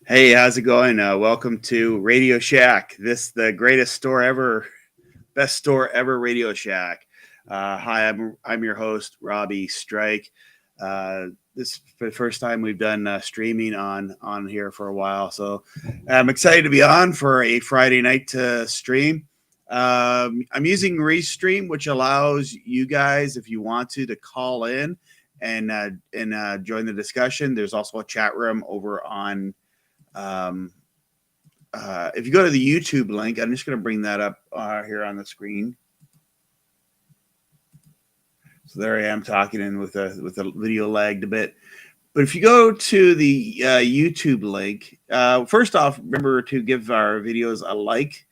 Hey, how's it going? Welcome to Radio Shack. The greatest store ever, best store ever, Radio Shack. Hi, I'm your host, Robbie Strike. This is the first time we've done streaming on here for a while, so I'm excited to be on for a Friday night to stream. I'm using Restream, which allows you guys, if you want to call in and join the discussion. There's also a chat room over on um, if you go to the YouTube link, I'm just going to bring that up here on the screen. So there I am talking in with a video lagged a bit. But if you go to the YouTube link, first off, remember to give our videos a like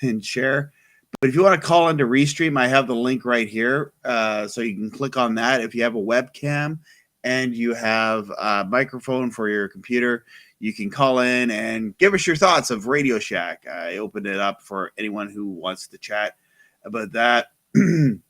and share. But if you want to call into Restream, I have the link right here. So you can click on that. If you have a webcam and you have a microphone for your computer, you can call in and give us your thoughts of Radio Shack. I opened it up for anyone who wants to chat about that. We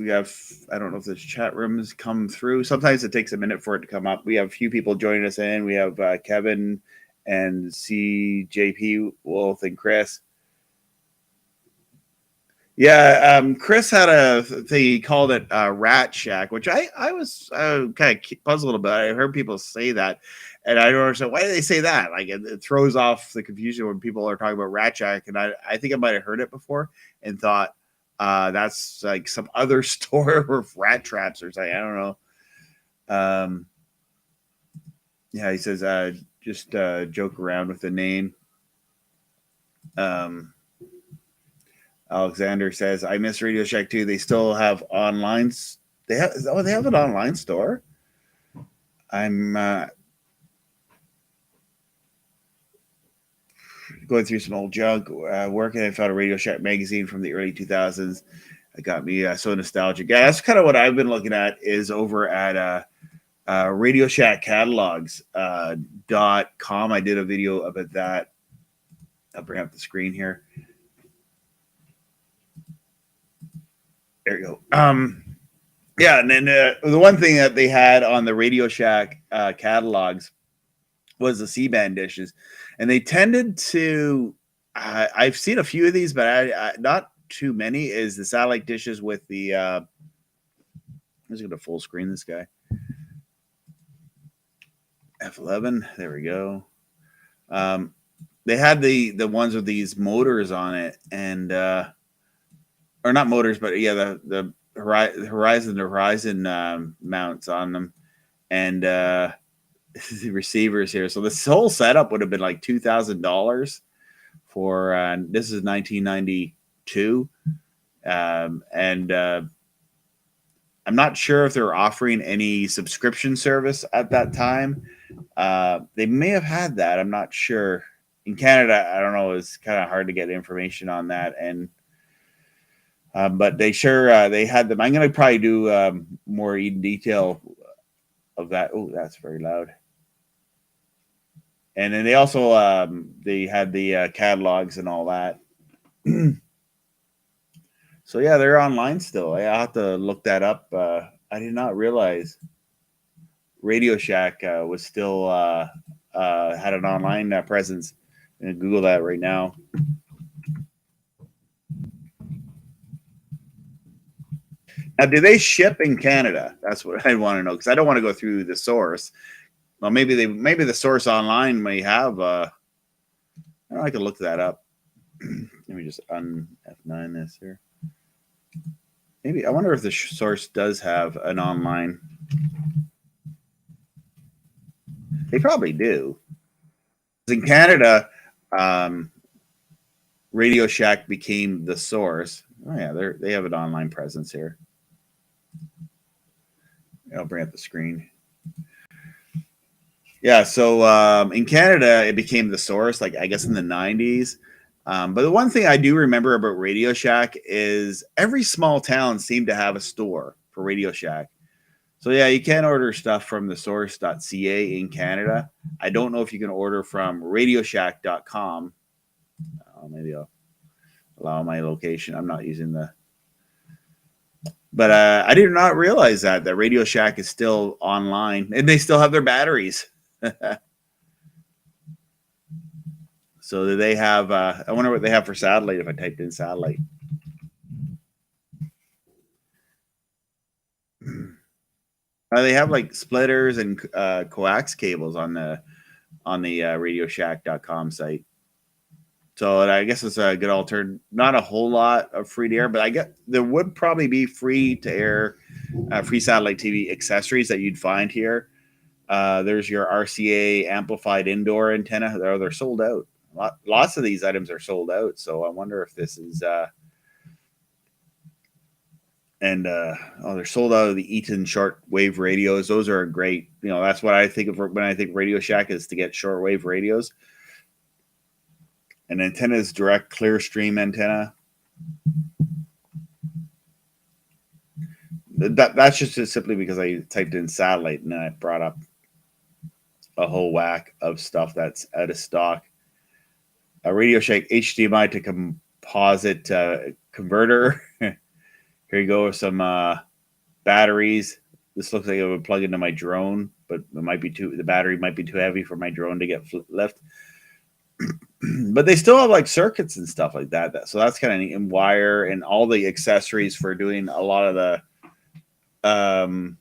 have, I don't know if this chat room has come through. Sometimes it takes a minute for it to come up. We have a few people joining us in. We have Kevin and CJP Wolf and Chris. Yeah, Chris had a thing, he called it Rat Shack, which I was kind of puzzled about. I heard people say that, and I don't understand why do they say that. Like it throws off the confusion when people are talking about Rat Shack, and I think I might have heard it before and thought that's like some other store of rat traps or something. I don't know. Um, yeah, he says just joke around with the name. Um, Alexander says, I miss Radio Shack too. They still have online. They have an online store. I'm going through some old junk. Working, I found a Radio Shack magazine from the early 2000s. It got me so nostalgic. Yeah, that's kind of what I've been looking at is over at Radio Shack Catalogs .com. I did a video about that. I'll bring up the screen here. There you go. Yeah, and then the one thing that they had on the Radio Shack catalogs was the C-band dishes, and they tended to. I've seen a few of these, but I not too many. Is the satellite dishes with the? I'm just going to full screen this guy. F11. There we go. They had the ones with these motors on it, and or not motors, but yeah, the horizon mounts on them, and the receivers here. So this whole setup would have been like $2,000 for this is 1992, and I'm not sure if they're offering any subscription service at that time. They may have had that. I'm not sure. In Canada, I don't know. It's kind of hard to get information on that, and but they sure they had them. I'm going to probably do more in detail of that. Oh, that's very loud. And then they also they had the catalogs and all that. So yeah, they're online still. I have to look that up. I did not realize Radio Shack was still had an online presence. I'm gonna Google that right now. Now, do they ship in Canada? That's what I want to know because I don't want to go through the source. Well, maybe the source online may have. I can look that up. Let me just un F9 this here. Maybe I wonder if the source does have an online. They probably do. In Canada, Radio Shack became the source. Oh yeah, they have an online presence here. I'll bring up the screen. Yeah, so in Canada, it became the source, like I guess in the 90s. But the one thing I do remember about Radio Shack is every small town seemed to have a store for Radio Shack. So yeah, you can order stuff from the source.ca in Canada. I don't know if you can order from radioshack.com. Maybe I'll allow my location. I'm not using the But I did not realize that Radio Shack is still online and they still have their batteries. So do they have? I wonder what they have for satellite. If I typed in satellite, they have like splitters and coax cables on the RadioShack.com site. So I guess it's a good alternative. Not a whole lot of free to air, but I get there would probably be free to air, free satellite TV accessories that you'd find here. There's your RCA amplified indoor antenna. They're sold out. Lots of these items are sold out. So I wonder if this is. They're sold out of the Eaton shortwave radios. Those are great. You know, that's what I think of when I think Radio Shack is to get shortwave radios. An antenna is direct clear stream antenna. That's just simply because I typed in satellite and then I brought up a whole whack of stuff that's out of stock. A Radio Shack HDMI to composite converter. Here you go with some batteries. This looks like it would plug into my drone, but it might be the battery might be too heavy for my drone to get lift. But they still have like circuits and stuff like that. So that's kind of neat. And wire and all the accessories for doing a lot of the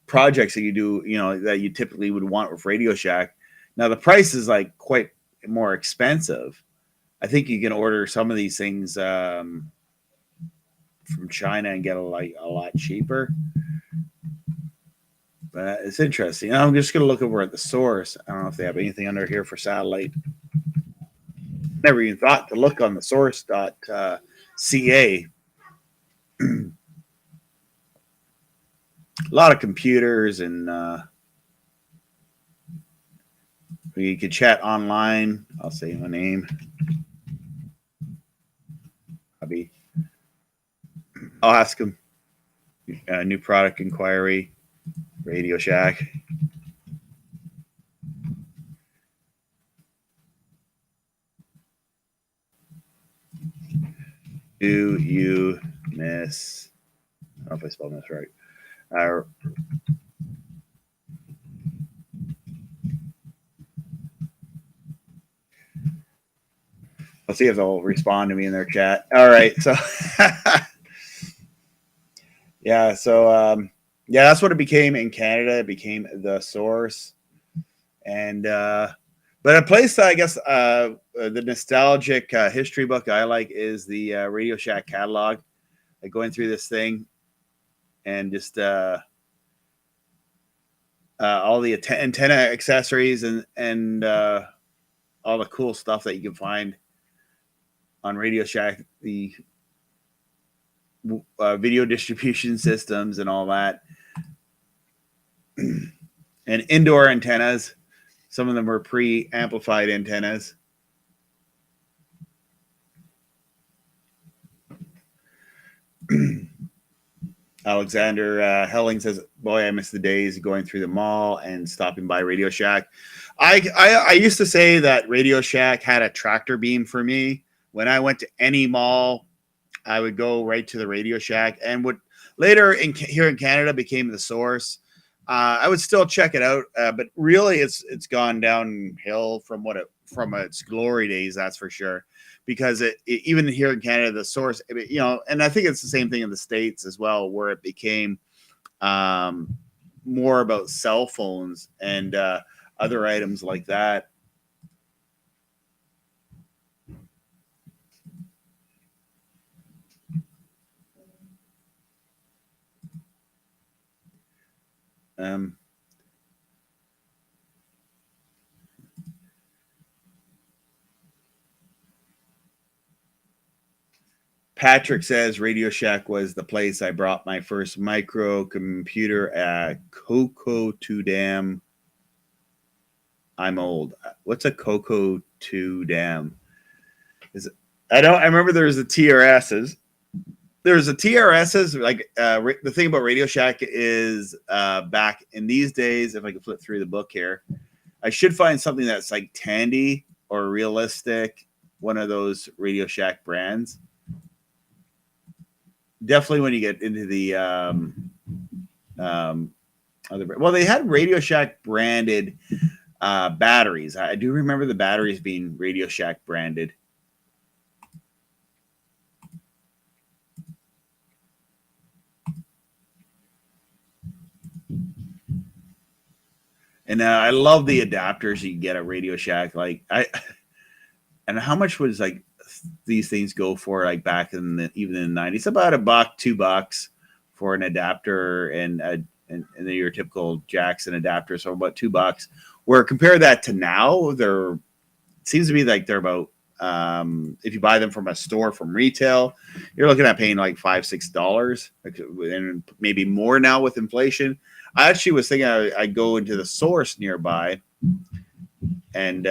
projects that you do, you know, that you typically would want with Radio Shack. Now the price is like quite more expensive. I think you can order some of these things from China and get a lot cheaper. But it's interesting. I'm just going to look over at the source. I don't know if they have anything under here for satellite. Never even thought to look on the source.ca. A lot of computers and you can chat online. I'll say my name. Robbie. I'll ask him. New product inquiry. Radio Shack. Do you miss? I don't know if I spelled this right. I'll see if they'll respond to me in their chat. All right. So, yeah. So, yeah, that's what it became in Canada. It became the source. And, but a place that I guess the nostalgic history book I like is the Radio Shack catalog. Like going through this thing and just all the antenna accessories and all the cool stuff that you can find on Radio Shack, the video distribution systems and all that. And indoor antennas. Some of them were pre-amplified antennas. Alexander Helling says, boy, I miss the days going through the mall and stopping by Radio Shack. I used to say that Radio Shack had a tractor beam for me. When I went to any mall, I would go right to the Radio Shack, and would later here in Canada became the source. I would still check it out, but really it's gone downhill from its glory days, that's for sure. Because even here in Canada, the source, you know, and I think it's the same thing in the States as well, where it became more about cell phones and other items like that. Patrick says Radio Shack was the place I brought my first microcomputer at Coco 2 Dam. I'm old. What's a Coco 2 Dam? I remember there's the TRSs. There's a TRSs, like the thing about Radio Shack is back in these days, if I could flip through the book here, I should find something that's like Tandy or Realistic, one of those Radio Shack brands. definitely when you get into the well, they had Radio Shack branded batteries. I do remember the batteries being Radio Shack branded. And I love the adapters you get at Radio Shack. Like and how much was like these things go for? Like back in even in the 90s, about $1, $2 for an adapter, and your typical Jackson adapter, so about $2. Where compare that to now, it seems to be like they're about if you buy them from a store from retail, you're looking at paying like $5, $6, and maybe more now with inflation. I actually was thinking I'd go into the source nearby and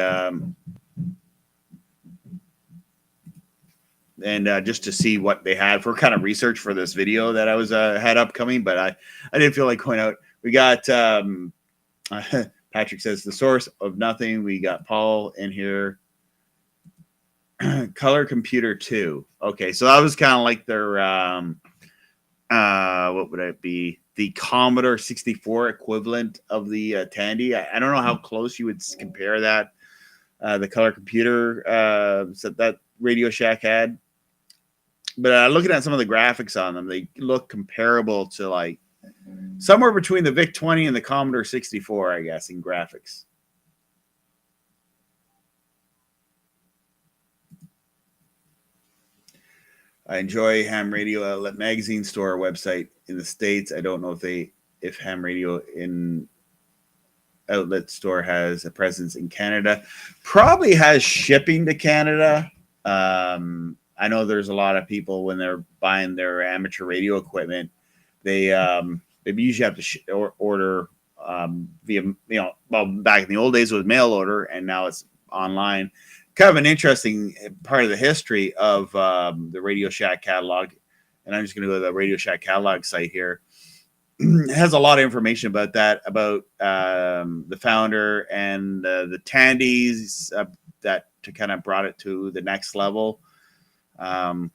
just to see what they had for kind of research for this video that I was had upcoming, but I didn't feel like going out. We got Patrick says the source of nothing. We got Paul in here. Color Computer 2. Okay, so that was kind of like their what would it be? The Commodore 64 equivalent of the Tandy. I don't know how close you would compare that. The Color Computer that Radio Shack had. But looking at some of the graphics on them, they look comparable to like somewhere between the VIC-20 and the Commodore 64, I guess, in graphics. I enjoy Ham Radio Outlet Magazine Store website in the States. I don't know if Ham Radio in Outlet Store has a presence in Canada. Probably has shipping to Canada. I know there's a lot of people when they're buying their amateur radio equipment, they usually have to order via, well, back in the old days it was mail order, and now it's online. Kind of an interesting part of the history of the Radio Shack catalog, and I'm just going to go to the Radio Shack catalog site here. It has a lot of information about that, about the founder and the Tandys that to kind of brought it to the next level when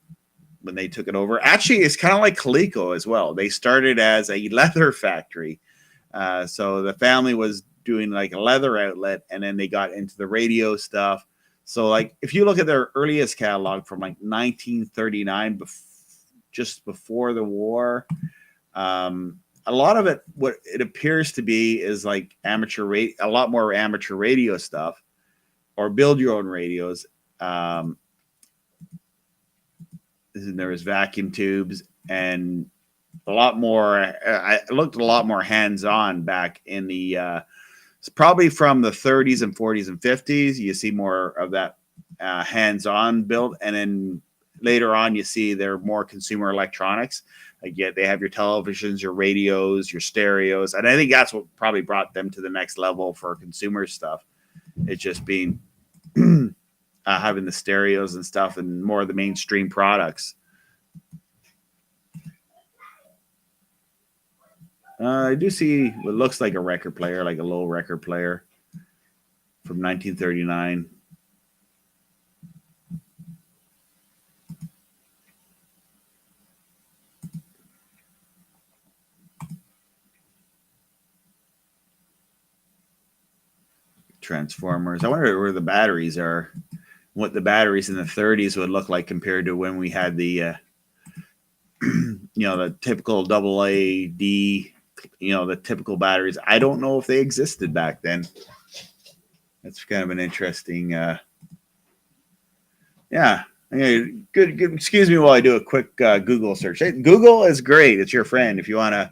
they took it over. Actually, it's kind of like Coleco as well. They started as a leather factory. So the family was doing like a leather outlet, and then they got into the radio stuff. So like if you look at their earliest catalog from like 1939, just before the war, a lot of it, what it appears to be is like a lot more amateur radio stuff, or build your own radios. And there was vacuum tubes and a lot more. I looked a lot more hands-on back in the probably from the 30s and 40s and 50s. You see more of that hands-on build, and then later on you see they're more consumer electronics. Like, yeah, they have your televisions, your radios, your stereos, and I think that's what probably brought them to the next level for consumer stuff. It's just being having the stereos and stuff, and more of the mainstream products. I do see what looks like a record player, like a low record player from 1939. Transformers. I wonder where the batteries are. What the batteries in the 30s would look like compared to when we had the, the typical AA D, the typical batteries. I don't know if they existed back then. That's kind of an interesting, yeah. Good. Excuse me while I do a quick Google search. Google is great. It's your friend if you want to.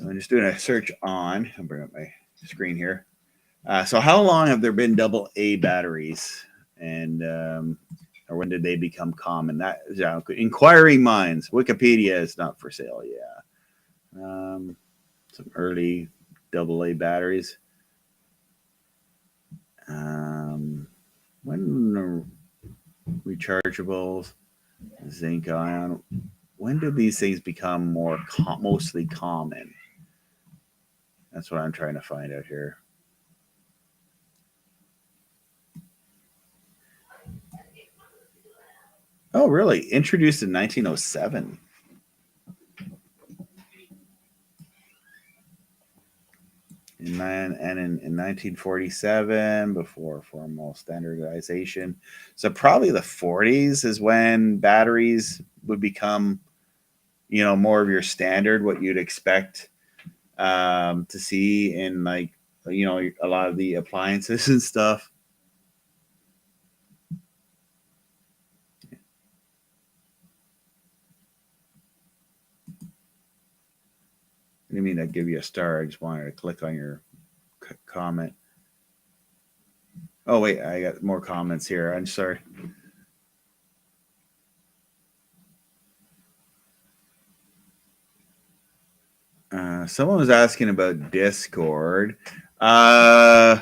I'm just doing a search on. I'll bring up my screen here. So how long have there been AA batteries, and or when did they become common? That is inquiring minds. Wikipedia is not for sale. Yeah, some early AA batteries. When rechargeables, zinc ion. when did these things become more mostly common? That's what I'm trying to find out here. Oh, really? Introduced in 1907. In 1947, before formal standardization. So probably the 40s is when batteries would become, more of your standard, what you'd expect to see in like, a lot of the appliances and stuff. I didn't mean to give you a star. I just wanted to click on your comment. Oh, wait, I got more comments here. I'm sorry. Someone was asking about Discord. You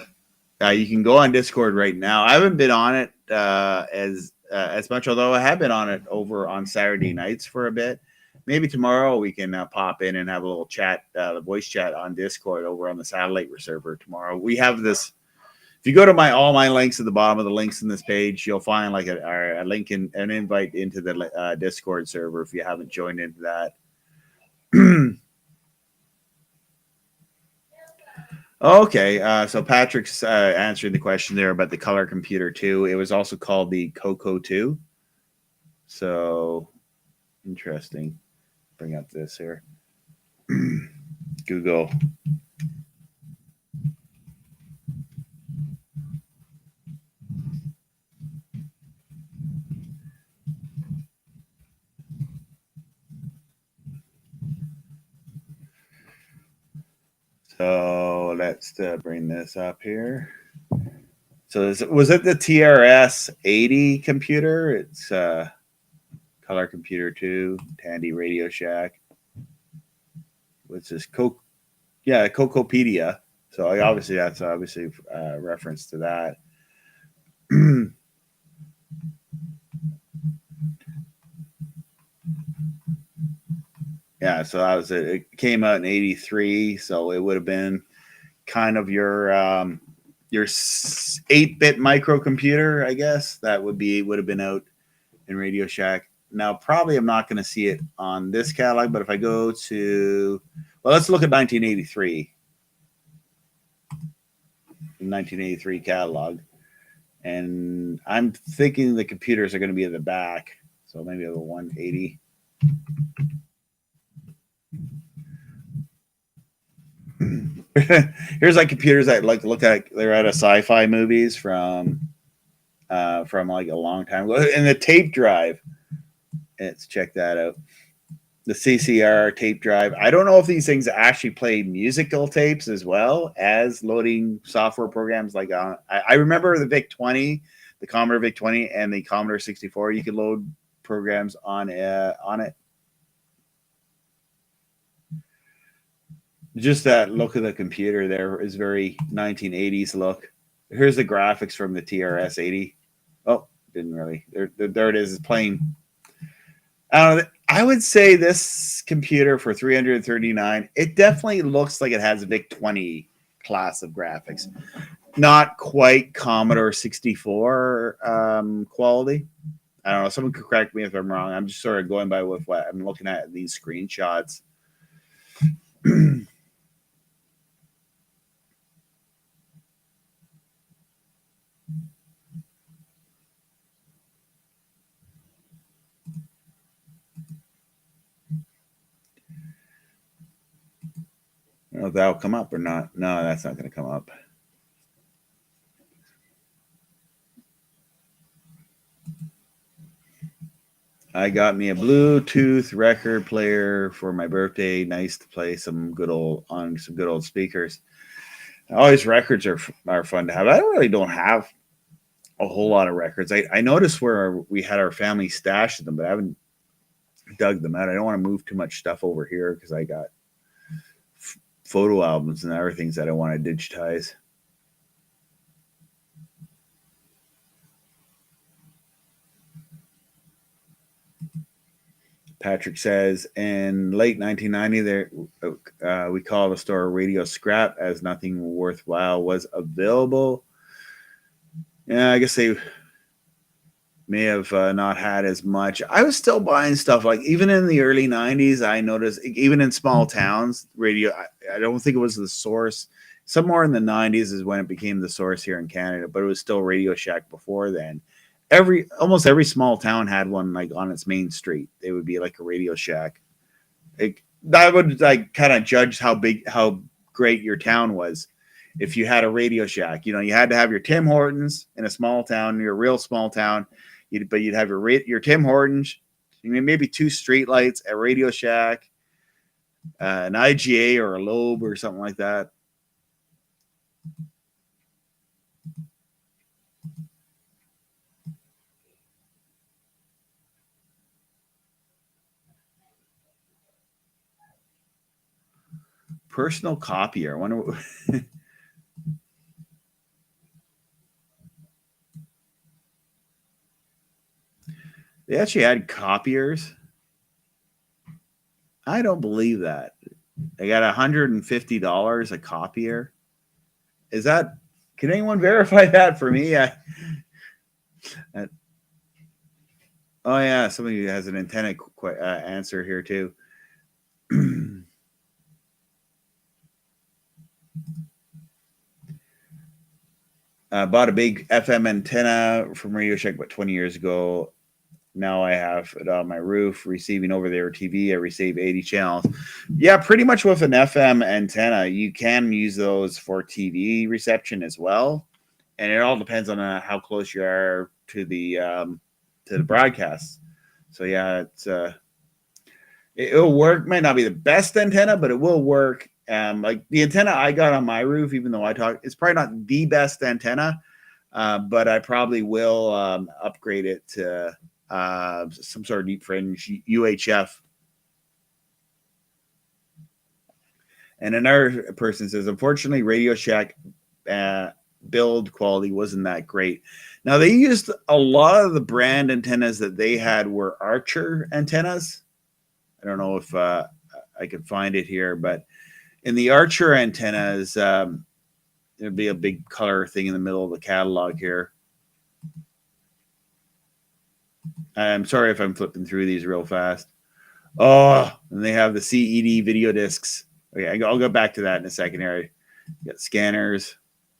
can go on Discord right now. I haven't been on it as much, although I have been on it over on Saturday nights for a bit. Maybe tomorrow we can pop in and have a little chat, the voice chat on Discord over on the satellite server tomorrow. We have this. If you go to all my links at the bottom of the links in this page, you'll find like a link and an invite into the Discord server if you haven't joined into that. Okay, so Patrick's answering the question there about the color computer 2. It was also called the Coco 2. So interesting. Bring up this here. Google. So let's bring this up here. So was it the TRS 80 computer? It's Color Computer 2, Tandy Radio Shack. What's this? Cocopedia. So obviously that's a reference to that. Yeah, so that was it. It came out in '83, so it would have been kind of your 8-bit microcomputer, I guess. That would have been out in Radio Shack. Now, probably I'm not going to see it on this catalog, but if I go to, well, let's look at 1983. 1983 catalog. And I'm thinking the computers are going to be at the back. So maybe a 180. Here's like computers I like to look at. They're out of sci-fi movies from like a long time ago. And the tape drive. Let's check that out. The CCR tape drive. I don't know if these things actually play musical tapes as well as loading software programs. Like I remember the VIC-20, the Commodore VIC-20, and the Commodore 64. You could load programs on it. Just that look of the computer there is very 1980s look. Here's the graphics from the TRS 80. Oh, didn't really. There it is. It's playing. I don't know. I would say this computer for $339, it definitely looks like it has a VIC-20 class of graphics. Not quite Commodore 64 quality. I don't know. Someone could correct me if I'm wrong. I'm just sort of going by with what I'm looking at these screenshots. I don't know if that'll come up or not. No, that's not going to come up. I got me a Bluetooth record player for my birthday. Nice to play some good old speakers. Always records are fun to have. I don't have a whole lot of records. I noticed where we had our family stash of them, but I haven't dug them out. I don't want to move too much stuff over here because I got photo albums and other things that I want to digitize. Patrick says, in late 1990, there we called a store radio scrap as nothing worthwhile was available. Yeah, I guess they may have not had as much. I was still buying stuff like even in the early 90s. I noticed even in small towns, radio. I don't think it was the source. Somewhere in the 90s is when it became the source here in Canada, but it was still Radio Shack before then. Almost every small town had one like on its main street. They would be like a Radio Shack. That would like kind of judge how great your town was. If you had a Radio Shack, you had to have your Tim Hortons in a small town, your real small town. But you'd have your Tim Hortons, maybe 2 street lights, a Radio Shack, an IGA or a Loeb or something like that. Personal copier. I wonder what they actually had copiers. I don't believe that. They got $150 a copier. Is that? Can anyone verify that for me? Oh yeah, somebody has an antenna answer here too. Bought a big FM antenna from Radio Shack about 20 years ago. Now I have it on my roof, receiving over-the-air TV. I receive 80 channels. Yeah, pretty much with an FM antenna, you can use those for TV reception as well. And it all depends on how close you are to the broadcast. So yeah, it'll work. Might not be the best antenna, but it will work. Like the antenna I got on my roof, even though it's probably not the best antenna, but I probably will upgrade it to some sort of deep fringe UHF. And another person says, unfortunately, Radio Shack build quality wasn't that great. Now, they used a lot of the brand antennas that they had were Archer antennas. I don't know if I could find it here, but in the Archer antennas, there'd be a big color thing in the middle of the catalog here. I'm sorry if I'm flipping through these real fast. Oh, and they have the CED video discs. Okay, I'll go back to that in a second here. You got scanners,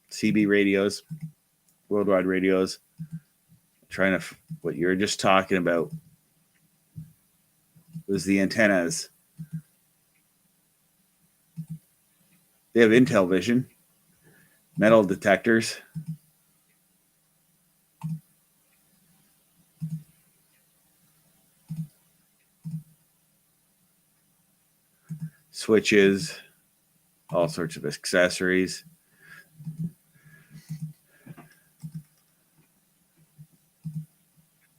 CB radios, worldwide radios. Trying to, what you were just talking about was the antennas. They have Intel vision, metal detectors. Switches, all sorts of accessories.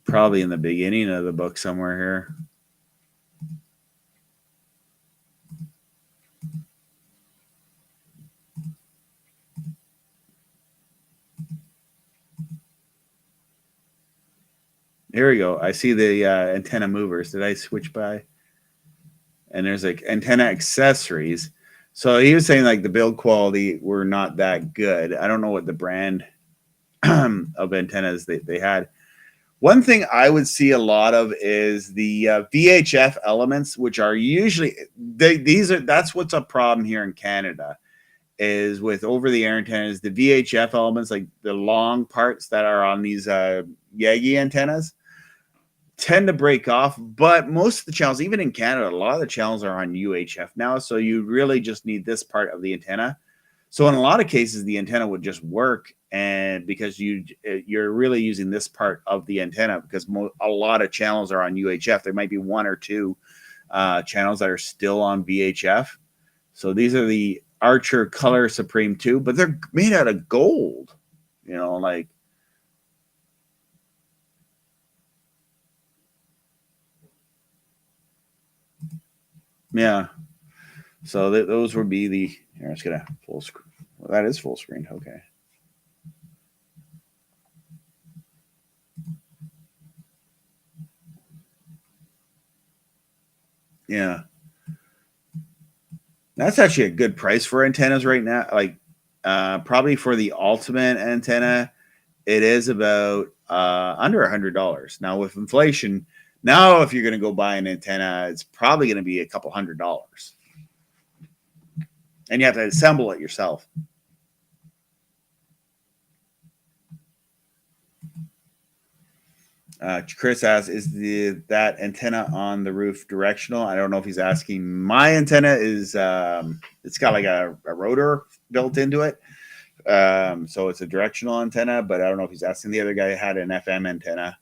Probably in the beginning of the book somewhere here. Here we go. I see the antenna movers. Did I switch by? And there's like antenna accessories. So he was saying like the build quality were not that good. I don't know what the brand of antennas they had. One thing I would see a lot of is the VHF elements, which are usually that's what's a problem here in Canada, is with over-the-air antennas, the VHF elements, like the long parts that are on these Yagi antennas, tend to break off. But most of the channels, even in Canada, a lot of the channels are on UHF now, so you really just need this part of the antenna. So in a lot of cases, the antenna would just work, and because you're really using this part of the antenna, because a lot of channels are on UHF. There might be 1 or 2 channels that are still on VHF. So these are the Archer Color Supreme 2, but they're made out of gold. Like. Yeah. So those would be the. Here, let's get a full screen. Well, that is full screen. Okay. Yeah. That's actually a good price for antennas right now. Like probably for the ultimate antenna, it is about under $100. Now with inflation, now if you're going to go buy an antenna, it's probably going to be a couple $100, and you have to assemble it yourself. Chris asks, "Is that antenna on the roof directional?" I don't know if he's asking. My antenna is it's got like a rotor built into it, so it's a directional antenna. But I don't know if he's asking. The other guy had an FM antenna.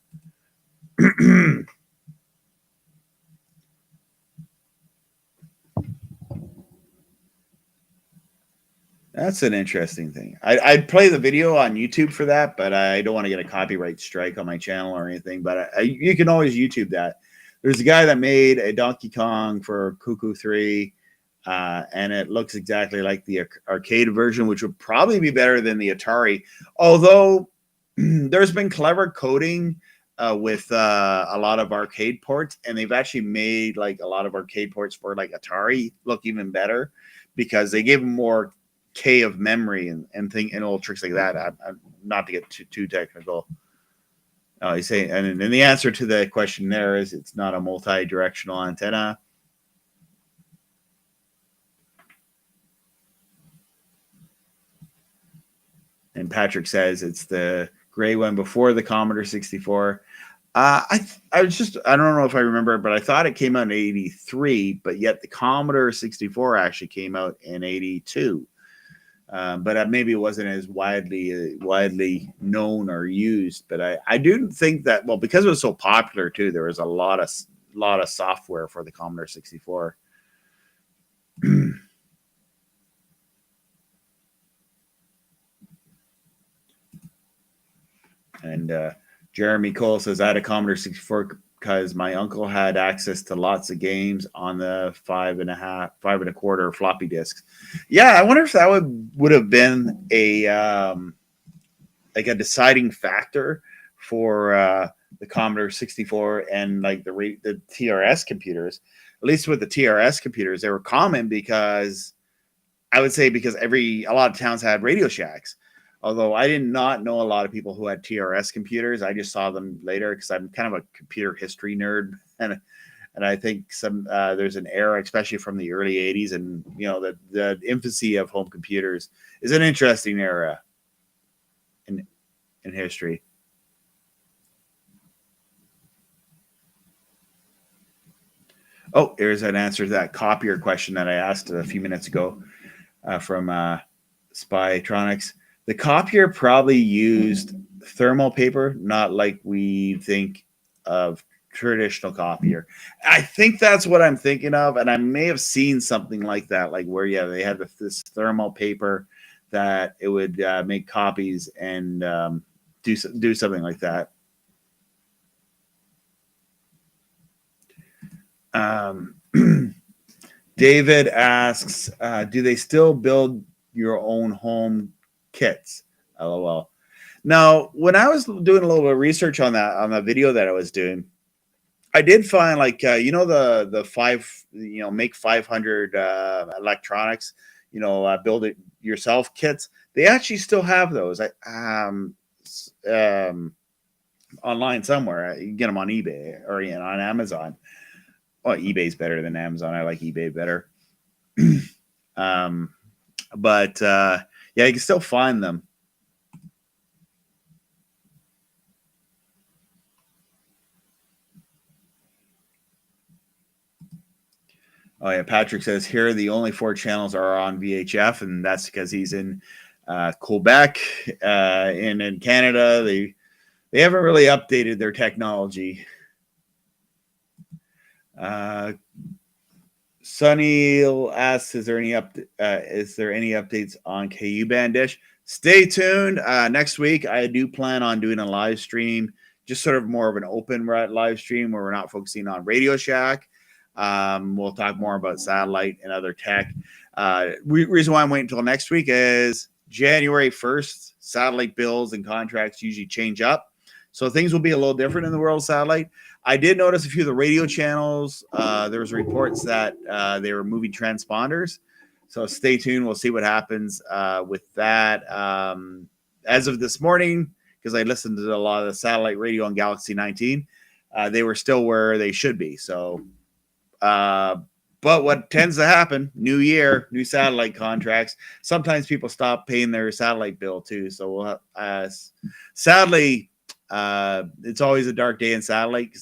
That's an interesting thing. I'd play the video on YouTube for that, but I don't want to get a copyright strike on my channel or anything. But you can always YouTube that. There's a guy that made a Donkey Kong for Cuckoo 3, and it looks exactly like the arcade version, which would probably be better than the Atari. Although there's been clever coding with a lot of arcade ports, and they've actually made like a lot of arcade ports for like Atari look even better because they gave them more K of memory and little tricks like that. I'm not to get too technical. You say, and the answer to the question there is it's not a multi-directional antenna. And Patrick says it's the gray one before the Commodore 64. I don't know if I remember, but I thought it came out in '83, but yet the Commodore 64 actually came out in '82. But maybe it wasn't as widely known or used. But I do think that, well, because it was so popular too, there was a lot of software for the Commodore 64. And Jeremy Cole says, I had a Commodore 64 because my uncle had access to lots of games on the 5.25 floppy disks. Yeah, I wonder if that would have been a like a deciding factor for the Commodore 64 and like the TRS computers. At least with the TRS computers, they were common because I would say because a lot of towns had Radio Shacks. Although I did not know a lot of people who had TRS computers. I just saw them later because I'm kind of a computer history nerd, and I think there's an era, especially from the early '80s, and the infancy of home computers is an interesting era in history. Oh, here's an answer to that copier question that I asked a few minutes ago from Spytronics. The copier probably used thermal paper, not like we think of traditional copier. I think that's what I'm thinking of, and I may have seen something like that, like where they had this thermal paper that it would make copies and do something like that. David asks, do they still build your own home kits? LOL. Now, when I was doing a little bit of research on the video that I was doing, I did find like the make 500 electronics, build it yourself kits. They actually still have those. Online somewhere. You can get them on eBay or on Amazon. Well, eBay's better than Amazon. I like eBay better. But yeah, you can still find them. Oh yeah, Patrick says here the only 4 channels are on VHF, and that's because he's in Quebec, and in Canada they haven't really updated their technology. Sunny asks, is there any updates on KU band dish? Stay tuned. Next week, I do plan on doing a live stream, just sort of more of an open live stream where we're not focusing on Radio Shack. We'll talk more about satellite and other tech. Reason why I'm waiting until next week is January 1st, satellite bills and contracts usually change up. So things will be a little different in the world of satellite. I did notice a few of the radio channels. There was reports that they were moving transponders. So stay tuned. We'll see what happens with that. As of this morning, because I listened to a lot of the satellite radio on Galaxy 19, they were still where they should be. So, but what tends to happen, new year, new satellite contracts, sometimes people stop paying their satellite bill too. So we'll have, sadly, it's always a dark day in satellite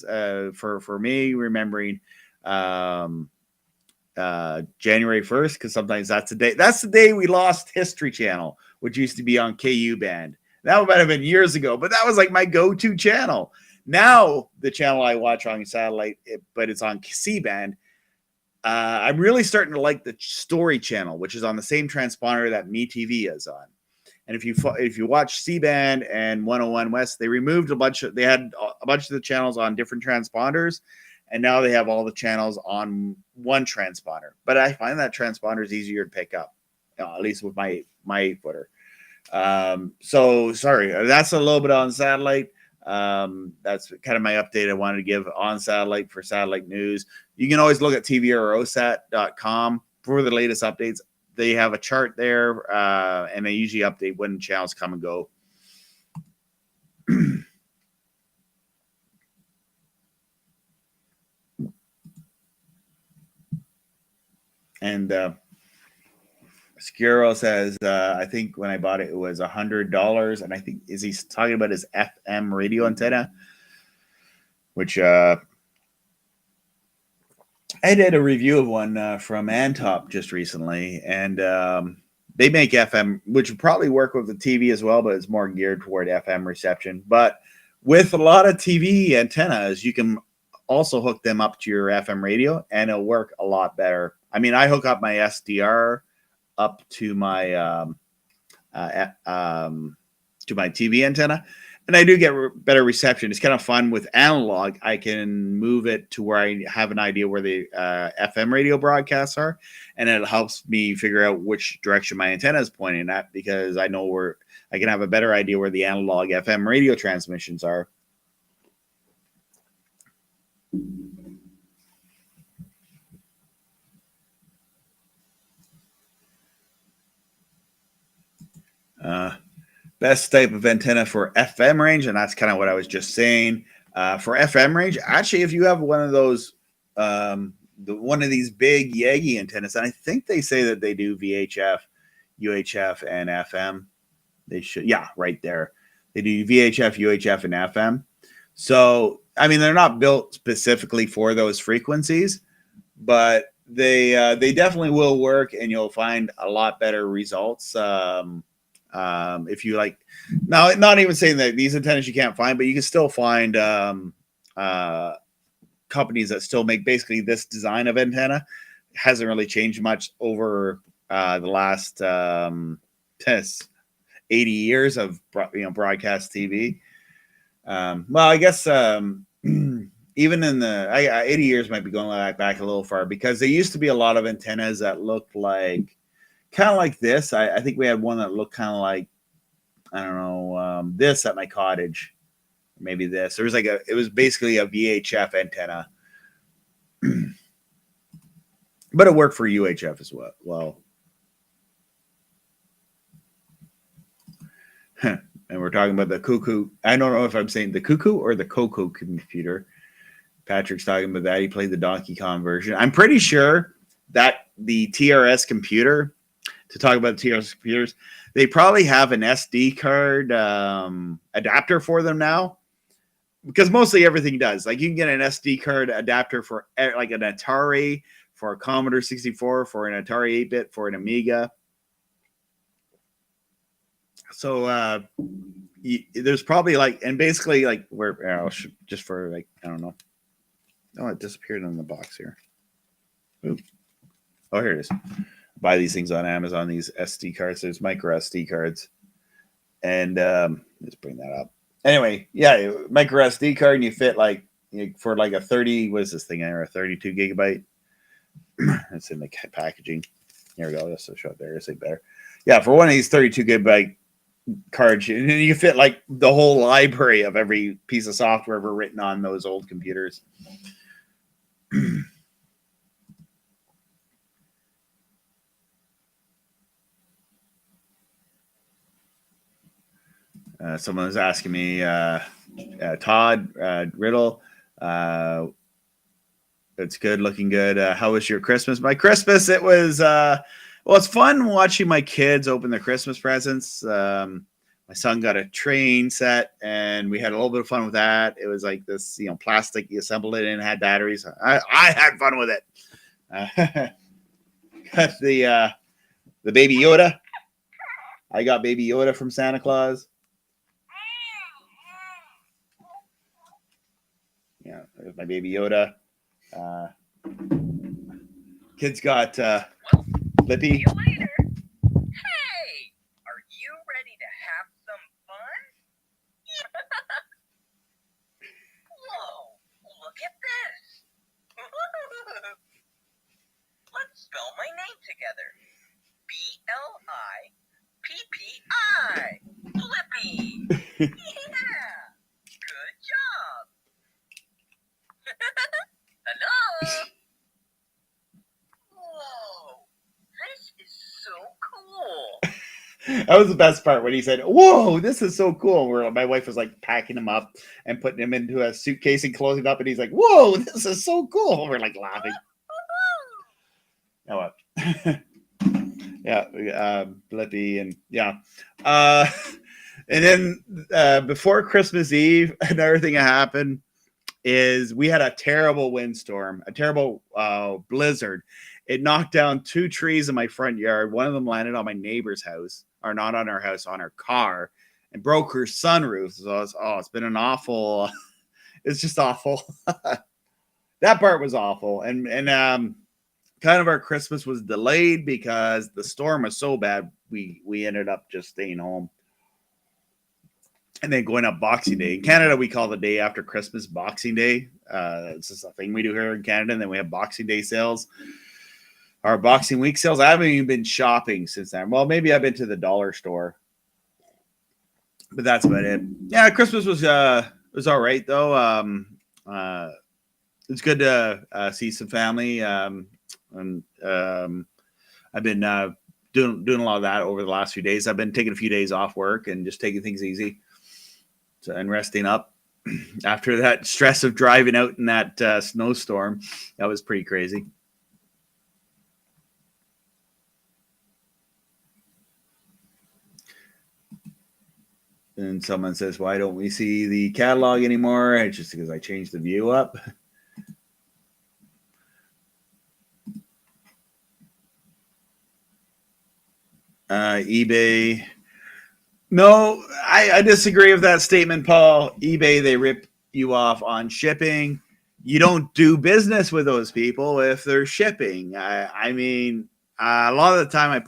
for me, remembering January 1st, because sometimes that's the day we lost History Channel, which used to be on KU band. That might have been years ago, but that was like my go-to channel. Now the channel I watch on satellite, but it's on C band. I'm really starting to like the Story Channel, which is on the same transponder that MeTV is on. And if you watch C band and 101 West, they removed they had a bunch of the channels on different transponders, and now they have all the channels on one transponder. But I find that transponder is easier to pick up, at least with my 8-footer. So sorry, that's a little bit on satellite. That's kind of my update I wanted to give on satellite for satellite news. You can always look at tvrosat.com for the latest updates. They have a chart there, and they usually update when channels come and go. And Skiro says, I think when I bought it, it was $100. And I think, is he talking about his FM radio antenna? Which I did a review of one from Antop just recently, and they make FM, which would probably work with the TV as well, but it's more geared toward FM reception. But with a lot of TV antennas, you can also hook them up to your FM radio, and it'll work a lot better. I mean, I hook up my SDR up to my TV antenna, and I do get better reception. It's kind of fun with analog. I can move it to where I have an idea where the FM radio broadcasts are, and it helps me figure out which direction my antenna is pointing at, because I know where I can have a better idea where the analog FM radio transmissions are. Best type of antenna for FM range, and that's kind of what I was just saying. For FM range, actually, if you have one of those, one of these big Yagi antennas, and I think they say that they do VHF, UHF, and FM. They should, yeah, right there. They do VHF, UHF, and FM. So, I mean, they're not built specifically for those frequencies, but they definitely will work, and you'll find a lot better results. If you like, now, not even saying that these antennas you can't find, but you can still find companies that still make basically this design of antenna. It hasn't really changed much over the last 80 years of broadcast TV. Well, I guess even in the 80 years might be going back a little far, because there used to be a lot of antennas that looked like kind of like this. I think we had one that looked kind of like, I don't know, this at my cottage. Maybe this. There was like it was basically a VHF antenna. But it worked for UHF as well. And we're talking about the cuckoo. I don't know if I'm saying the cuckoo or the Coco computer. Patrick's talking about that. He played the Donkey Kong version. I'm pretty sure that the TRS computer, to talk about TRS computers, they probably have an SD card adapter for them now, because mostly everything does. Like, you can get an SD card adapter for like an Atari, for a Commodore 64, for an Atari 8-bit, for an Amiga. So there's probably like, and basically like where just for like, I don't know. Oh, it disappeared in the box here. Ooh. Oh, here it is. Buy these things on Amazon, these SD cards. There's micro SD cards. And let's bring that up. Anyway, yeah, micro SD card, and you fit like, for like a 30, what is this thing here? A 32 gigabyte. It's in the packaging. Here we go. Let's show it there. It's better. Yeah, for one of these 32 gigabyte cards, and you fit like the whole library of every piece of software ever written on those old computers. Someone was asking me, Todd Riddle, it's good, looking good. How was your Christmas? My Christmas, it was, well, it's fun watching my kids open their Christmas presents. My son got a train set, and we had a little bit of fun with that. It was like this, plastic. You assembled it and it had batteries. I had fun with it. Got the Baby Yoda. I got Baby Yoda from Santa Claus. Yeah, there's my Baby Yoda. Kids got Lippy. See you later. Hey, are you ready to have some fun? Whoa, look at this. Let's spell my name together. B-L-I-P-P-I. Lippy. Yeah, good job. Hello. Whoa, this is so cool. That was the best part when he said, "Whoa, this is so cool." Where my wife was like packing him up and putting him into a suitcase and closing it up, and he's like, "Whoa, this is so cool." We're like laughing. Oh, what? Yeah, Blippy, and yeah. And then before Christmas Eve, another thing that happened is we had a terrible windstorm, a terrible blizzard. It knocked down 2 trees in my front yard. One of them landed on my neighbor's house, or not on our house, on her car, and broke her sunroof. So it's been an awful. It's just awful. That part was awful, and kind of our Christmas was delayed because the storm was so bad. We ended up just staying home. And then going up Boxing Day. In Canada, we call the day after Christmas Boxing Day. It's just a thing we do here in Canada. And then we have Boxing Day sales. Our Boxing Week sales. I haven't even been shopping since then. Well, maybe I've been to the dollar store. But that's about it. Yeah, Christmas was all right, though. It's good to see some family. And I've been doing a lot of that over the last few days. I've been taking a few days off work and just taking things easy. And resting up after that stress of driving out in that snowstorm. That was pretty crazy. And someone says, "Why don't we see the catalog anymore?" It's just because I changed the view up. eBay. No, I disagree with that statement, Paul. eBay, they rip you off on shipping. You don't do business with those people if they're shipping. I mean, a lot of the time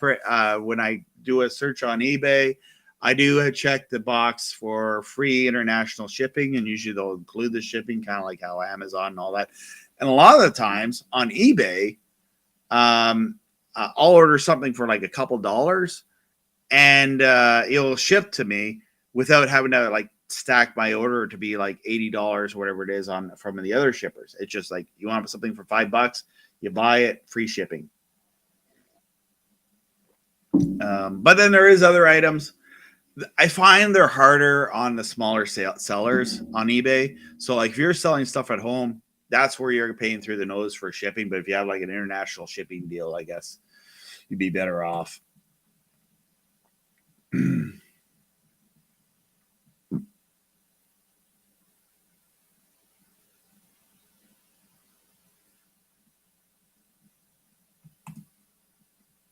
when I do a search on eBay, I do check the box for free international shipping, and usually they'll include the shipping, kind of like how Amazon and all that. And a lot of the times on eBay, I'll order something for like a couple dollars, and it'll ship to me without having to like stack my order to be like $80 or whatever it is from the other shippers. It's just like, you want something for $5, you buy it, free shipping. But then there is other items. I find they're harder on the smaller sellers on eBay. So like if you're selling stuff at home, that's where you're paying through the nose for shipping. But if you have like an international shipping deal, I guess you'd be better off.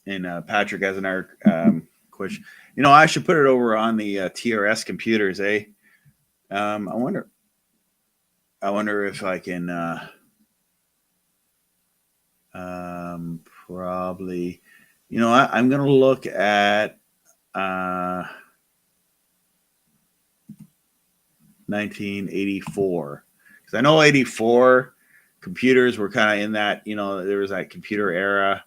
And Patrick has another question. I should put it over on the TRS computers, eh? I wonder if I can probably, I'm going to look at 1984, because I know 84 computers were kind of in that, there was that computer era.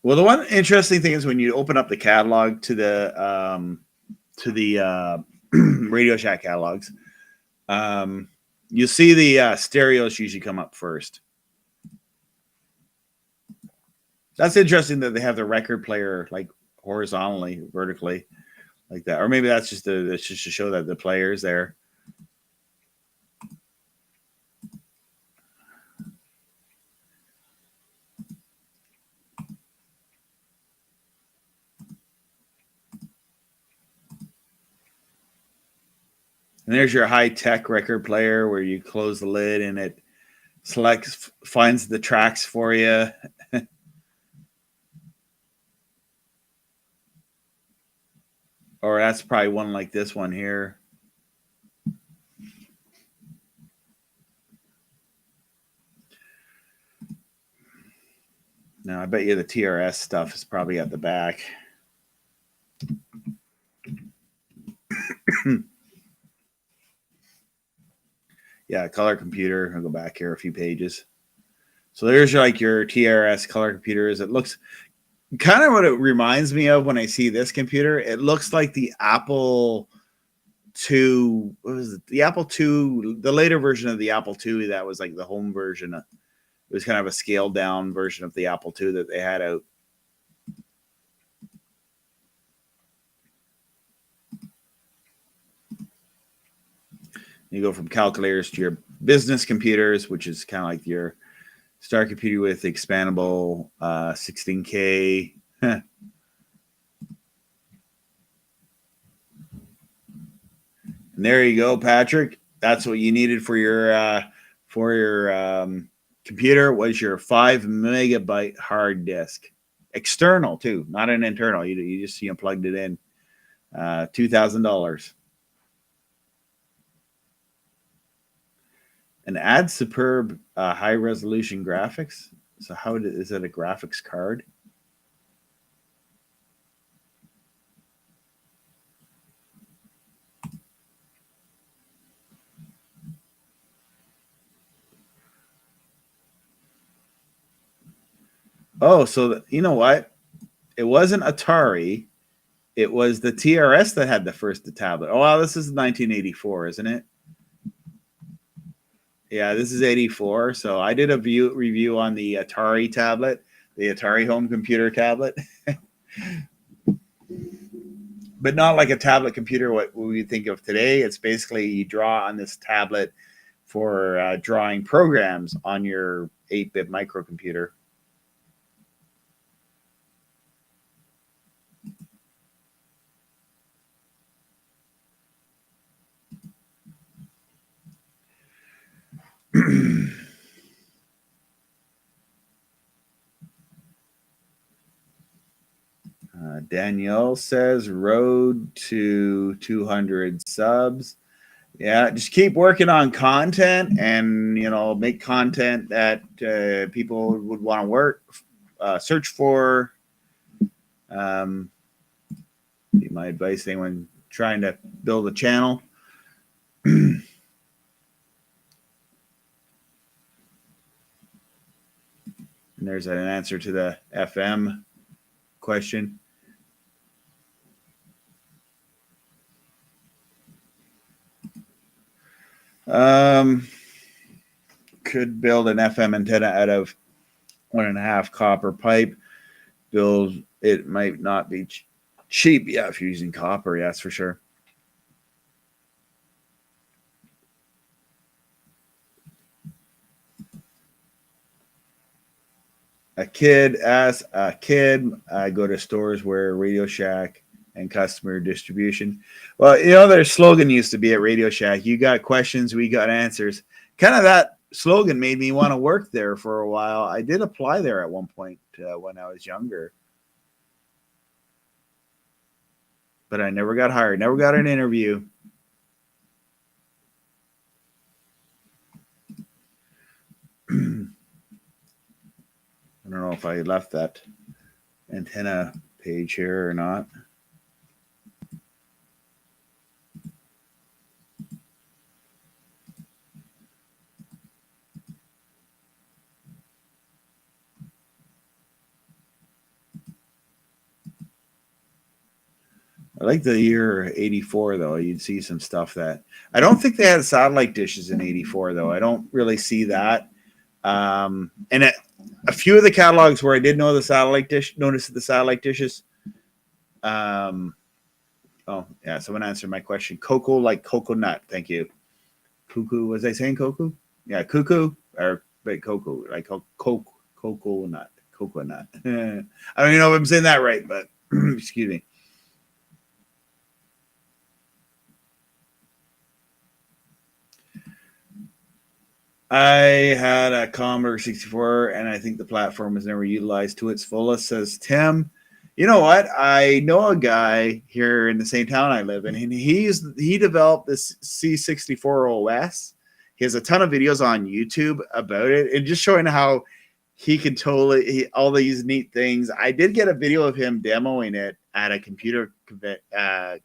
Well, the one interesting thing is when you open up the catalog to the Radio Shack catalogs, you see the stereos usually come up first. That's interesting that they have the record player like horizontally, vertically, like that, or maybe that's just to show that the player's there. And there's your high-tech record player where you close the lid and it finds the tracks for you. Or that's probably one like this one here. Now, I bet you the TRS stuff is probably at the back. Yeah, color computer. I'll go back here a few pages. So there's like your TRS color computers. It looks kind of what it reminds me of when I see this computer. It looks like the Apple II. What was it? The Apple II, the later version of the Apple II that was like the home version. It was kind of a scaled down version of the Apple II that they had out. You go from calculators to your business computers, which is kind of like your Star computer with expandable 16K. And there you go, Patrick. That's what you needed for your computer. Was your 5 megabyte hard disk, external too, not an internal. You just plugged it in. $2,000. And add superb high resolution graphics. So is it a graphics card? Oh, so you know what? It wasn't Atari. It was the TRS that had the first tablet. Oh, wow, this is 1984, isn't it? Yeah, this is 84. So I did a review on the Atari tablet, the Atari home computer tablet. But not like a tablet computer, what we think of today. It's basically you draw on this tablet for drawing programs on your 8-bit microcomputer. Danielle says road to 200 subs. Yeah, just keep working on content and, make content that people would want to search for. Be my advice to anyone trying to build a channel. And there's an answer to the FM question. Could build an FM antenna out of 1.5 copper pipe. It might not be cheap. Yeah, if you're using copper, yeah, that's for sure. I go to stores where Radio Shack and customer distribution. Well, their slogan used to be at Radio Shack, you got questions, we got answers. Kind of that slogan made me want to work there for a while. I did apply there at one point when I was younger. But I never got hired, never got an interview. I don't know if I left that antenna page here or not. I like the year 84 though. You'd see some stuff that I don't think they had satellite dishes in 84 though. I don't really see that. And a few of the catalogs where I did know the satellite dish, notice the satellite dishes. Oh yeah, someone answered my question. Cocoa like coconut. Thank you. Cuckoo. Was I saying cocoa? Yeah, cuckoo or but cocoa like coconut. Coconut. I don't even know if I'm saying that right, but excuse me. I had a Commodore 64, and I think the platform was never utilized to its fullest, says Tim. You know what? I know a guy here in the same town I live in, and he developed this C64 OS. He has a ton of videos on YouTube about it, and just showing how he can totally all these neat things. I did get a video of him demoing it at a computer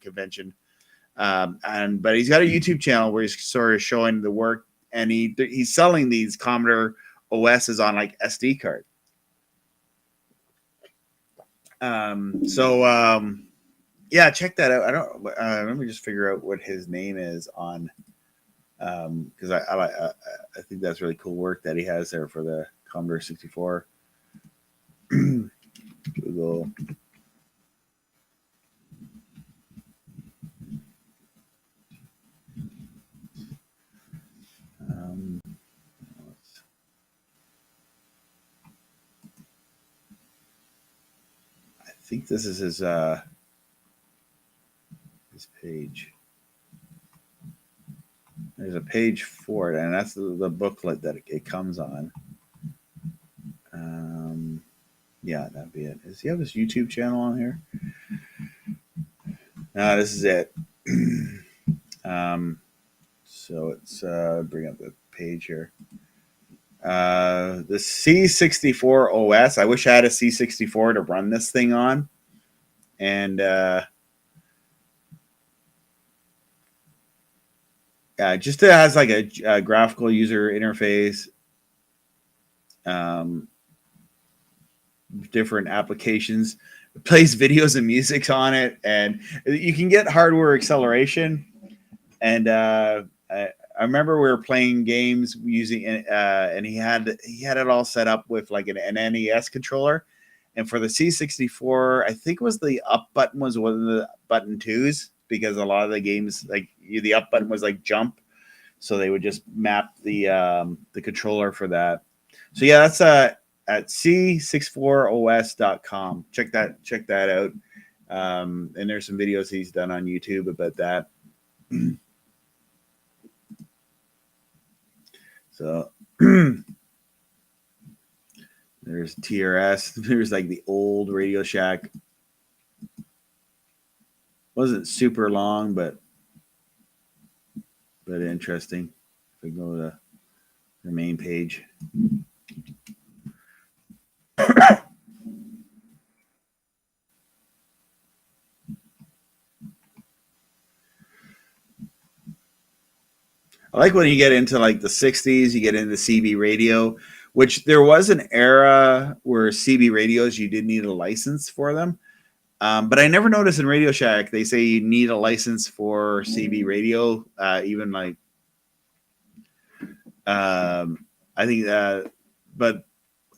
convention, but he's got a YouTube channel where he's sort of showing the work, and he's selling these Commodore OSs on like SD card. Yeah, check that out. I don't. Let me just figure out what his name is on, because I think that's really cool work that he has there for the Commodore 64. Google. I think this is his page. There's a page for it, and that's the booklet that it comes on. Yeah, that'd be it. Does he have his YouTube channel on here? No, this is it. So it's bring up the page here. The C64 OS. I wish I had a C64 to run this thing on, and just it has like a graphical user interface, different applications. It plays videos and music on it, and you can get hardware acceleration. And I remember we were playing games using, and he had it all set up with like an NES controller. And for the C64, I think it was the up button was one of the button twos, because a lot of the games like the up button was like jump, so they would just map the controller for that. So yeah, that's at c64os.com. Check that out. And there's some videos he's done on YouTube about that. So there's TRS. There's like the old Radio Shack. Wasn't super long, but interesting. If we go to the main page. I like when you get into like the 60s, you get into CB radio, which there was an era where CB radios, you did need a license for them. But I never noticed in Radio Shack, they say you need a license for CB radio, even like, I think, but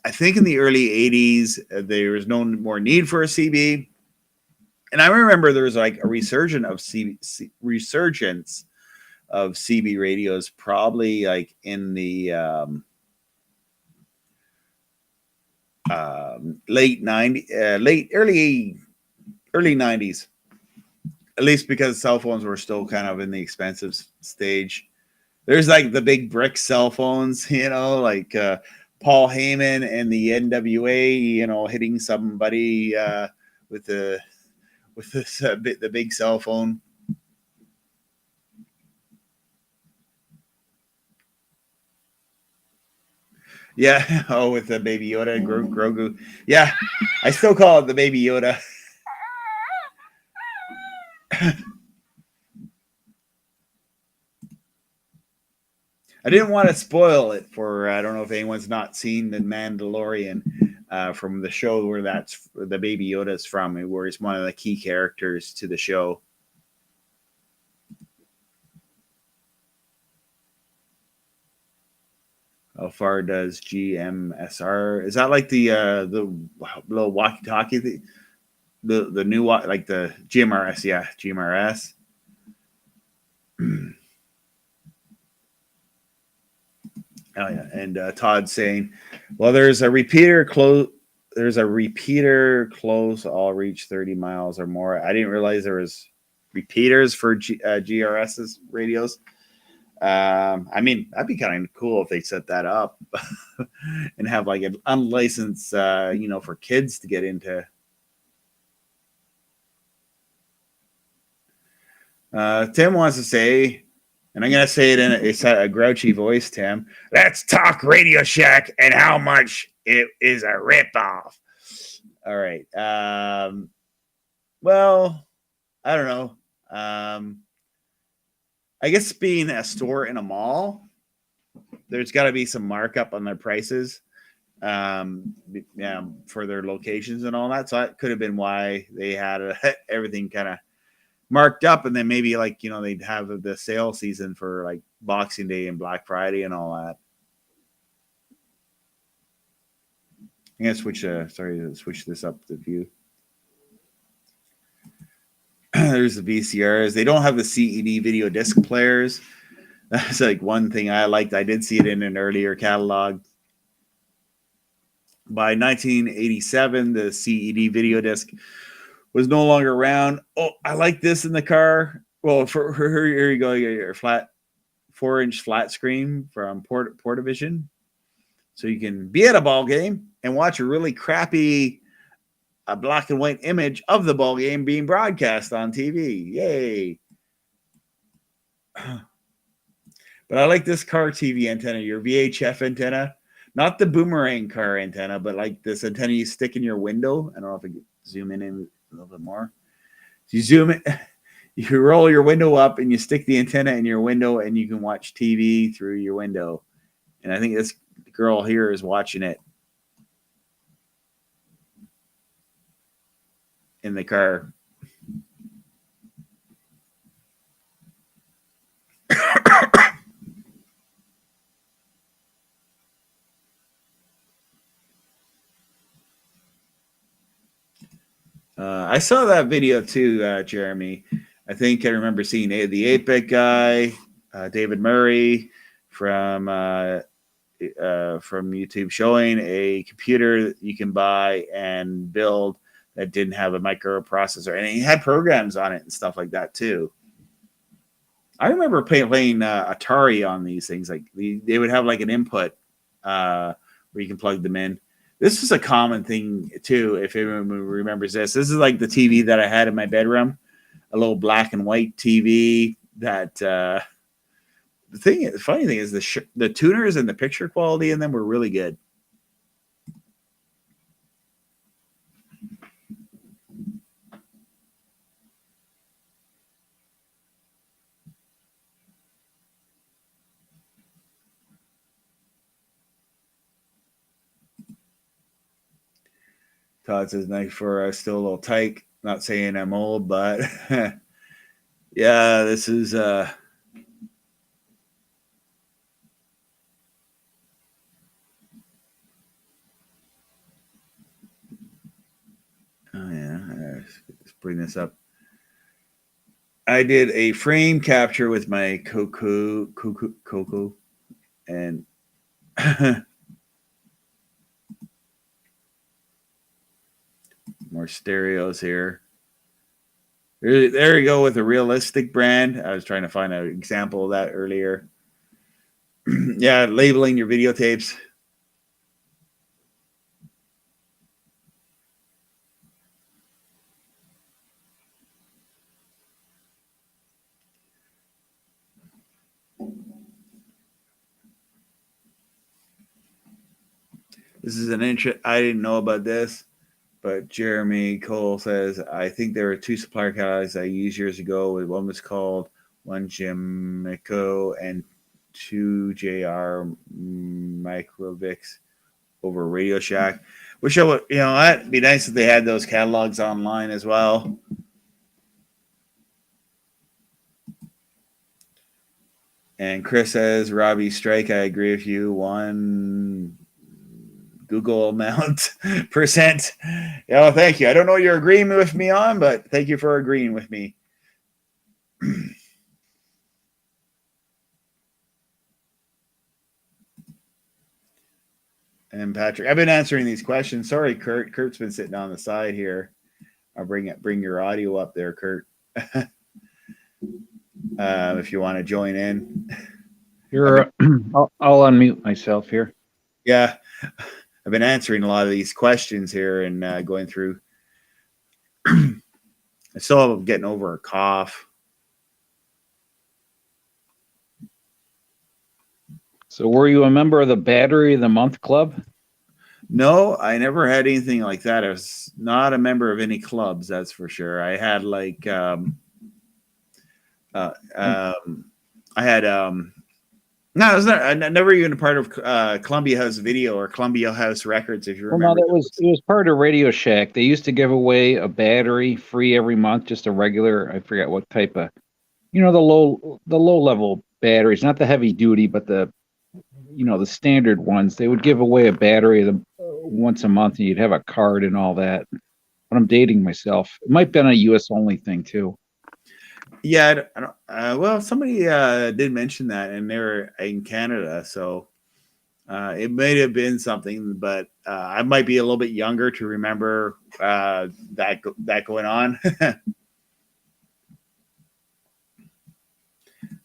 I think in the early 80s, there was no more need for a CB. And I remember there was like a resurgence of CB radios, probably like in the early 90s, at least because cell phones were still kind of in the expensive stage. There's like the big brick cell phones, like Paul Heyman and the NWA, hitting somebody with the big cell phone. Yeah. Oh, with the Baby Yoda, Grogu. Yeah, I still call it the Baby Yoda. I didn't want to spoil it for. I don't know if anyone's not seen The Mandalorian. from the show where that's the Baby Yoda is from, where he's one of the key characters to the show. How far does GMSR? Is that like the little walkie-talkie? The new like the GMRS? Yeah, GMRS. Oh yeah, and Todd's saying, "Well, there's a repeater close. There's a repeater close. All reach 30 miles or more. I didn't realize there was repeaters for GRS's radios. I mean, that'd be kind of cool if they set that up and have like an unlicensed, for kids to get into." Tim wants to say, and I'm going to say it in a grouchy voice, Tim, let's talk Radio Shack and how much it is a ripoff. All right. Well, I don't know. I guess being a store in a mall, there's got to be some markup on their prices for their locations and all that. So that could have been why they had everything kind of marked up, and then maybe like they'd have the sale season for like Boxing Day and Black Friday and all that. I'm gonna switch this up to view. There's the VCRs. They don't have the CED video disc players. That's like one thing I liked. I did see it in an earlier catalog. By 1987, the CED video disc was no longer around. Oh, I like this in the car. Well, for here you go. You got your 4-inch flat screen from Portavision, so you can be at a ball game and watch a really crappy black and white image of the ball game being broadcast on TV. Yay! But I like this car TV antenna, your VHF antenna, not the boomerang car antenna, but like this antenna you stick in your window. I don't know if I can zoom in a little bit more. So you zoom it, you roll your window up and you stick the antenna in your window and you can watch TV through your window. And I think this girl here is watching it in the car. I saw that video too, Jeremy. I think I remember seeing the 8-bit guy, David Murray from YouTube, showing a computer that you can buy and build that didn't have a microprocessor, and he had programs on it and stuff like that too. I remember playing Atari on these things. Like they would have like an input where you can plug them in. This is a common thing too. If anyone remembers this is like the TV that I had in my bedroom, a little black and white TV. That the funny thing is the tuners and the picture quality in them were really good. Todd says nice for still a little tight. Not saying I'm old, but yeah, this is oh yeah, let's bring this up. I did a frame capture with my Coco, and more stereos here. There you go with a realistic brand. I was trying to find an example of that earlier. Yeah, labeling your videotapes. This is an interest. I didn't know about this. But Jeremy Cole says, I think there were two supplier catalogs I used years ago. One was called One Jimico and 2 JR Microvix over Radio Shack. Wish I would, that'd be nice if they had those catalogs online as well. And Chris says, Robbie strike. I agree with you. 1 Google amount percent. Yeah, well, thank you. I don't know what you're agreeing with me on, but thank you for agreeing with me. And Patrick, I've been answering these questions. Sorry, Kurt. Kurt's been sitting on the side here. I'll bring your audio up there, Kurt. If you want to join in. I'll unmute myself here. Yeah, I've been answering a lot of these questions here and going through. I'm still getting over a cough. So were you a member of the Battery of the Month Club? No, I never had anything like that. I was not a member of any clubs, that's for sure. I had like no, I was never even a part of Columbia House Video or Columbia House Records, if you remember. Well, no, it was part of Radio Shack. They used to give away a battery free every month, just a regular, I forget what type of, the low level batteries, not the heavy duty, but the standard ones. They would give away a battery once a month, and you'd have a card and all that. But I'm dating myself. It might have been a US only thing too. Yeah, I don't, well, somebody did mention that, and they were in Canada, so it may have been something, but I might be a little bit younger to remember that going on.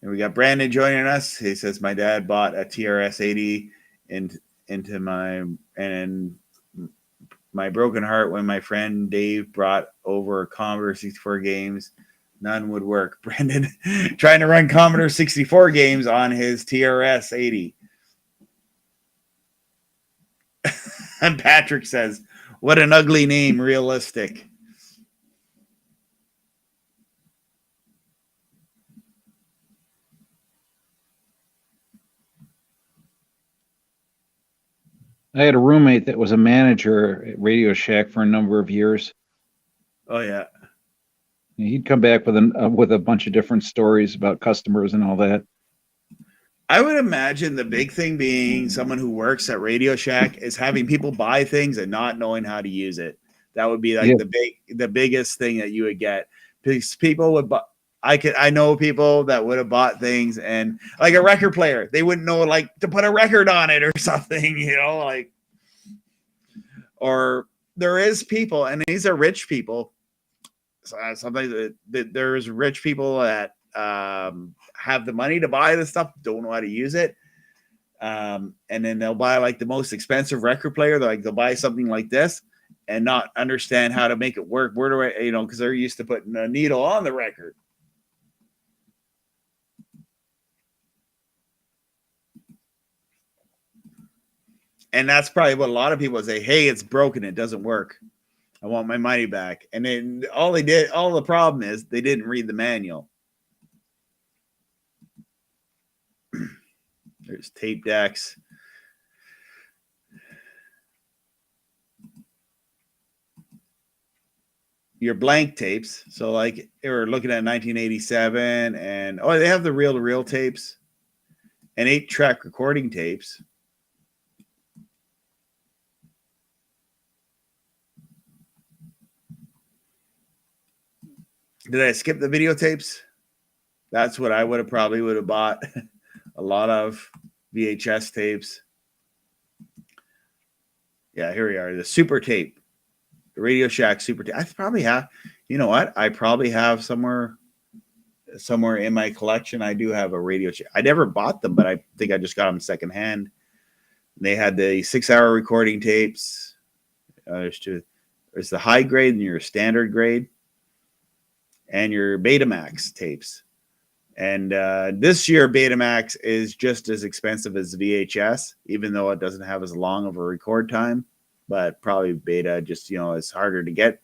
And we got Brandon joining us. He says, my dad bought a TRS-80 into my broken heart when my friend Dave brought over Commodore 64 games. None would work. Brandon trying to run Commodore 64 games on his TRS-80. And Patrick says, what an ugly name, realistic. I had a roommate that was a manager at Radio Shack for a number of years. Oh, yeah. He'd come back with a bunch of different stories about customers and all that. I would imagine the big thing being someone who works at Radio Shack is having people buy things and not knowing how to use it. That would be like the biggest thing that you would get. Because people would buy. I know people that would have bought things and like a record player, they wouldn't know like to put a record on it or something, like, or there is people, and these are rich people. Sometimes there's rich people that have the money to buy the stuff, don't know how to use it. And then they'll buy like the most expensive record player. They'll buy something like this and not understand how to make it work. Where do I, because they're used to putting a needle on the record. And that's probably what a lot of people say. Hey, it's broken. It doesn't work. I want my money back. And then all the problem is they didn't read the manual. There's tape decks. Your blank tapes. So like we're looking at 1987 and they have the reel-to-reel tapes and 8-track recording tapes. Did I skip the videotapes? That's what I would have bought. A lot of VHS tapes. Yeah, here we are. The super tape. The Radio Shack super tape. I probably have, I probably have somewhere in my collection. I do have a Radio Shack. I never bought them, but I think I just got them secondhand. They had the 6-hour recording tapes. There's the high grade and your standard grade. And your Betamax tapes. And this year, Betamax is just as expensive as VHS, even though it doesn't have as long of a record time. But probably Beta just, it's harder to get.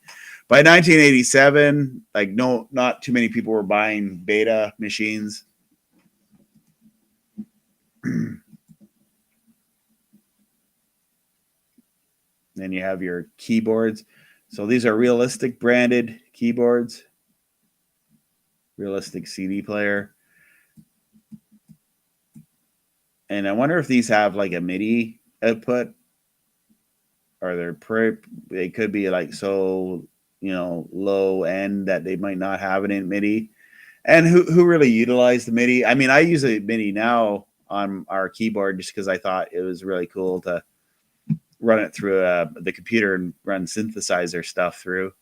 By 1987, not too many people were buying Beta machines. then you have your keyboards. So these are Realistic branded keyboards. Realistic CD player. And I wonder if these have like a MIDI output, or they could be like so, low end that they might not have it in MIDI. And who really utilized the MIDI? I mean, I use a MIDI now on our keyboard just because I thought it was really cool to run it through the computer and run synthesizer stuff through.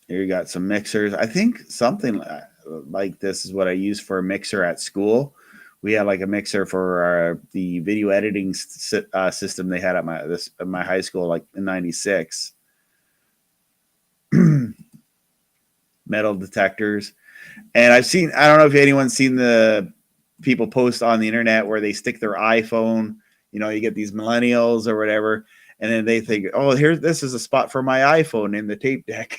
Here you got some mixers. I think something like this is what I use for a mixer at school. We had like a mixer for the video editing system they had at my high school, like in '96. Metal detectors. And I don't know if anyone's seen the people post on the internet where they stick their iPhone, you get these millennials or whatever, and then they think, oh, this is a spot for my iPhone in the tape deck.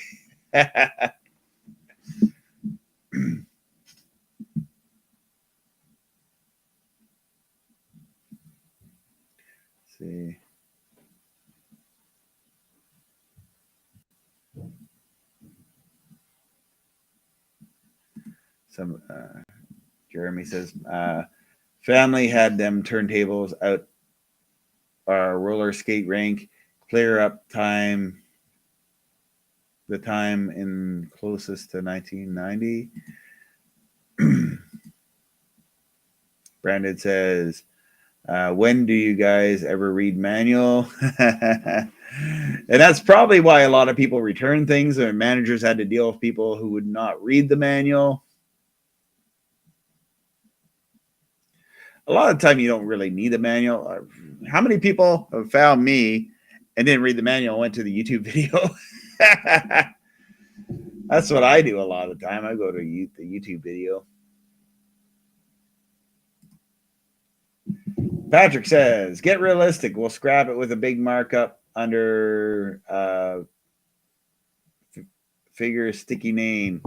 See. Jeremy says, family had them turntables out our roller skate rink, clear up time, the time in closest to 1990. Brandon says, when do you guys ever read manual? And that's probably why a lot of people return things, and managers had to deal with people who would not read the manual. A lot of the time you don't really need a manual. How many people have found me and didn't read the manual and went to the YouTube video? That's what I do a lot of the time. I go to the YouTube video. Patrick says, get realistic. We'll scrap it with a big markup under figure sticky name.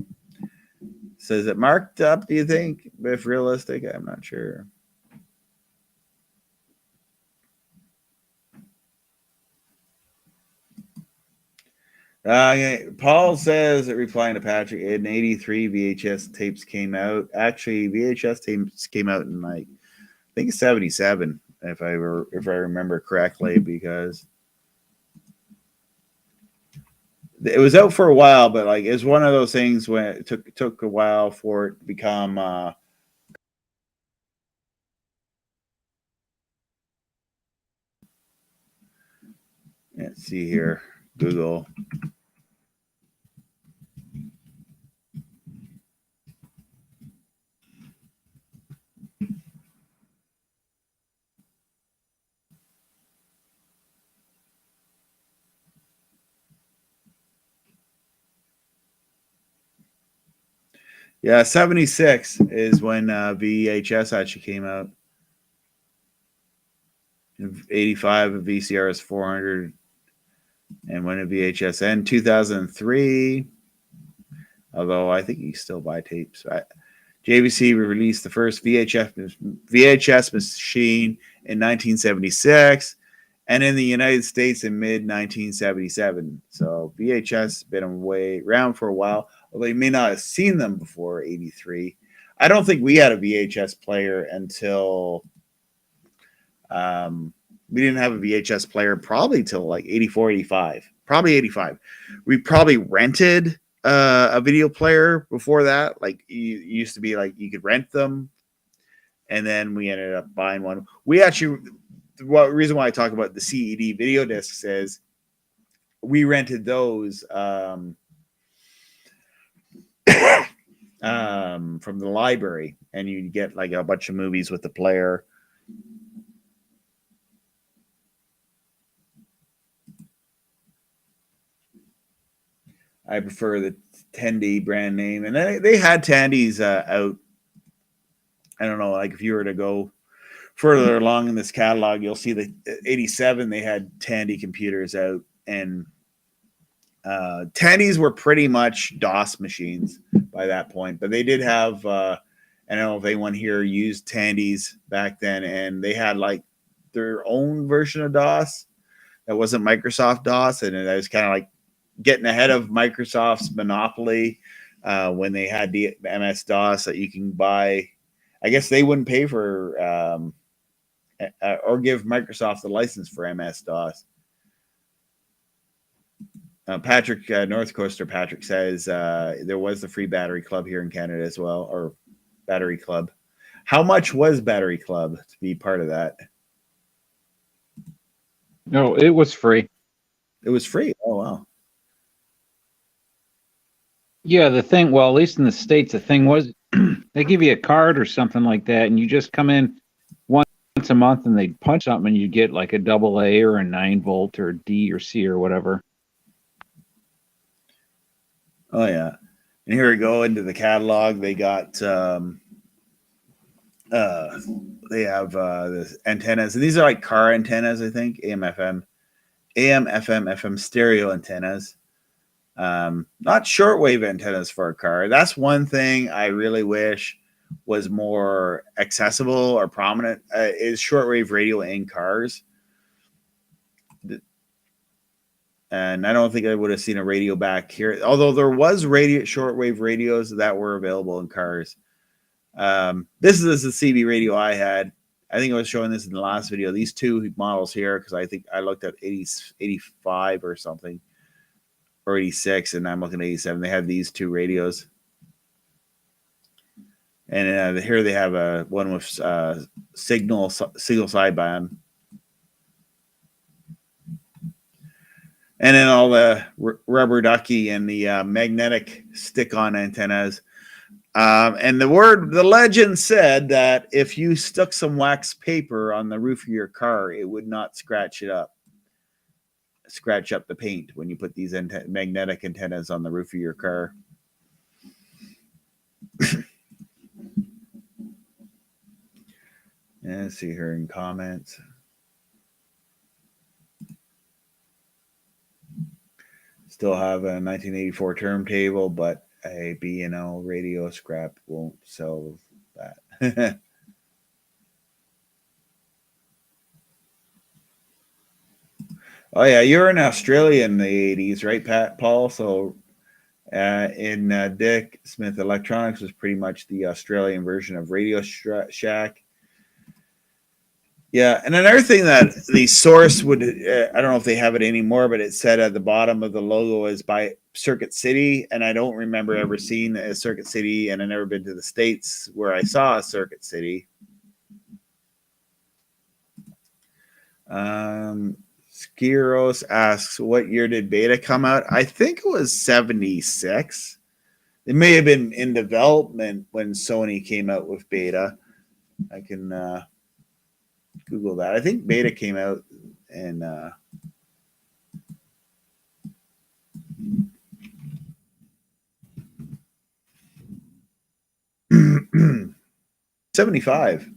Says it marked up, do you think? If realistic, I'm not sure. Paul says, replying to Patrick, in '83 VHS tapes came out. Actually, VHS tapes came out in I think '77, if I remember correctly, because it was out for a while, but like it's one of those things when it took a while for it to become. Let's see here, Google. Yeah, 76 is when VHS actually came out. 85 of VCRs 400, and when a VHS end 2003. Although I think you still buy tapes. JVC released the first VHS machine in 1976, and in the United States in mid 1977. So VHS has been around for a while, although you may not have seen them before '83. I don't think we had a VHS player until we didn't have a VHS player probably till like 84, 85. Probably 85. We probably rented a video player before that. Like you used to be like you could rent them, and then we ended up buying one. We actually, the reason why I talk about the CED video discs is we rented those from the library, and you get like a bunch of movies with the player. I prefer the Tandy brand name, and they had Tandys out. I don't know, like if you were to go further along in this catalog, you'll see that '87 they had Tandy computers out, and Tandys were pretty much DOS machines by that point, but they did have I don't know if anyone here used Tandys back then, and they had like their own version of DOS that wasn't Microsoft DOS, and I was kind of like getting ahead of Microsoft's monopoly when they had the MS DOS that you can buy. I guess they wouldn't pay for or give Microsoft the license for MS DOS. Patrick, North Coaster Patrick says there was the free Battery Club here in Canada as well, or Battery Club. How much was Battery Club to be part of that? No, it was free. It was free. Oh, wow. Yeah, the thing, well, at least in the States, the thing was they give you a card or something like that, and you just come in once a month and they'd punch something and you get like a AA or a 9-volt or D or C or whatever. Oh, yeah. And here we go into the catalog. They got, they have the antennas. And these are like car antennas, I think, AM, FM, FM stereo antennas. Not shortwave antennas for a car. That's one thing I really wish was more accessible or prominent is shortwave radio in cars. And I don't think I would have seen a radio back here, although there was shortwave radios that were available in cars. This is the CB radio I had. I think I was showing this in the last video. These two models here, because I think I looked at 85 or something, or 86, and I'm looking at 87. They have these two radios. And here they have a one with signal sideband. And then all the rubber ducky and the magnetic stick-on antennas. And the legend said that if you stuck some wax paper on the roof of your car, it would not scratch up the paint when you put these magnetic antennas on the roof of your car. Yeah, let's see here in comments. Still have a 1984 turntable, but a B&O radio scrap won't sell that. Oh yeah, you were in Australia in the 80s, right, Paul? So in Dick Smith Electronics was pretty much the Australian version of Radio Shack. Yeah, and another thing that the source would, I don't know if they have it anymore, but it said at the bottom of the logo is by Circuit City, and I don't remember ever seeing a Circuit City, and I've never been to the States where I saw a Circuit City. Skiros asks, what year did Beta come out? I think it was 76. It may have been in development when Sony came out with Beta. I can Google that. I think Beta came out in 75.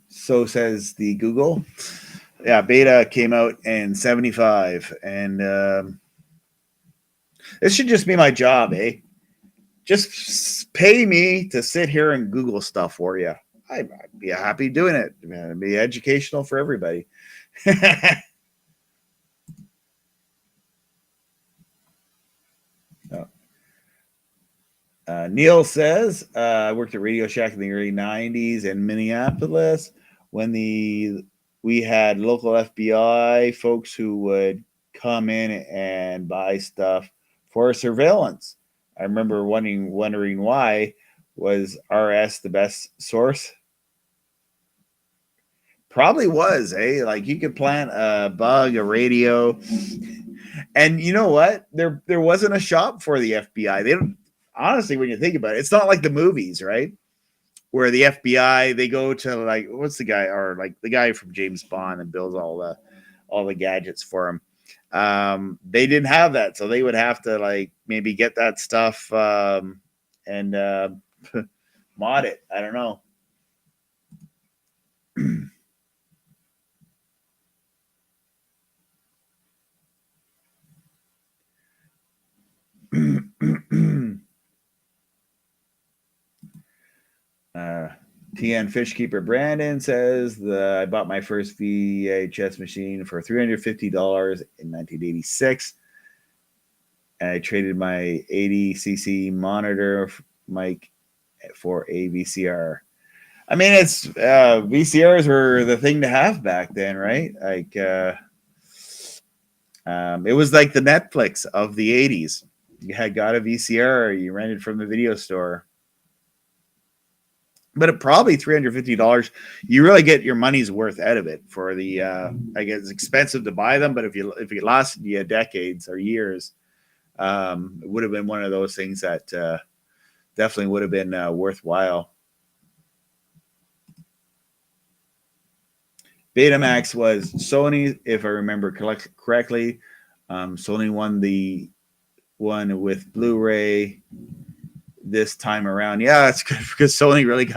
So says the Google. Yeah, Beta came out in 75. And this should just be my job, eh? Just pay me to sit here and Google stuff for you. I'd be happy doing it. It'd be educational for everybody. Neil says, I worked at Radio Shack in the early 90s in Minneapolis when we had local FBI folks who would come in and buy stuff for surveillance. I remember wondering why. Was RS the best source? Probably was, eh? Like you could plant a bug, a radio, and you know what? There wasn't a shop for the FBI. They don't. Honestly, when you think about it, it's not like the movies, right? Where the FBI they go to like what's the guy or like the guy from James Bond and builds all the gadgets for him. They didn't have that, so they would have to like maybe get that stuff and mod it. I don't know. TN Fishkeeper Brandon says I bought my first VHS machine for $350 in 1986. And I traded my 80cc monitor mic for a VCR. I mean, it's VCRs were the thing to have back then, right? Like, it was like the Netflix of the 80s. You had got a VCR, you rented from the video store. But at probably $350, you really get your money's worth out of it for the. I guess it's expensive to buy them, but if it lasted you decades or years, it would have been one of those things that definitely would have been worthwhile. Betamax was Sony, if I remember correctly. Sony won the one with Blu-ray this time around. Yeah, that's good because Sony really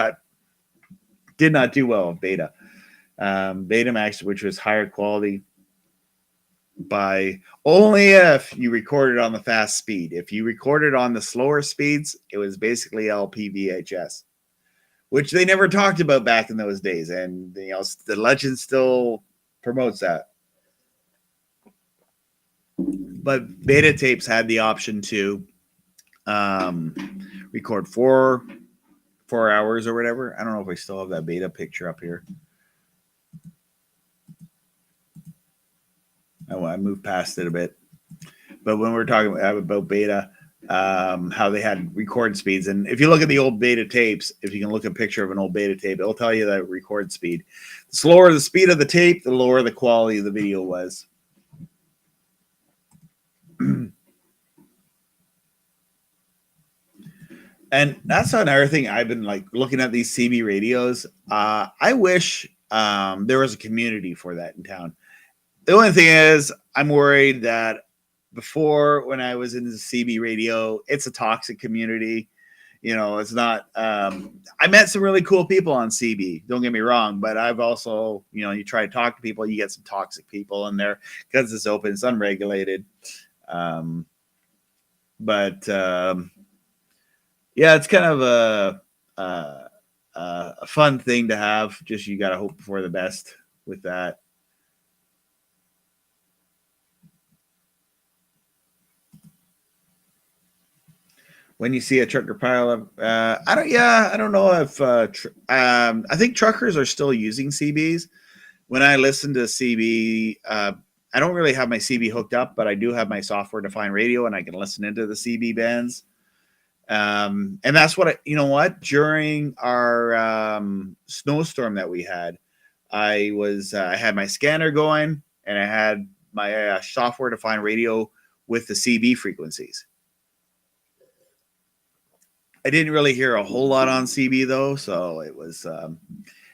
did not do well with Beta. Betamax, which was higher quality by only if you recorded on the fast speed. If you recorded on the slower speeds, it was basically LP VHS, which they never talked about back in those days. And the legend still promotes that. But beta tapes had the option to record four hours or whatever. I don't know if I still have that beta picture up here. Oh, I moved past it a bit. But when we're talking about beta, how they had record speeds. And if you look at the old beta tapes, if you can look at a picture of an old beta tape, it'll tell you the record speed. The slower the speed of the tape, the lower the quality of the video was. And that's another thing. I've been like looking at these CB radios. I wish there was a community for that in town. The only thing is, I'm worried that before, when I was in the CB radio, it's a toxic community. It's not. I met some really cool people on CB. Don't get me wrong, but I've also, you try to talk to people, you get some toxic people in there because it's open, it's unregulated. Yeah, it's kind of a fun thing to have. Just you got to hope for the best with that. When you see a trucker pile of, I don't know if I think truckers are still using CBs. When I listen to CB, I don't really have my CB hooked up, but I do have my software-defined radio, and I can listen into the CB bands. And that's what during our snowstorm that we had, I had my scanner going, and I had my software-defined radio with the CB frequencies. I didn't really hear a whole lot on CB though, so it was.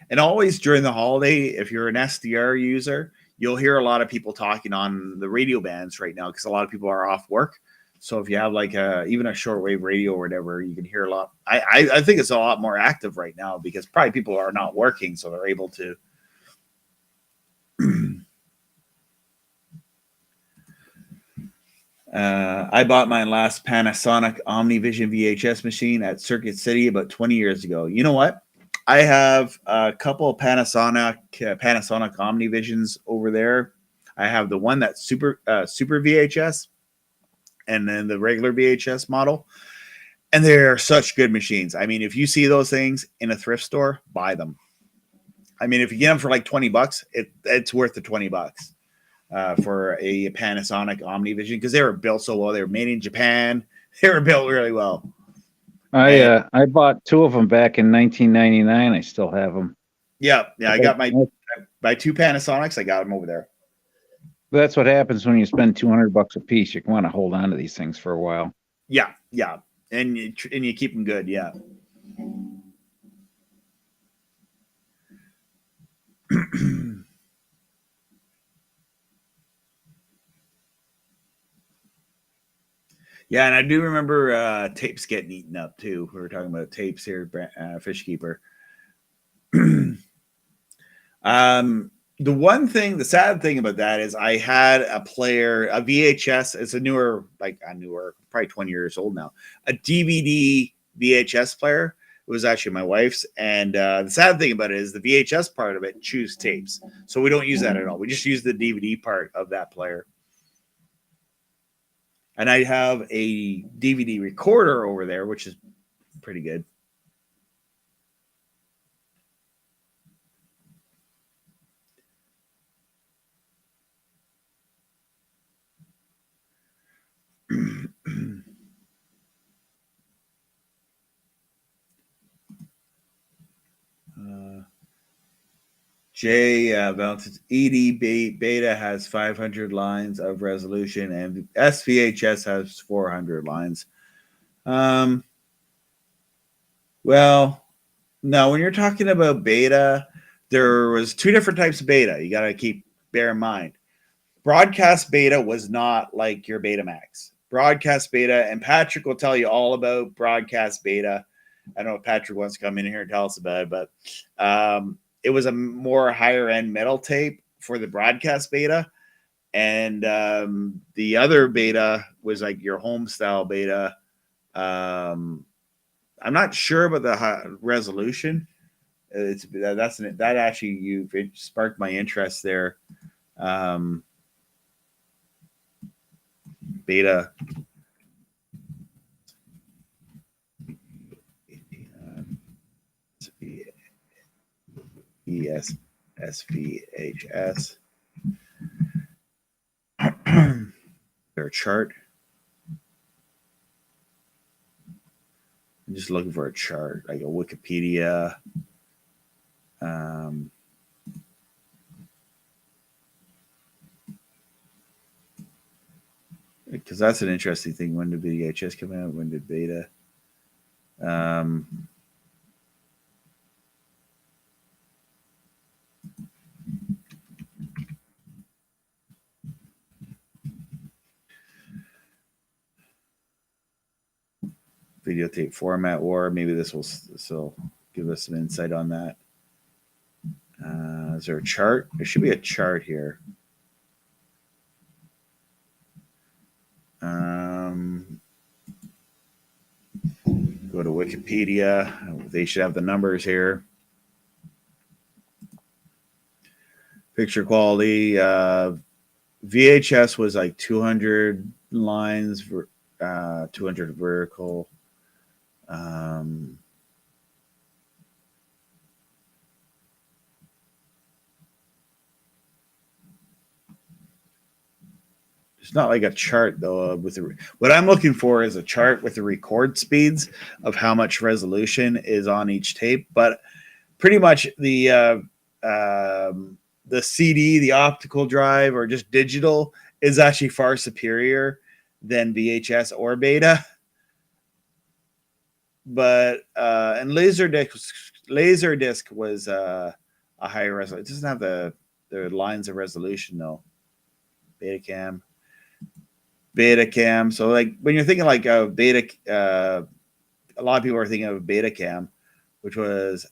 And always during the holiday, if you're an SDR user, you'll hear a lot of people talking on the radio bands right now because a lot of people are off work. So if you have like even a shortwave radio or whatever, you can hear a lot. I think it's a lot more active right now because probably people are not working, so they're able to. I bought my last Panasonic OmniVision VHS machine at Circuit City about 20 years ago. You know what? I have a couple of Panasonic OmniVisions over there. I have the one that's super VHS, and then the regular VHS model. And they're such good machines. I mean, if you see those things in a thrift store, buy them. I mean, if you get them for like $20, it's worth the $20 for a Panasonic OmniVision because they were built so well. They were made in Japan. They were built really well. I bought two of them back in 1999. I still have them. Yeah. I got my two Panasonics. I got them over there. That's what happens when you spend $200 a piece. You want to hold on to these things for a while. Yeah, and you keep them good. Yeah. Yeah, and I do remember tapes getting eaten up too. We were talking about tapes here, Fishkeeper. The sad thing about that is I had a player, a VHS. It's a newer, probably 20 years old now. A DVD VHS player. It was actually my wife's. And the sad thing about it is the VHS part of it chews tapes. So we don't use that at all. We just use the DVD part of that player. And I have a DVD recorder over there, which is pretty good. Valentine's ED beta has 500 lines of resolution, and SVHS has 400 lines. Well, no, when you're talking about beta, there was two different types of beta. You got to bear in mind. Broadcast beta was not like your Betamax. Broadcast beta, and Patrick will tell you all about broadcast beta. I don't know if Patrick wants to come in here and tell us about it, but it was a more higher end metal tape for the broadcast beta. And the other beta was like your home style beta. I'm not sure about the resolution. That actually it sparked my interest there. Beta. SVHS. Their chart. I'm just looking for a chart, like a Wikipedia. Because that's an interesting thing. When did VHS come out? When did beta? Videotape format war. Maybe this will give us some insight on that. Is there a chart? There should be a chart here. Go to Wikipedia. They should have the numbers here. Picture quality. VHS was like 200 lines, 200 vertical. It's not like a chart though. What I'm looking for is a chart with the record speeds of how much resolution is on each tape. But pretty much the CD, the optical drive, or just digital is actually far superior than VHS or beta. But and Laserdisc was a higher resolution. It doesn't have the lines of resolution though. Betacam. So like when you're thinking like a beta, a lot of people are thinking of Betacam, which was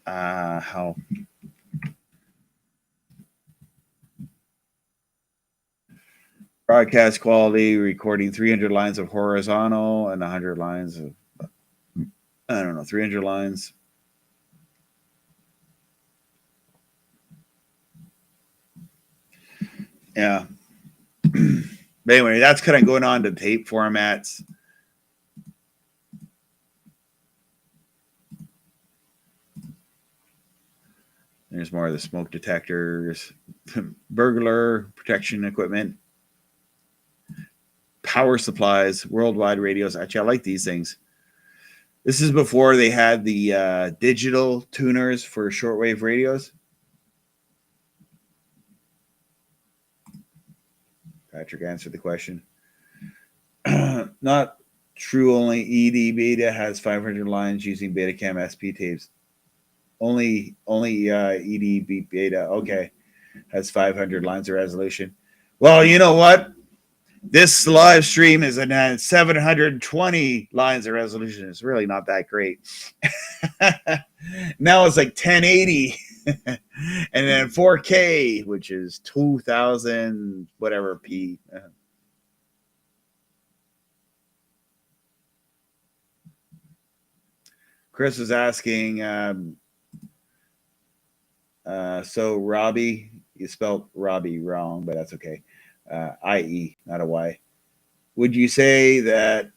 how broadcast quality, recording 300 lines of horizontal and 100 lines of 300 lines. Yeah. But anyway, that's kind of going on to tape formats. There's more of the smoke detectors, burglar protection equipment, power supplies, worldwide radios. Actually, I like these things. This is before they had the digital tuners for shortwave radios. Patrick answered the question. Not true. Only ED beta has 500 lines using Betacam SP tapes. Only ED beta. Okay, has 500 lines of resolution. Well, you know what? This live stream is at 720 lines of resolution. It's really not that great. Now it's like 1080. And then 4K, which is 2000 whatever p. Chris was asking, so Robbie, you spelled Robbie wrong, but that's okay. I-E, not a Y. Would you say that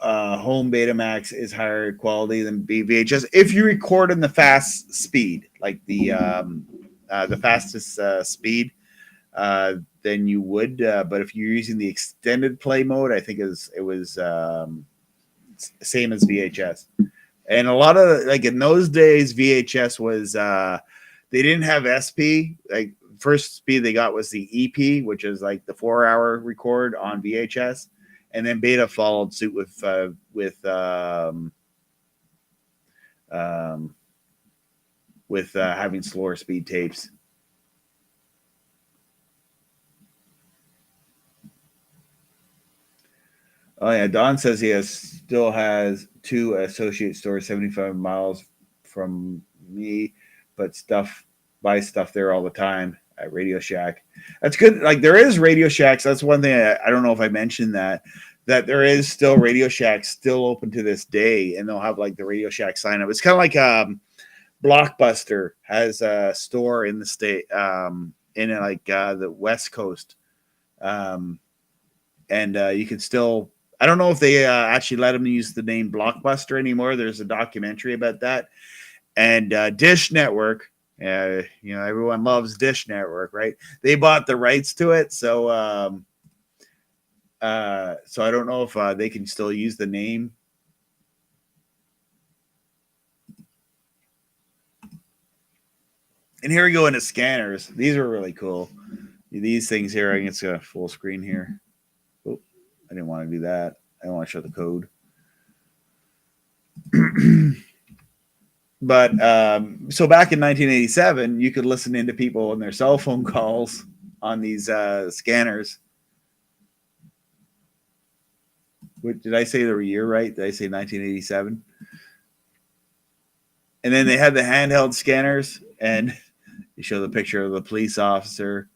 home Betamax is higher quality than VHS if you record in the fast speed, like the fastest speed? Then you would. But if you're using the extended play mode, I think it was same as VHS. And a lot of, like, in those days, VHS was they didn't have SP. Like, first speed they got was the EP, which is like the 4-hour record on VHS, and then Beta followed suit with having slower speed tapes. Oh yeah, Don says he still has 2 associate stores 75 miles from me, but buy stuff there all the time at Radio Shack. That's good. Like, there is Radio Shacks. That's one thing I don't know if I mentioned that there is still Radio Shacks still open to this day, and they'll have like the Radio Shack sign up. It's kind of like Blockbuster has a store in the state in like the West Coast, and you can still. I don't know if they actually let them use the name Blockbuster anymore. There's a documentary about that. And Dish Network, everyone loves Dish Network, right? They bought the rights to it. So I don't know if they can still use the name. And here we go into scanners. These are really cool. These things here, I can get a full screen here. I didn't want to do that. I don't want to show the code. But so back in 1987, you could listen into people and their cell phone calls on these scanners. Did I say the year right? Did I say 1987? And then they had the handheld scanners, and you show the picture of the police officer.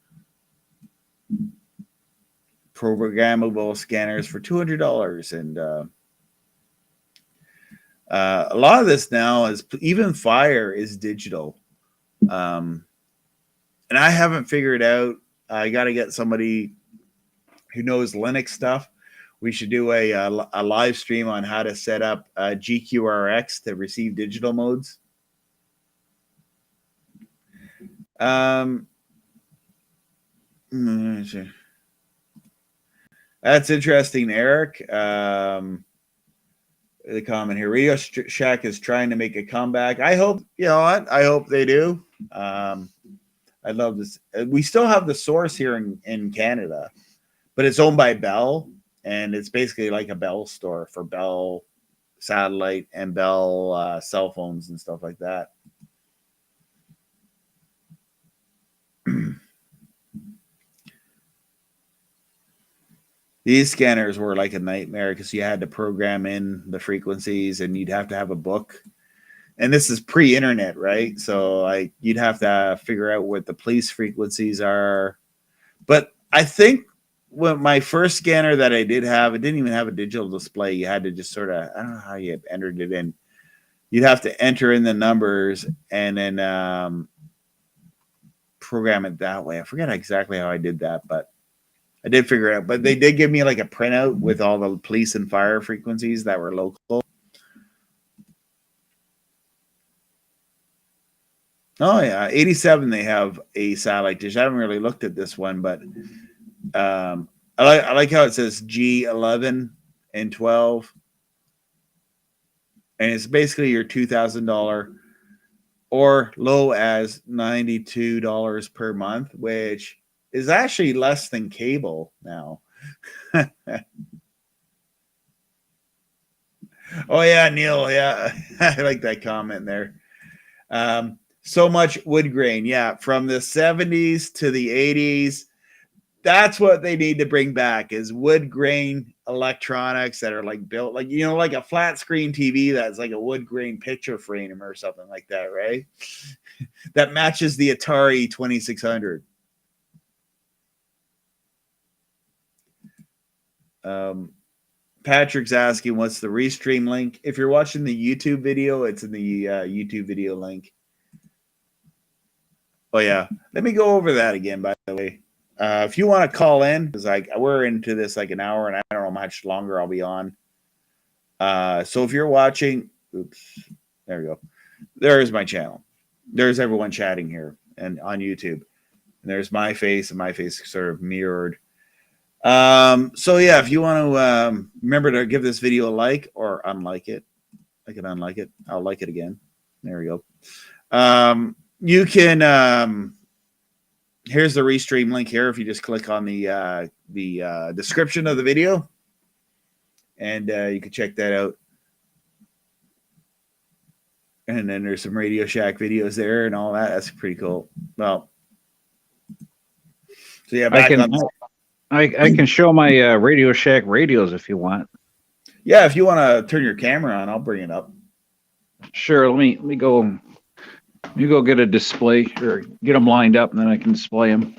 Programmable scanners for $200, and a lot of this now is even Fire is digital, and I haven't figured out. I got to get somebody who knows Linux stuff. We should do a live stream on how to set up GQRX to receive digital modes. That's interesting, Eric. The comment here: Radio Shack is trying to make a comeback. I hope, I hope they do. I love this. We still have the source here in Canada, but it's owned by Bell, and it's basically like a Bell store for Bell satellite and Bell cell phones and stuff like that. These scanners were like a nightmare because you had to program in the frequencies, and you'd have to have a book. And this is pre-internet, right? So you'd have to figure out what the police frequencies are. But I think when my first scanner that I did have, it didn't even have a digital display. You had to just sort of, I don't know how you entered it in. You'd have to enter in the numbers and then program it that way. I forget exactly how I did that, but I did figure it out. But they did give me like a printout with all the police and fire frequencies that were local. Oh yeah, 87 they have a satellite dish. I haven't really looked at this one, but I like how it says G11 and 12, and it's basically your $2,000 or low as $92 per month, which is actually less than cable now. Oh yeah, Neil. Yeah, I like that comment there. So much wood grain. Yeah, from the 70s to the 80s. That's what they need to bring back is wood grain electronics that are like built like, like a flat screen TV that's like a wood grain picture frame or something like that, right? That matches the Atari 2600. Patrick's asking, what's the restream link? If you're watching the YouTube video, it's in the YouTube video link. Oh yeah, let me go over that again. By the way, if you want to call in, because we're into this like an hour, and I don't know how much longer I'll be on. So if you're watching, oops, there we go. There's my channel. There's everyone chatting here and on YouTube. And there's my face, and my face is sort of mirrored. So yeah, if you want to remember to give this video a like or unlike it. I can unlike it. I'll like it again. There we go. You can here's the restream link here. If you just click on the description of the video, and you can check that out. And then there's some Radio Shack videos there and all that. That's pretty cool. Well, so yeah, I can show my Radio Shack radios if you want. Yeah, if you want to turn your camera on, I'll bring it up. Sure. Let me go. You go get a display or get them lined up, and then I can display them.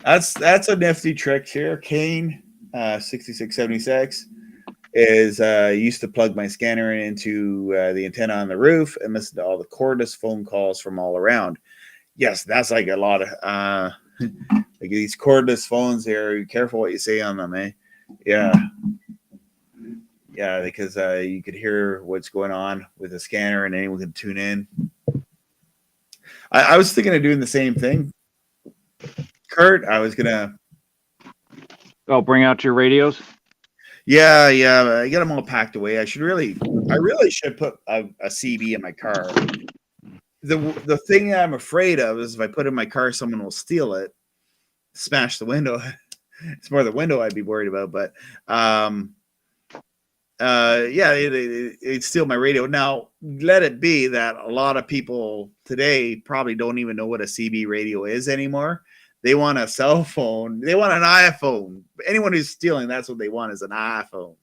That's a nifty trick here. Kane 6676 is used to plug my scanner into the antenna on the roof and listen to all the cordless phone calls from all around. Yes, that's like a lot of like these cordless phones here. Be careful what you say on them, eh? Yeah. Yeah, because you could hear what's going on with the scanner and anyone can tune in. I was thinking of doing the same thing. Kurt, I was going to... Oh, bring out your radios? Yeah, I got them all packed away. I really should put a CB in my car. The thing I'm afraid of is if I put it in my car, someone will steal it, smash the window. It's more the window I'd be worried about, but yeah, it'd steal my radio. Now, let it be that a lot of people today probably don't even know what a CB radio is anymore. They want a cell phone. They want an iPhone. Anyone who's stealing, that's what they want, is an iPhone.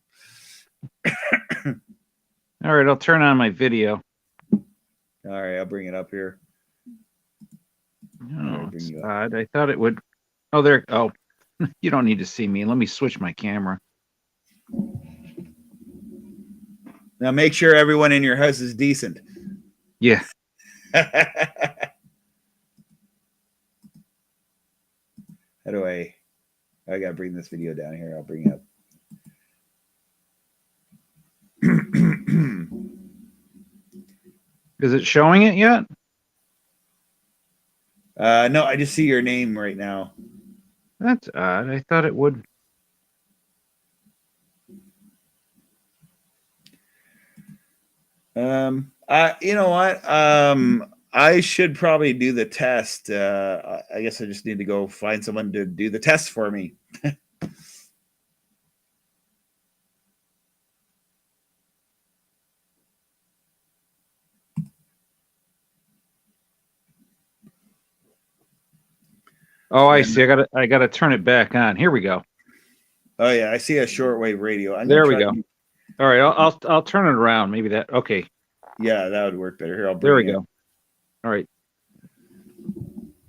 All right, I'll turn on my video. All right, I'll bring it up here. Oh, it's odd. I thought it would. Oh, there. Oh, you don't need to see me. Let me switch my camera. Now, make sure everyone in your house is decent. Yeah. How do I got to bring this video down here. I'll bring it up. Is it showing it yet? No, I just see your name right now. That's odd. I thought it would. You know what? I should probably do the test. I guess I just need to go find someone to do the test for me. Oh, I see. I gotta turn it back on. Here we go. Oh yeah, I see a shortwave radio. There we go. All right, I'll turn it around. Maybe that. Okay. Yeah, that would work better. Here, there we go. All right.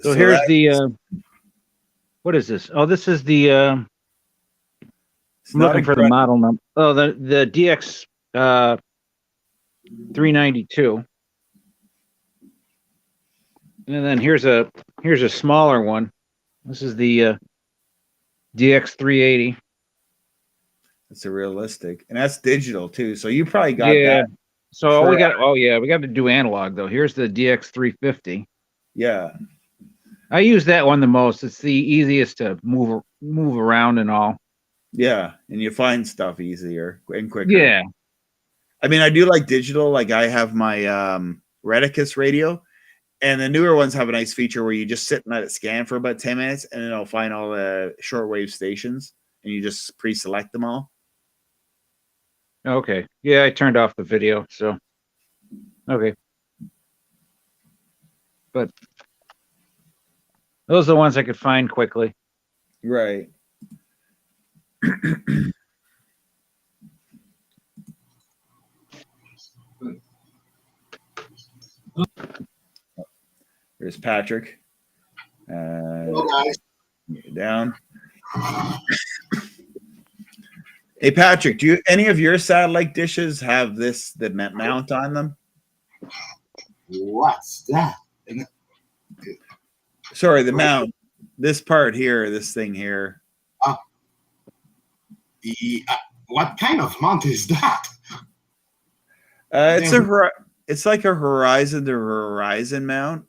So here's the. What is this? Oh, this is the. I'm looking for the model number. Oh, the DX 392. And then here's a smaller one. This is the DX 380. It's a realistic, and that's digital too. So you probably got that. So we got. Oh yeah, we got to do analog though. Here's the DX 350. Yeah, I use that one the most. It's the easiest to move around and all. Yeah, and you find stuff easier and quicker. Yeah. I mean, I do like digital. Like I have my Reticus radio, and the newer ones have a nice feature where you just sit and let it scan for about 10 minutes, and it'll find all the shortwave stations, and you just pre-select them all. Okay. Yeah, I turned off the video, so okay. But those are the ones I could find quickly. Right. There's Patrick. Hello, guys. Down. Hey Patrick, do you any of your satellite dishes have the mount on them? What's that? And, Sorry, the mount. This part here, this thing here. what kind of mount is that? It's like a Horizon to Horizon mount.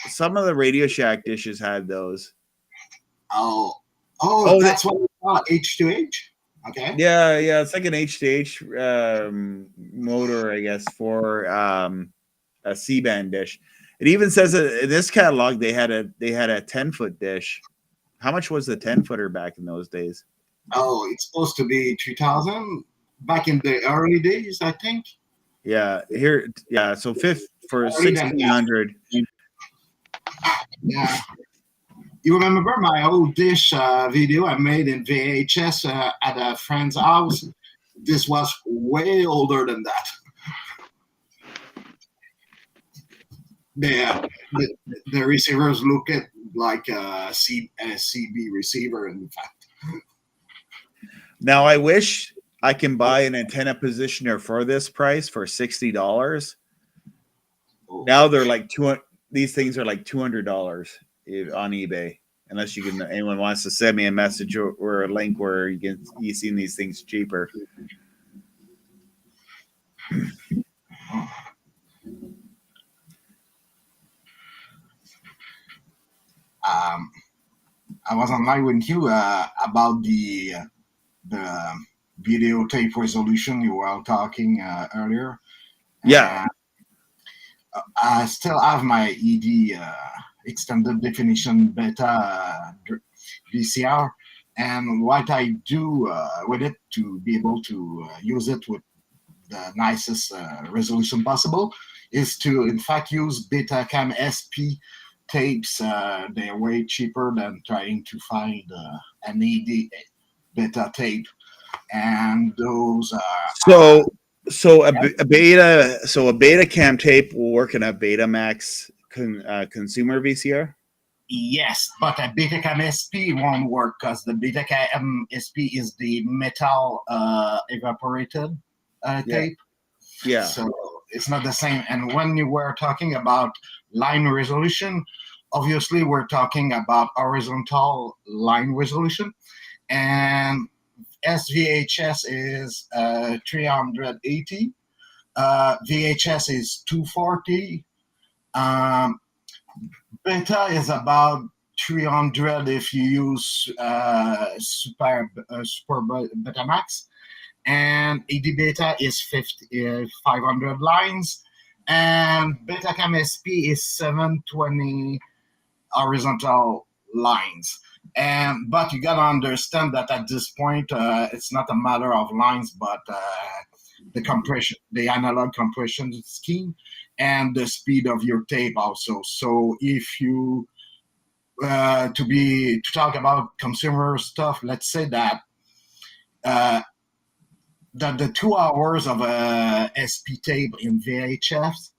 Some of the Radio Shack dishes had those. That's what we call H2H. Okay. Yeah, it's like an H2H motor, I guess, for a C-band dish. It even says that in this catalog they had a 10-foot dish. How much was the 10-footer back in those days? Oh, it's supposed to be 3,000 back in the early days, I think. Yeah, so for 1,600. Yeah. You remember my old dish video I made in VHS at a friend's house? This was way older than that. The receivers look at like a CB receiver, in fact. Now, I wish I can buy an antenna positioner for this price for $60. Oh. Now they're like these things are like $200 on eBay. Unless anyone wants to send me a message or a link where you see these things cheaper. I was online with you about the videotape resolution you were talking earlier. Yeah. I still have my ED extended definition beta VCR, and what I do with it to be able to use it with the nicest resolution possible is to in fact use Betacam SP tapes. They're way cheaper than trying to find an ED beta tape, and those are a Betacam tape will work in a Betamax consumer VCR. Yes, but a Betacam SP won't work because the Betacam SP is the metal evaporated tape. Yeah. So it's not the same. And when you were talking about line resolution, obviously we're talking about horizontal line resolution. And SVHS is 380. VHS is 240. Beta is about 300 if you use Super Betamax, and AD Beta is 500 lines, and Betacam SP is 720 horizontal lines. But you gotta understand that at this point, it's not a matter of lines, but the compression, the analog compression scheme, and the speed of your tape also. So if you to talk about consumer stuff, let's say that the 2 hours of a SP tape in VHS,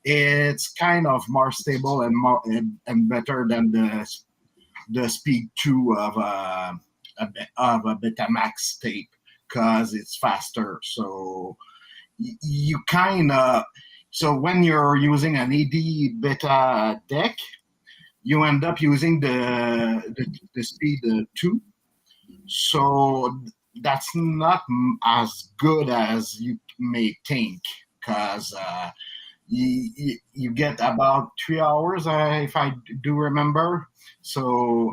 it's kind of more stable and better than the speed 2 of a Betamax tape because it's faster. So you kind of so when you're using an ED beta deck, you end up using the speed 2. So that's not as good as you may think, because you get about 3 hours, if I do remember. So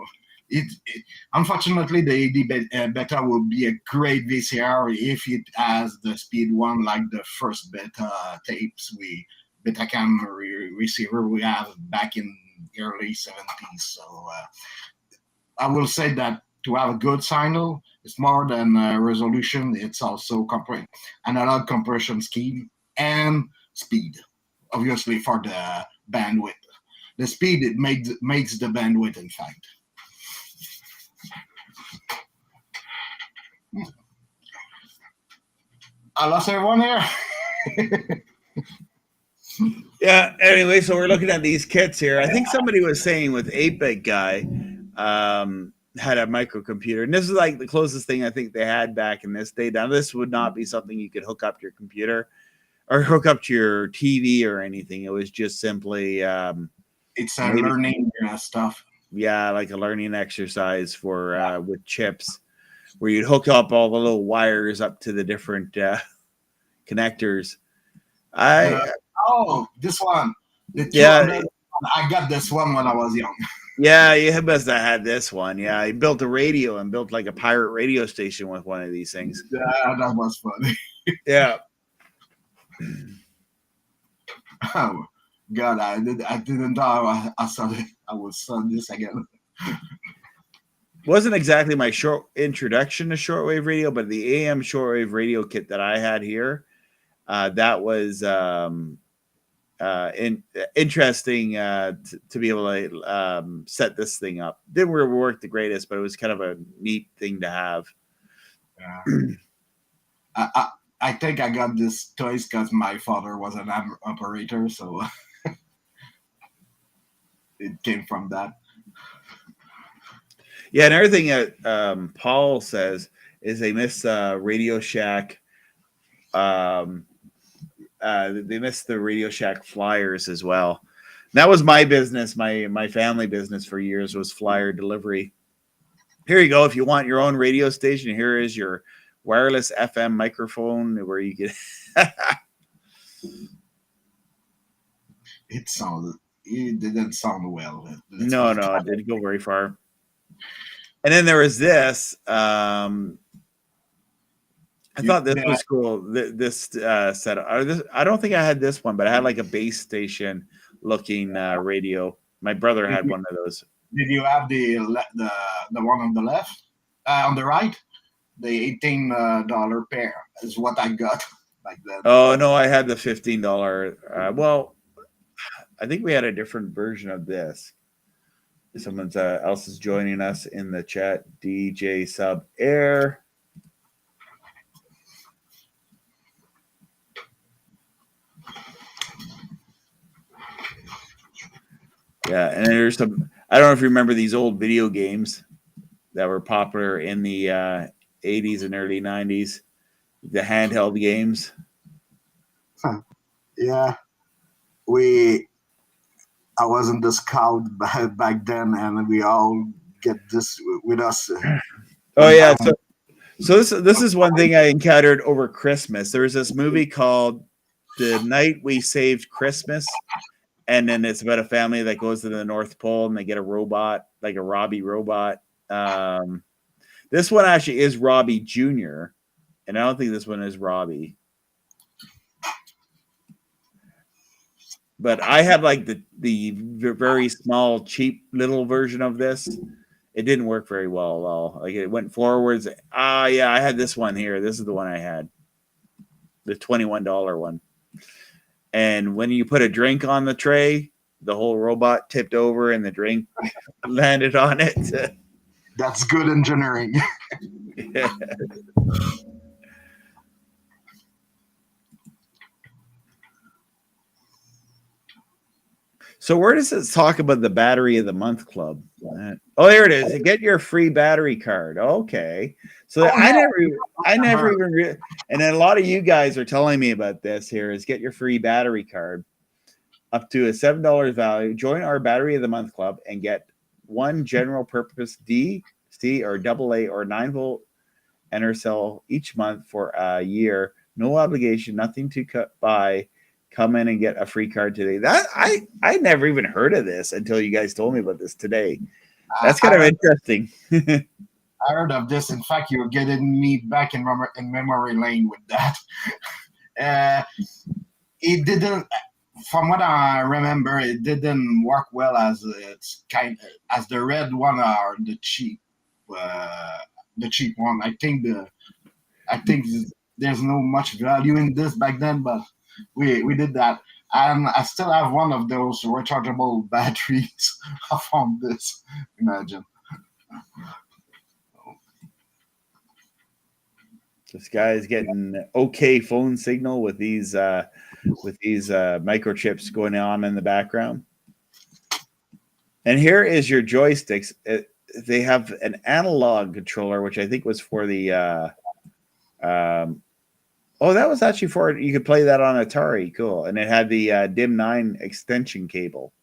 unfortunately, the AD beta will be a great VCR if it has the speed 1 like the first beta tapes Betacam receiver we have back in the early 70s. So I will say that to have a good signal, it's more than resolution. It's also analog compression scheme and speed, obviously for the bandwidth. The speed, it makes the bandwidth, in fact. I lost everyone here. Yeah. Anyway, so we're looking at these kits here. I think somebody was saying with 8-Bit Guy, had a microcomputer, and this is like the closest thing I think they had back in this day. Now, this would not be something you could hook up to your computer or hook up to your TV or anything. It was just simply it's a learning stuff. Yeah, like a learning exercise for with chips, where you'd hook up all the little wires up to the different connectors. This one. Yeah, I got this one when I was young. Yeah, you must have had this one. Yeah, he built a radio and built like a pirate radio station with one of these things. Yeah, that was funny. Yeah. Oh God, I didn't know I saw it. I was on this again. Wasn't exactly my short introduction to shortwave radio, but the AM shortwave radio kit that I had here, that was interesting to be able to set this thing up. Didn't work the greatest, but it was kind of a neat thing to have. I think I got this toys because my father was an operator, so it came from that. Yeah, and everything that Paul says is they miss Radio Shack. They missed the Radio Shack flyers as well. That was my business, my family business for years was flyer delivery. Here you go. If you want your own radio station, here is your wireless FM microphone where you get. It didn't sound well. No, it didn't go very far. And then there was this. I thought this was cool. This setup. I don't think I had this one, but I had like a base station looking radio. My brother had one of those. Did you have the one on the left, on the right? The $18 pair is what I got back then. Oh no, I had the $15. Well, I think we had a different version of this. Someone else is joining us in the chat. DJ Sub Air. Yeah, and there's some. I don't know if you remember these old video games that were popular in the 80s and early 90s, the handheld games. Yeah, I was in the scout back then, and we all get this with us. Oh yeah, so this is one thing I encountered over Christmas. There was this movie called The Night We Saved Christmas. And then it's about a family that goes to the North Pole and they get a robot, like a Robbie robot. This one actually is Robbie Jr. And I don't think this one is Robbie. But I had like the very small, cheap little version of this. It didn't work very well at all. Like it went forwards. Yeah, I had this one here. This is the one I had. The $21 one. And when you put a drink on the tray, the whole robot tipped over and the drink landed on it. That's good engineering. Yeah. So where does it talk about the battery of the month club? Oh, there it is. Get your free battery card. Okay. So I never even, and then a lot of you guys are telling me about this here is get your free battery card up to a $7 value. Join our battery of the month club and get one general purpose D, C, or AA or 9-volt enter cell each month for a year. No obligation, nothing to buy. Come in and get a free card today. That I never even heard of this until you guys told me about this today. That's kind of interesting. I heard of this. In fact, you're getting me back in memory lane with that. It didn't, from what I remember, it didn't work well as as the red one or the cheap one. I think there's no much value in this back then, but we did that. And I still have one of those rechargeable batteries. I found this. Imagine. This guy is getting okay phone signal with these microchips going on in the background. And here is your joysticks. they have an analog controller, which I think was for the. Oh, that was actually for you could play that on Atari. Cool, and it had the DIM9 extension cable.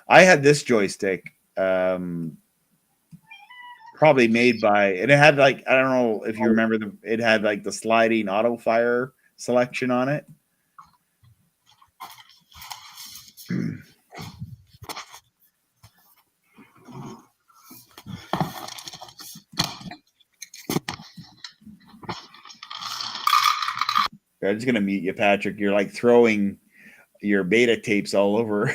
I had this joystick, probably made by, and it had like, I don't know if you remember it had like the sliding auto fire selection on it. I'm just gonna mute you, Patrick. You're like throwing your beta tapes all over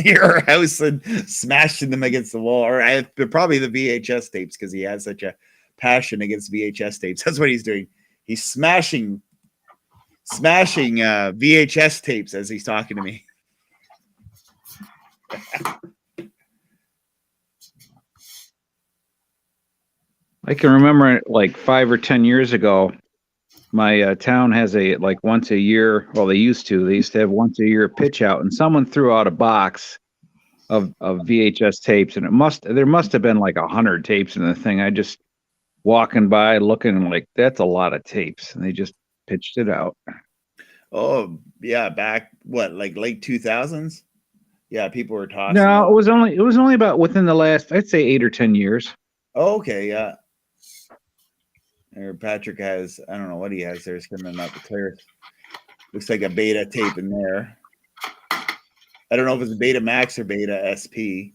your house and smashing them against the wall, or probably the VHS tapes because he has such a passion against VHS tapes. That's what he's doing. He's smashing VHS tapes as he's talking to me. I can remember like 5 or 10 years ago, my town has a like once a year. Well, they used to have once a year pitch out, and someone threw out a box of VHS tapes, and there must have been like 100 tapes in the thing. I just walking by looking like that's a lot of tapes, and they just pitched it out. Oh yeah, back what, like late 2000s? Yeah, people were talking. No, it was only about within the last, I'd say 8 or 10 years. Oh, okay, yeah. Or Patrick has, I don't know what he has there. It's coming out the clear. Looks like a beta tape in there. I don't know if it's Beta Max or Beta SP.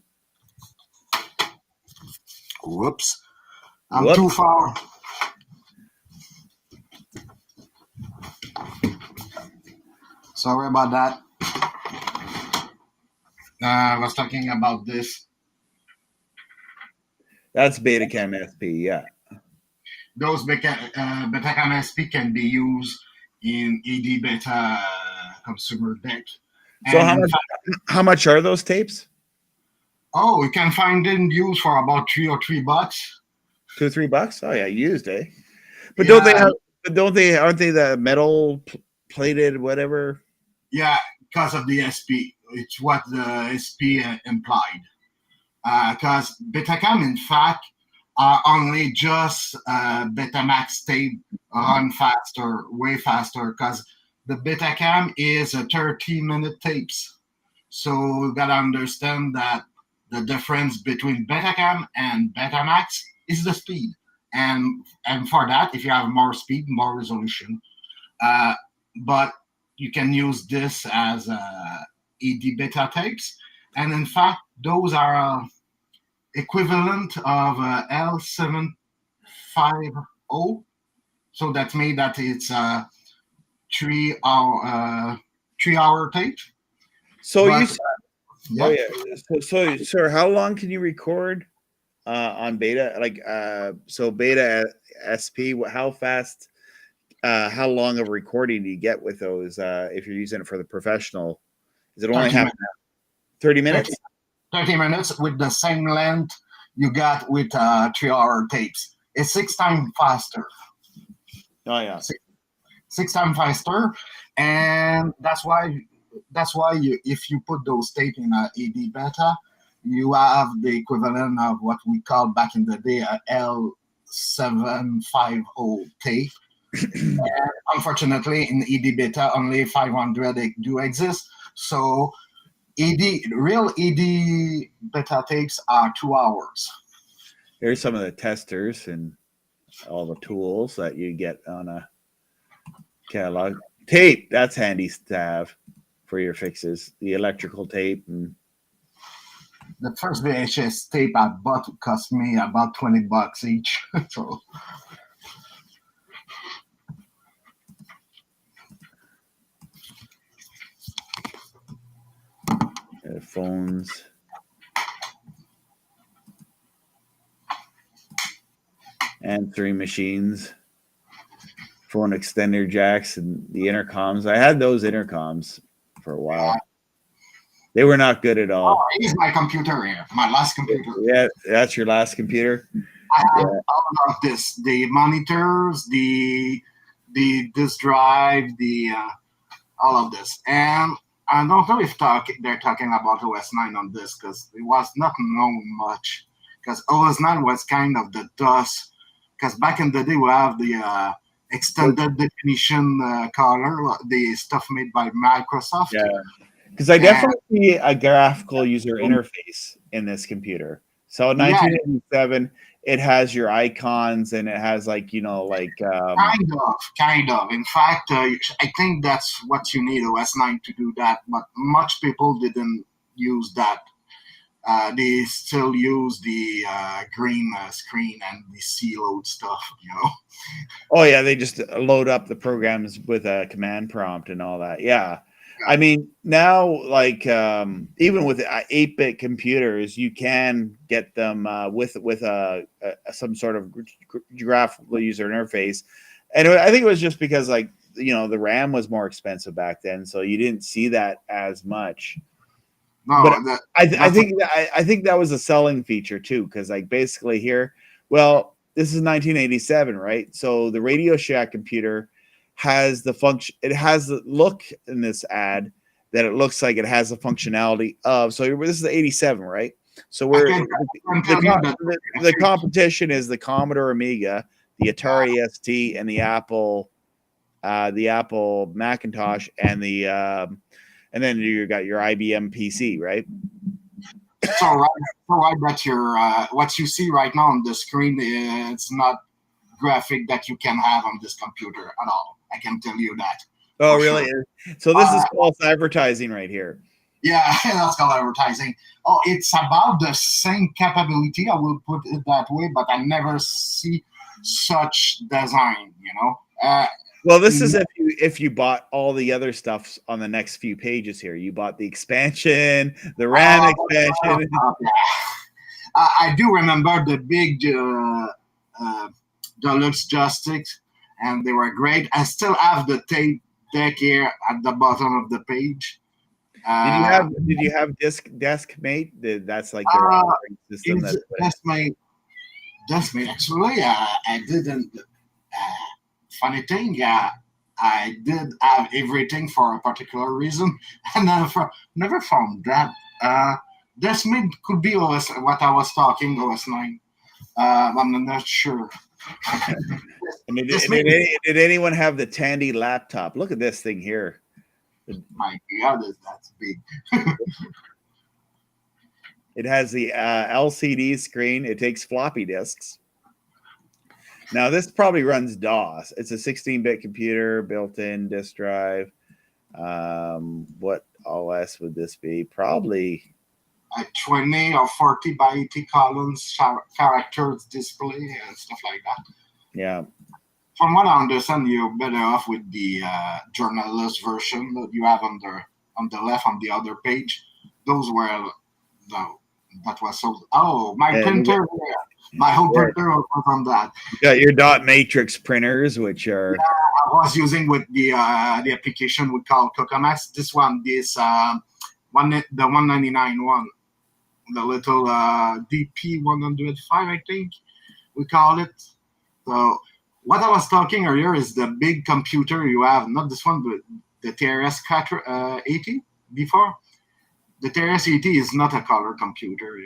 Whoops. I'm too far. Sorry about that. I was talking about this. That's Betacam SP, yeah. Those Betacam SP can be used in ED Beta consumer deck. So how much are those tapes? Oh, you can find them used for about $2 or $3. $2 or $3? Oh yeah, used, eh? But Yeah. aren't they the metal plated whatever? Yeah, because of the SP. It's what the SP implied. Because Betacam, in fact, are only just Betamax tape run faster, way faster, because the Betacam is a 30-minute tapes. So you gotta understand that the difference between Betacam and Betamax is the speed. And for that, if you have more speed, more resolution. But you can use this as ED beta tapes. And in fact, those are equivalent of L750. So that means that it's a 3 hour tape. So But, oh yeah. So sir, how long can you record on beta? Like so beta SP, how fast how long of recording do you get with those if you're using it for the professional? Is it only 30 half minutes. 30 minutes? 30 minutes with the same length you got with 3 hour tapes. It's 6 times faster. Oh yeah. 6 times faster, and that's why if you put those tapes in a ED beta, you have the equivalent of what we call back in the day a L750 tape. And unfortunately, in ED beta, only 500 do exist. So real ED beta tapes are 2 hours. Here's some of the testers and all the tools that you get on a catalog. Tape, that's handy to have for your fixes. The electrical tape. And the first VHS tape I bought cost me about $20 each. So phones. Answering machines. Phone extender jacks and the intercoms. I had those intercoms for a while. They were not good at all. oh, here's my computer here, my last computer. Yeah, that's your last computer. I have all of this: the monitors, the disk drive, the all of this, and I don't know if they're talking about OS9 on this because it was not known much. Because OS9 was kind of the DOS. Because back in the day, we have the extended definition color, the stuff made by Microsoft. Yeah. Because I definitely see a graphical user interface in this computer. So 1987, it has your icons and it has like, kind of. In fact, I think that's what you need OS9 to do that, but much people didn't use that. They still use the green screen and the C load stuff, Oh yeah, they just load up the programs with a command prompt and all that. Yeah. I mean, now, like, even with 8-bit computers, you can get them with some sort of graphical user interface. And I think it was just because, like, the RAM was more expensive back then, so you didn't see that as much. No, but I think that was a selling feature too, because like basically here, well, this is 1987, right? So the Radio Shack computer has the function. It has the look in this ad that it looks like it has the functionality of. So this is the 87, right? So the competition is the Commodore Amiga, the Atari ST, and the Apple Macintosh, and then you got your IBM PC, right? So I bet what you see right now on the screen, it's not graphic that you can have on this computer at all. I can tell you that. Oh, really? Sure. So this is false advertising right here. Yeah, that's called advertising. Oh, it's about the same capability. I will put it that way, but I never see such design. Well, this is if you bought all the other stuff on the next few pages here. You bought the expansion, the RAM expansion. I do remember the big deluxe joysticks, and they were great. I still have the tape deck here at the bottom of the page. Did you have Deskmate? That's like their operating system. Deskmate. Actually, I didn't. Funny thing, I did have everything for a particular reason, and never found that. Deskmate could be what I was talking OS9. I'm not sure. Did anyone have the Tandy laptop? Look at this thing here. My God, that's big. It has the LCD screen. It takes floppy disks. Now, this probably runs DOS. It's a 16-bit computer, built-in disk drive. What OS would this be? Probably a 20 or 40 by 80 columns characters display and stuff like that. Yeah. From what I understand, you're better off with the journalist version that you have on the left on the other page. Those were that was so. Oh, my printer. My whole printer was on that. You got your dot matrix printers, which are. Yeah, I was using with the application we call Cocomax. The 199 one, the little DP 105, I think we call it. So what I was talking earlier is the big computer you have, not this one, but the TRS 80 before. The TRS 80 is not a color computer,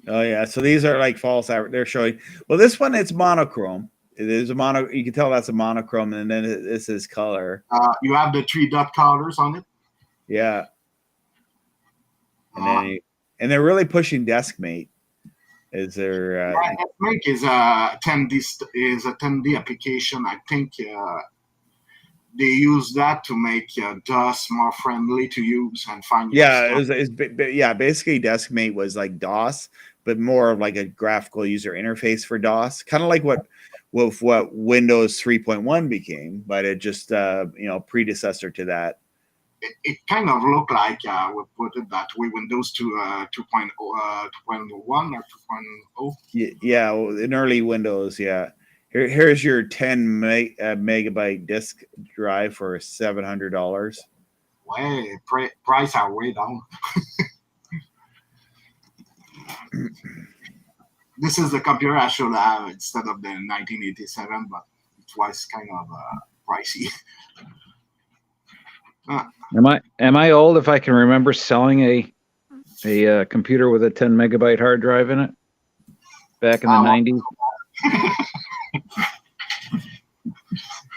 Oh yeah, so these are like false. They're showing. Well, this one it's monochrome. It is a mono. You can tell that's a monochrome, and then this is color. You have the 3 dot colors on it. Yeah. And they're really pushing Deskmate. Is there? Deskmate is a Tandy application. I think they use that to make DOS more friendly to use and find. Yeah, basically Deskmate was like DOS, but more of like a graphical user interface for DOS, kind of like what Windows 3.1 became, but it just predecessor to that. It kind of looked like we'll put it that way, Windows 2.0, 2.1 or 2.0. Yeah, in early Windows, yeah. Here's your 10 megabyte disk drive for $700. Way price are way down. This is the computer I should have instead of the 1987, but it was kind of pricey. Am I old if I can remember selling a computer with a 10 megabyte hard drive in it back in the 90s?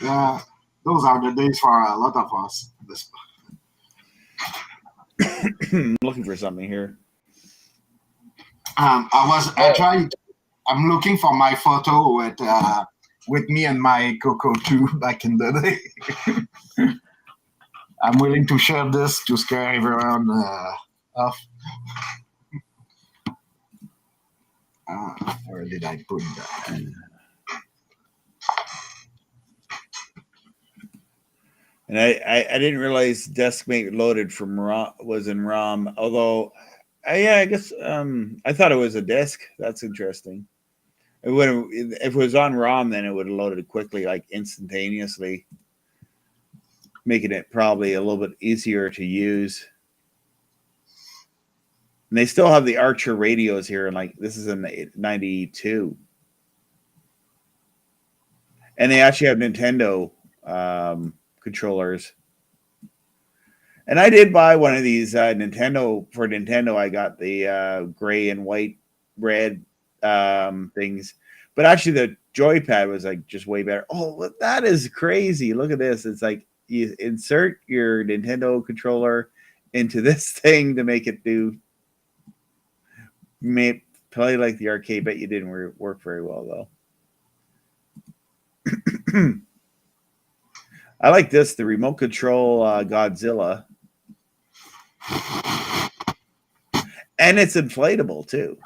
Yeah, those are the days for a lot of us. I'm looking for something here. I'm looking for my photo with me and my Coco 2 back in the day. I'm willing to share this to scare everyone off. Where did I put that? And I didn't realize DeskMate loaded from ROM was in ROM. Although, I guess I thought it was a disk. That's interesting. It would have, if it was on ROM, then it would have loaded quickly, like instantaneously, making it probably a little bit easier to use. And they still have the Archer radios here, and like this is in 92, and they actually have Nintendo controllers. And I did buy one of these Nintendo. For Nintendo, I got the gray and white, red things. But actually, the joypad was like just way better. Oh, that is crazy! Look at this. It's like you insert your Nintendo controller into this thing to make it do. May play like the arcade. Bet you didn't work very well though. I like this, the remote control Godzilla. And it's inflatable too.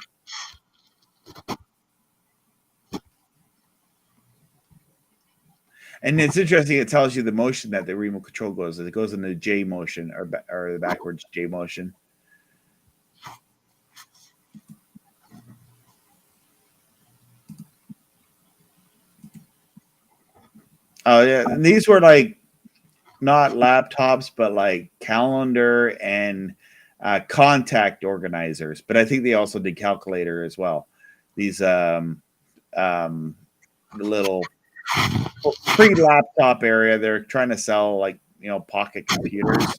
And it's interesting, it tells you the motion that the remote control goes. It goes in the J motion or the backwards J motion. Oh yeah, and these were like not laptops, but like calendar and contact organizers. But I think they also did calculator as well. These little pre-laptop area. They're trying to sell like pocket computers,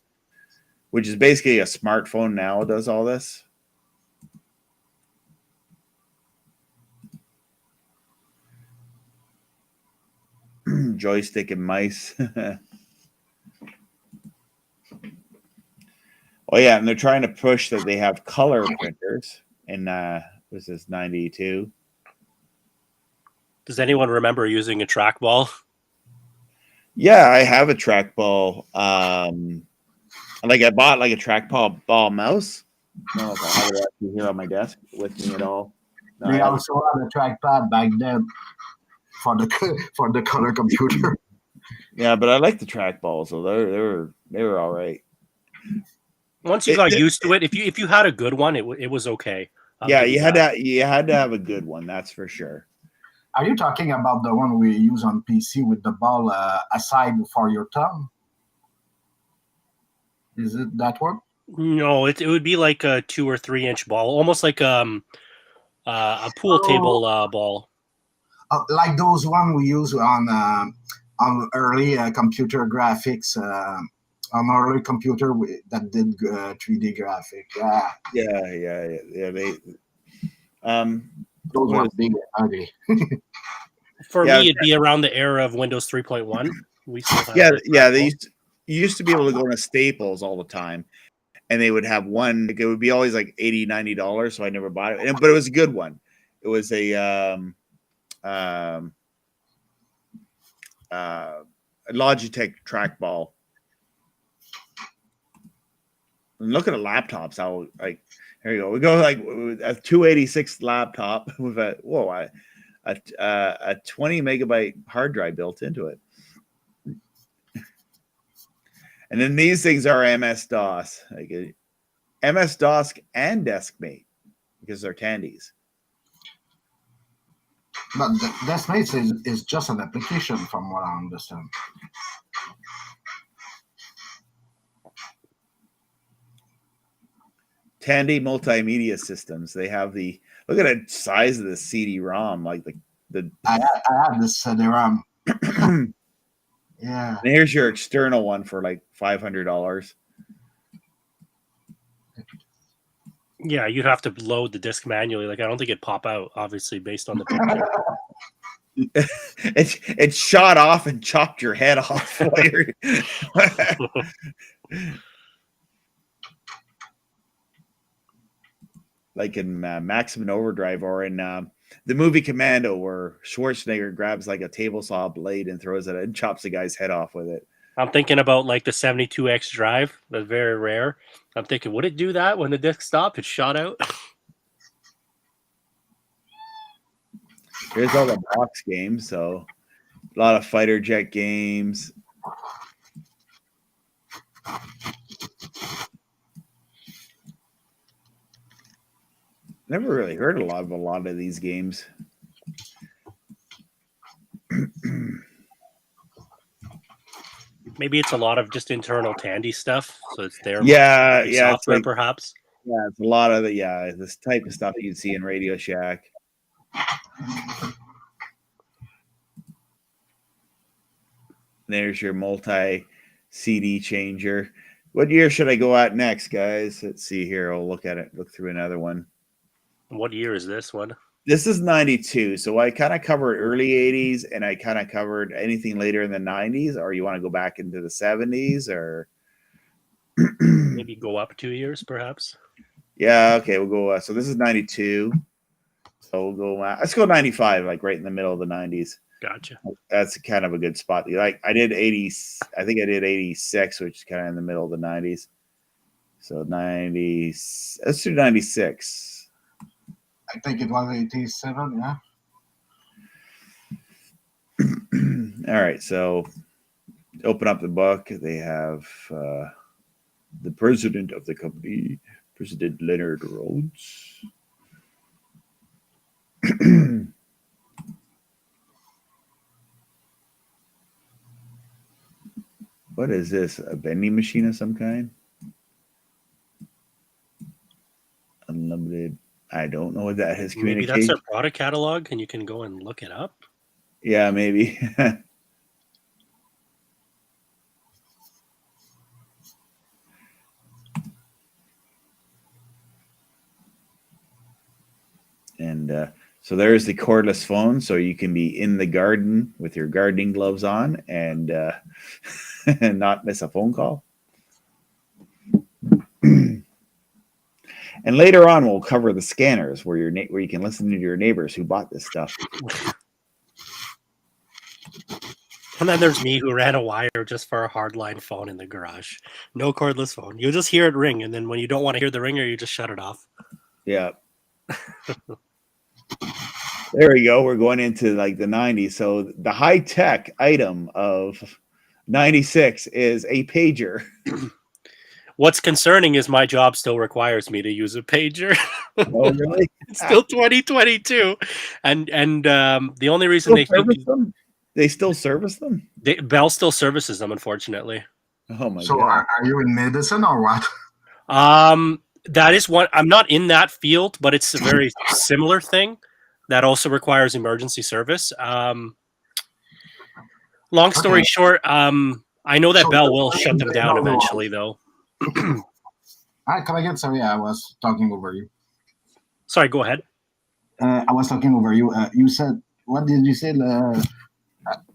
which is basically a smartphone now. Does all this. Joystick and mice. Oh yeah, and they're trying to push that they have color printers in was this 92. Does anyone remember using a trackball? Yeah, I have a trackball. Like I bought like a trackball mouse. I don't know if I have it actually here on my desk with me at all. No, They also had a trackpad back then for the color computer. Yeah, but I like the trackballs, so they were all right. Once you got used to it, if you had a good one, it was okay. Yeah, you had to have a good one, that's for sure. Are you talking about the one we use on PC with the ball aside for your thumb? Is it that one? No, it would be like a 2 or 3 inch ball, almost like a pool table ball. Like those one we use on early computer graphics, on early computer that did 3D graphic. Yeah. Those were big and ugly. For me, it'd be around the era of Windows 3.1. We still have you used to be able to go to Staples all the time, and they would have one. It would be always like $80, $90, so I never bought it. But it was a good one. It was a Logitech trackball. And look at the laptops. How like here you go. We go like a 286 laptop with a 20 megabyte hard drive built into it. And then these things are MS-DOS, like MS-DOS and DeskMate, because they're Tandys. But DeskMate is just an application, from what I understand. Tandy Multimedia Systems. They have the look at the size of the CD-ROM, like the. I have this CD-ROM. Yeah. And here's your external one for like $500. Yeah, you'd have to load the disc manually. Like I don't think it'd pop out, obviously, based on the picture. It shot off and chopped your head off. While you're- like in Maximum Overdrive or in the movie Commando, where Schwarzenegger grabs like a table saw blade and throws it and chops the guy's head off with it. I'm thinking about like the 72X drive. That's very rare. I'm thinking, would it do that when the disc stopped? It shot out. Here's all the box games. So a lot of fighter jet games. Never really heard a lot of these games. Maybe it's a lot of just internal Tandy stuff, so it's there. Yeah, yeah, it's software like, perhaps. yeah, it's a lot of this type of stuff you'd see in Radio Shack. There's your multi CD changer. What year should I go at next, guys? Let's see here. I'll look through another one. What year is this one? This is 92. So I kind of covered early 80s and I kind of covered anything later in the 90s, or you want to go back into the 70s or Maybe go up 2 years, perhaps. yeah, okay, we'll go so this is 92. So we'll go let's go 95, like right in the middle of the 90s. Gotcha. That's kind of a good spot. Like I did 80, I think I did 86, which is kind of in the middle of the 90s. So 90, let's do 96. I think it was 87, yeah. All right, so open up the book. They have the president of the company, President Leonard Rhodes. What is this? A vending machine of some kind? Unlimited. I don't know what that is. Maybe Communication. that's their product catalog, and you can go and look it up. Yeah, maybe. And so there's the cordless phone, so you can be in the garden with your gardening gloves on and and not miss a phone call. And later on, we'll cover the scanners where where you can listen to your neighbors who bought this stuff. And then there's me who ran a wire just for a hardline phone in the garage. No cordless phone. You'll just hear it ring, and then when you don't want to hear the ringer, you just shut it off. Yeah. There we go. We're going into like the 90s. So the high-tech item of 96 is a pager. What's concerning is my job still requires me to use a pager. Oh, really? It's still 2022, and the only reason They still service them? Bell still services them, unfortunately. Oh my So god! are you in medicine or what? That is what I'm not in that field, but it's a very similar thing that also requires emergency service. Long story short, I know that Bell will shut them down eventually, though. Hi, come again. Sorry, I was talking over you. Sorry, go ahead. I was talking over you. You said, what did you say? The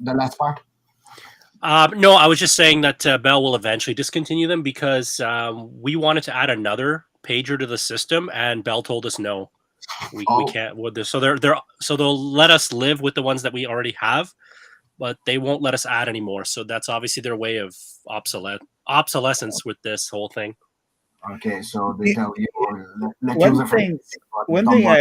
last part? No, I was just saying that Bell will eventually discontinue them because we wanted to add another pager to the system, and Bell told us no, we can't. So they'll let us live with the ones that we already have, but they won't let us add anymore. So that's obviously their way of obsolescence with this whole thing. Okay, so they tell you. One thing I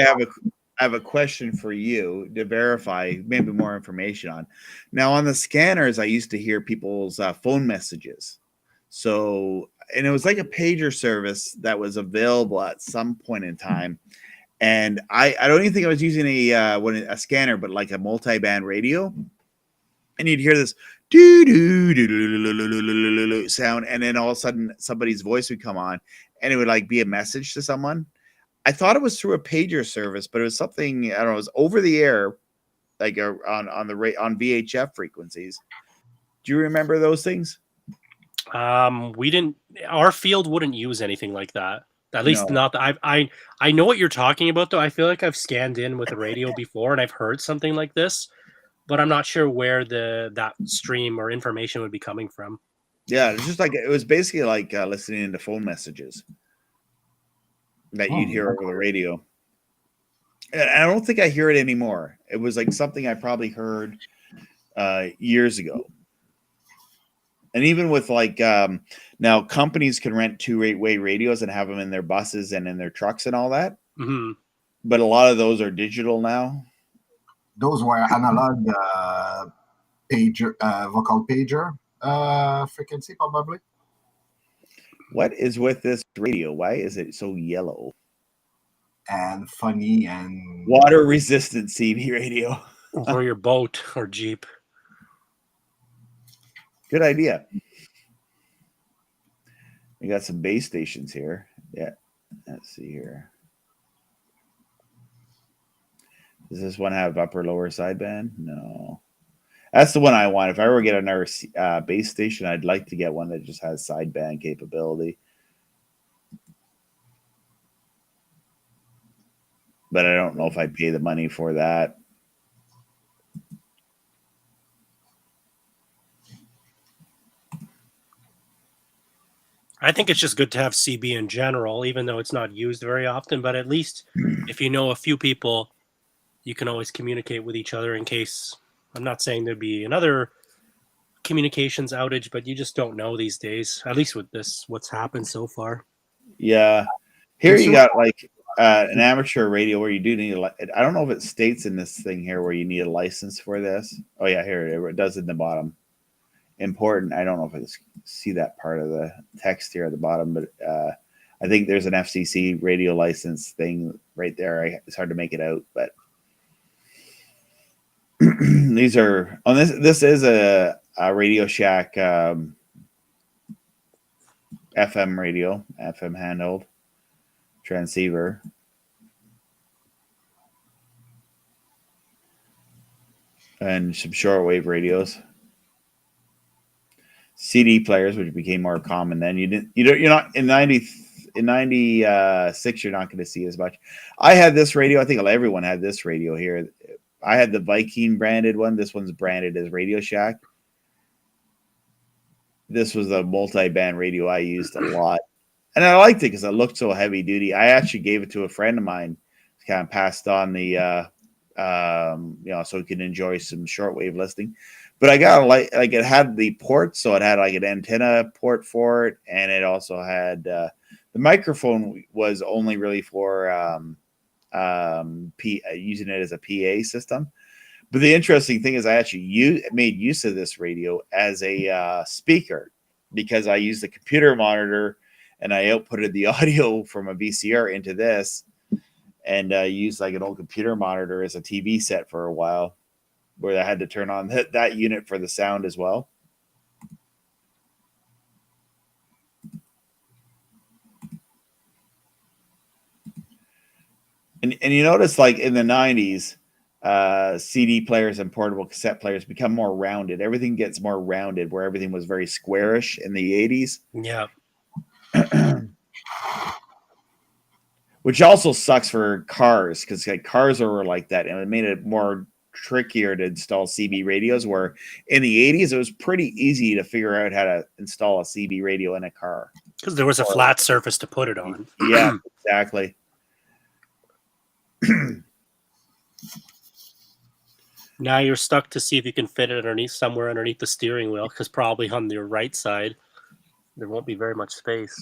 have a question for you to verify, maybe more information on. Now, on the scanners, I used to hear people's phone messages. So, and it was like a pager service that was available at some point in time. And I don't even think I was using a scanner, but like a multi-band radio. And you'd hear this doo-doo-doo-doo-doo-doo-doo-doo sound, and then all of a sudden somebody's voice would come on, and it would like be a message to someone. I thought it was through a pager service, but it was something, I don't know, it was over the air, like on VHF frequencies. Do you remember those things? We didn't. Our field wouldn't use anything like that. At least No. not that I know what you're talking about though. I feel like I've scanned in with a radio before and I've heard something like this, but I'm not sure where that stream or information would be coming from. Yeah, it's just like it was basically like listening to phone messages that you'd hear over the radio. And I don't think I hear it anymore. It was like something I probably heard years ago. And even with like now companies can rent 2-way radios and have them in their buses and in their trucks and all that. Mm-hmm. But a lot of those are digital now. Those were analog pager, vocal pager frequency, probably. What is with this radio? Why is it so yellow? And funny and Water resistant CB radio. For your boat or Jeep. Good idea. We got some base stations here. Yeah. Let's see here. Does this one have upper lower sideband? No. That's the one I want. If I ever get another base station, I'd like to get one that just has sideband capability. But I don't know if I'd pay the money for that. I think it's just good to have CB in general, even though it's not used very often. But at least if you know a few people, you can always communicate with each other in case. I'm not saying there'd be another communications outage, but you just don't know these days, at least with this, what's happened so far. Yeah. Here you got like an amateur radio where you do need I don't know if it states in this thing here where you need a license for this. Oh, yeah, here it does in the bottom. Important. I don't know if I see that part of the text here at the bottom, but I think there's an FCC radio license thing right there. It's hard to make it out, but these are on this is a Radio Shack FM radio, FM handheld transceiver. And some shortwave radios. CD players, which became more common then. You're not in 96, you're not going to see as much. I had this radio. I think everyone had this radio here. I had the Viking branded one. This one's branded as Radio Shack. This was a multi-band radio I used a lot. And I liked it because it looked so heavy duty. I actually gave it to a friend of mine, kind of passed on the, so he could enjoy some shortwave listening. But I got like it had the port, so it had like an antenna port for it, and it also had the microphone was only really for using it as a PA system. But the interesting thing is I actually made use of this radio as a speaker because I used the computer monitor and I outputted the audio from a VCR into this and used like an old computer monitor as a TV set for a while, where I had to turn on that unit for the sound as well. And you notice like in the 90s, CD players and portable cassette players become more rounded. Everything gets more rounded, where everything was very squarish in the 80s. Yeah. Which also sucks for cars, because like cars were like that, and it made it more trickier to install CB radios, where in the 80s it was pretty easy to figure out how to install a CB radio in a car because there was a flat surface to put it on. Yeah, exactly. Now you're stuck to see if you can fit it somewhere underneath the steering wheel, because probably on your right side there won't be very much space.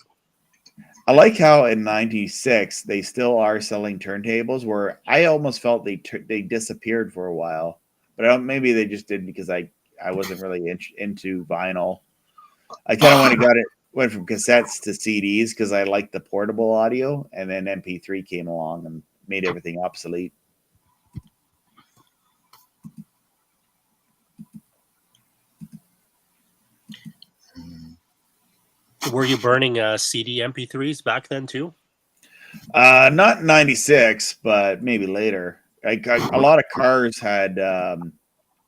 I like how in 96 they still are selling turntables, where I almost felt they disappeared for a while, but maybe they just didn't, because I wasn't really into vinyl. I kind of went from cassettes to CDs because I liked the portable audio, and then MP3 came along and made everything obsolete. Were you burning CD MP3s back then too? Not 96, but maybe later. A lot of cars had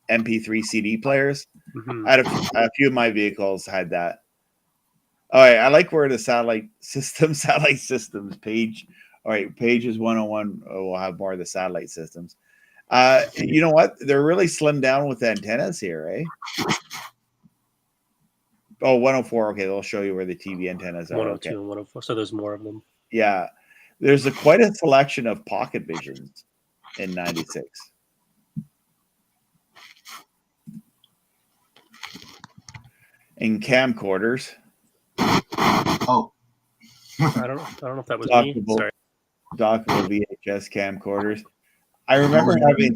MP3 CD players, Mhm. I had a few of my vehicles had that. All right, I like where the satellite systems page. All right, pages 101 will have more of the satellite systems. You know what? They're really slimmed down with the antennas here, eh? Oh, 104. Okay, they'll show you where the TV antennas are. 102 Okay. and 104. So there's more of them. Yeah. There's quite a selection of pocket visions in 96. And camcorders. Oh, I don't know if that was me. Sorry. Dockable VHS camcorders. I remember having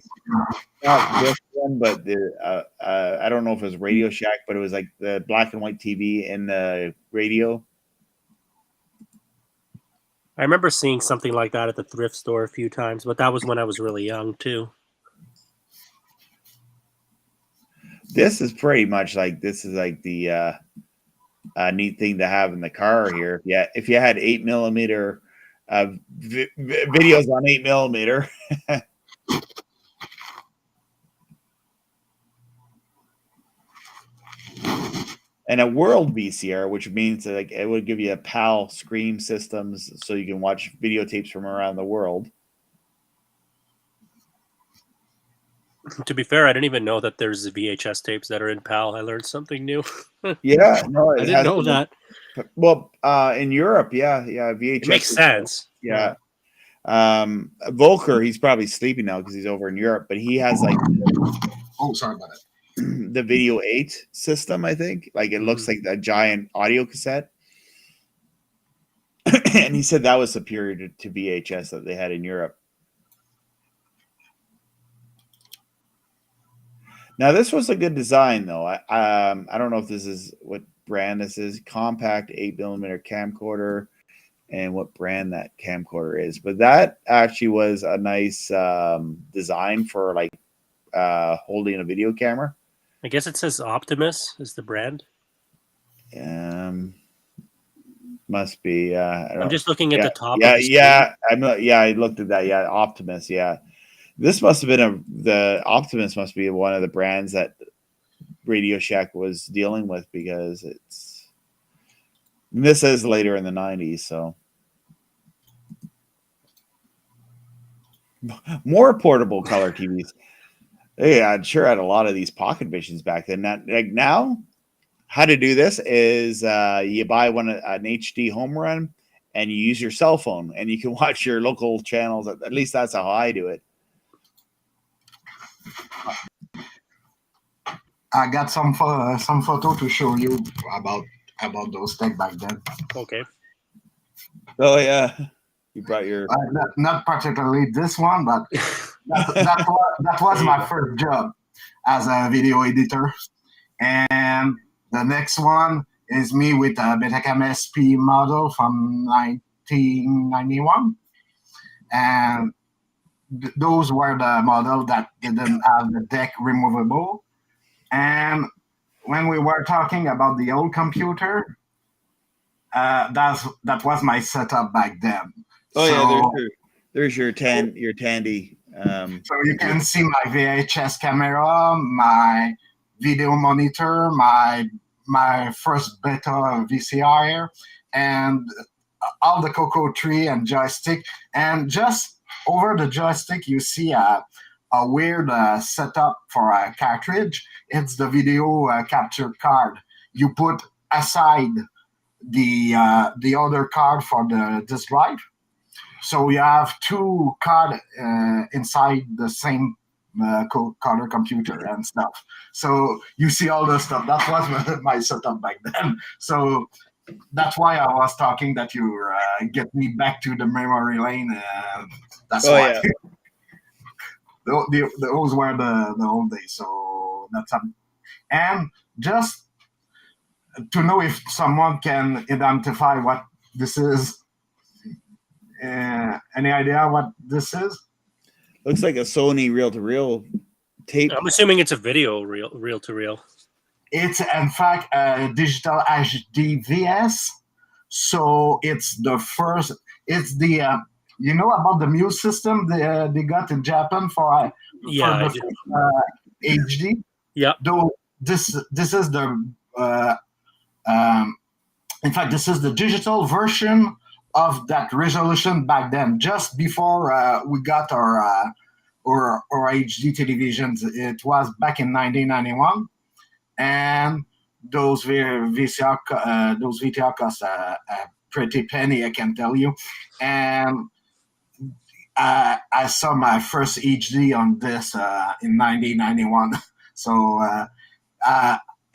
not this one, but I don't know if it was Radio Shack, but it was like the black and white TV and the radio. I remember seeing something like that at the thrift store a few times, but that was when I was really young too. This is pretty much like the neat thing to have in the car here. Yeah, if you had 8mm videos on 8mm. And a world VCR, which means that, like, it would give you a PAL screen systems so you can watch videotapes from around the world. To be fair, I didn't even know that there's VHS tapes that are in PAL. I learned something new. Yeah, no, I didn't know that. Well, in Europe, yeah, VHS. It makes sense. Yeah. Volker, he's probably sleeping now because he's over in Europe, but he has like oh, sorry about it. The Video 8 system, I think. Like, it looks like a giant audio cassette. And he said that was superior to VHS that they had in Europe. Now, this was a good design, though. I don't know if this is what brand this is. Compact 8mm camcorder, and what brand that camcorder is. But that actually was a nice design for, like, holding a video camera. I guess it says Optimus is the brand. Must be. I'm just looking at the top. Yeah. I looked at that. Yeah, Optimus. Yeah, this must have been the Optimus must be one of the brands that Radio Shack was dealing with, because this is later in the 90s. So more portable color TVs. Yeah, I'm sure I had a lot of these pocket visions back then. Like now, how to do this is you buy an HD home run, and you use your cell phone, and you can watch your local channels. At least that's how I do it. I got some photo to show you about those things back then. Okay. Oh yeah, you brought your not particularly this one, but that was my first job as a video editor. And the next one is me with a Betacam SP model from 1991, and those were the model that didn't have the deck removable. And when we were talking about the old computer, that was my setup back then. Oh, so, yeah, there's your Tandy. So you can see my VHS camera, my video monitor, my first beta VCR, and all the Coco 3 and joystick. And just over the joystick, you see a weird setup for a cartridge. It's the video capture card. You put aside the other card for the disk drive. So you have two cards inside the same color computer and stuff. So you see all the stuff. That was my setup back then. So that's why I was talking that you get me back to the memory lane. That's why. Yeah. Those were the old days. So that's and just to know if someone can identify what this is. Any idea what this is? Looks like a Sony reel-to-reel tape. I'm assuming it's a video reel-to-reel. It's in fact a digital HDVS. So it's the first. It's the you know about the Muse system they got in Japan for the HD. Yeah. this is the in fact, this is the digital version of that resolution back then, just before we got our HD televisions. It was back in 1991, and those VCR cost a pretty penny, I can tell you. And I saw my first HD on this in 1991. So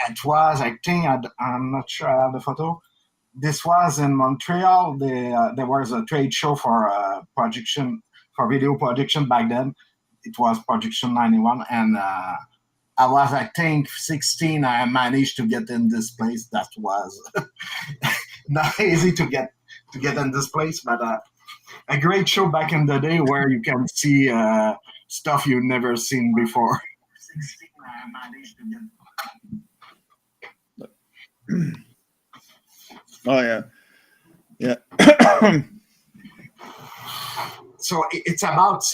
it was, I think, I'm not sure I have the photo. This was in Montreal. There was a trade show for video projection back then. It was Projection 91, and I was, I think, 16. I managed to get in this place. That was not easy to get in this place, but a great show back in the day where you can see stuff you've never seen before. 16, I managed to get. Oh yeah. So it's about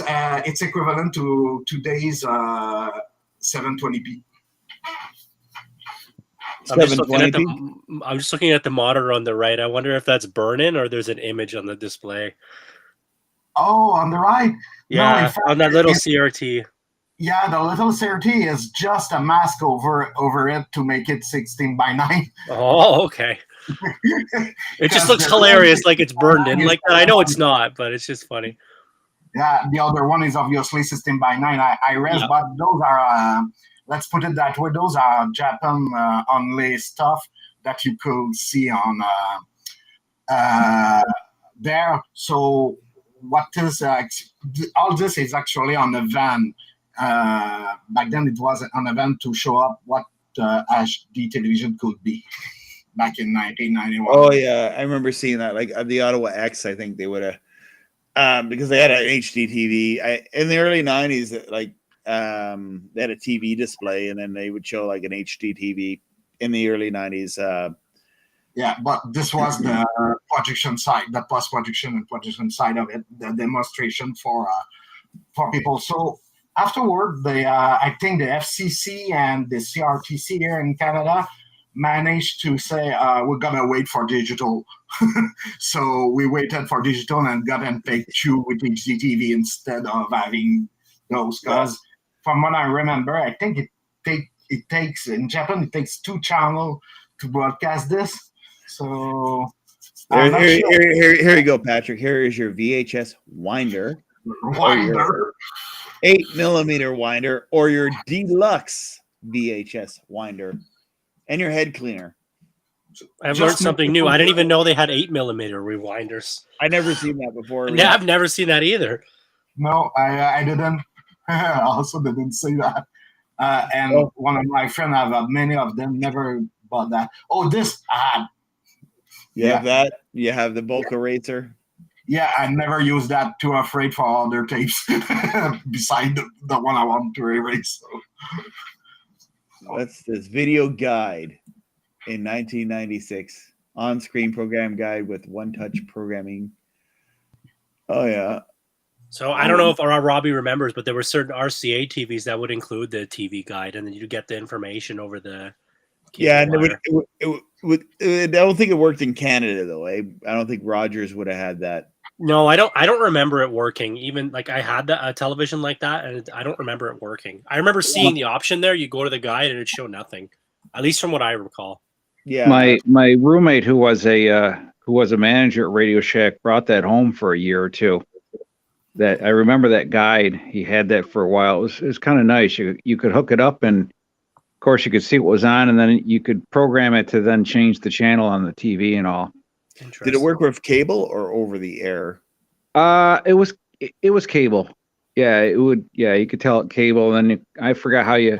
it's equivalent to today's 720p. I'm just looking at the monitor on the right. I wonder if that's burn-in or there's an image on the display. Oh, on the right. Yeah, no, in fact, on that little CRT. Yeah, the little CRT is just a mask over it to make it 16:9. Oh, okay. It just looks hilarious, like it's burned in like that. I know it's not, but it's just funny. Yeah, the other one is obviously 16:9. I read, but those are, let's put it that way, those are Japan only stuff that you could see on there. So what is all this is actually on the van. Back then it was on a van to show up what HD television could be back in 1991. Oh yeah, I remember seeing that. Like the Ottawa X, I think they would have. Because they had an HDTV in the early 90s, like they had a TV display, and then they would show like an HDTV in the early 90s. Yeah, but this was the projection side, the post-projection and projection side of it, the demonstration for people. So afterward, I think the FCC and the CRTC here in Canada managed to say we're gonna wait for digital. So we waited for digital and got and paid 2 with HDTV instead of having those. Because from what I remember, I think it takes in Japan it takes 2 channels to broadcast this. So here you go, Patrick. Here is your VHS winder. 8mm winder, or your deluxe VHS winder, and your head cleaner. I've learned something new. I didn't even know they had 8mm rewinders. I never seen that before. Yeah, I've never seen that either. No, I didn't. I also didn't see that. And one of my friends, I have many of them, never bought that. Oh, this I had. You have that? You have the bulk eraser? Yeah, I never used that. Too afraid for other tapes beside the one I want to erase. So. That's this video guide in 1996. On-screen program guide with one-touch programming. Oh, yeah. So I don't know if Robbie remembers, but there were certain RCA TVs that would include the TV guide, and then you get the information over the yeah, and I don't think it worked in Canada though. I don't think Rogers would have had that. No, I don't remember it working. Even like I had a television like that, and I don't remember it working. I remember seeing the option there. You go to the guide, and it showed nothing, at least from what I recall. Yeah, my roommate who was a manager at Radio Shack brought that home for a year or two. That I remember that guide. He had that for a while. It was kind of nice. You could hook it up, and of course you could see what was on, and then you could program it to then change the channel on the TV and all. Did it work with cable or over the air? It was cable. Yeah, it would. Yeah, you could tell it cable. And then I forgot how you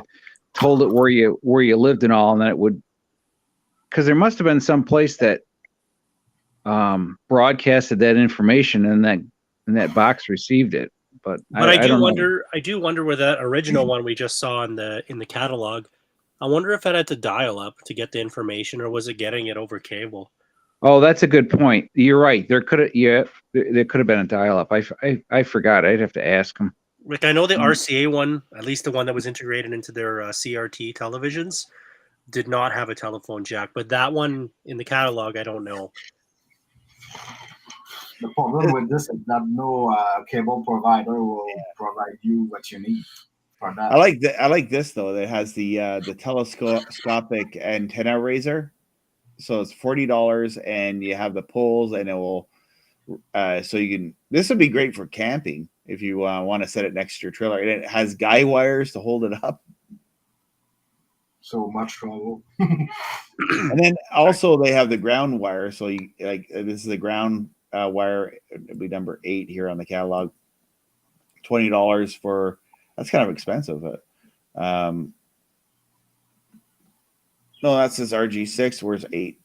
told it where you lived and all, and then it would. Because there must have been some place that broadcasted that information, and that box received it. But I do wonder. I do wonder where that original one we just saw in the catalog. I wonder if it had to dial up to get the information, or was it getting it over cable? Oh, that's a good point. You're right. There could have been a dial-up. I forgot. I'd have to ask him. Like I know the RCA one, at least the one that was integrated into their CRT televisions, did not have a telephone jack. But that one in the catalog, I don't know. The problem with this is that no cable provider will provide you what you need for that. I like this though. That has the telescopic antenna raiser. So it's $40, and you have the poles, and it will. So you can. This would be great for camping if you want to set it next to your trailer, and it has guy wires to hold it up. So much trouble. And then also they have the ground wire. So you like this is the ground wire. It'll be number 8 here on the catalog. $20 for. That's kind of expensive, but no, that's this RG6. Where's 8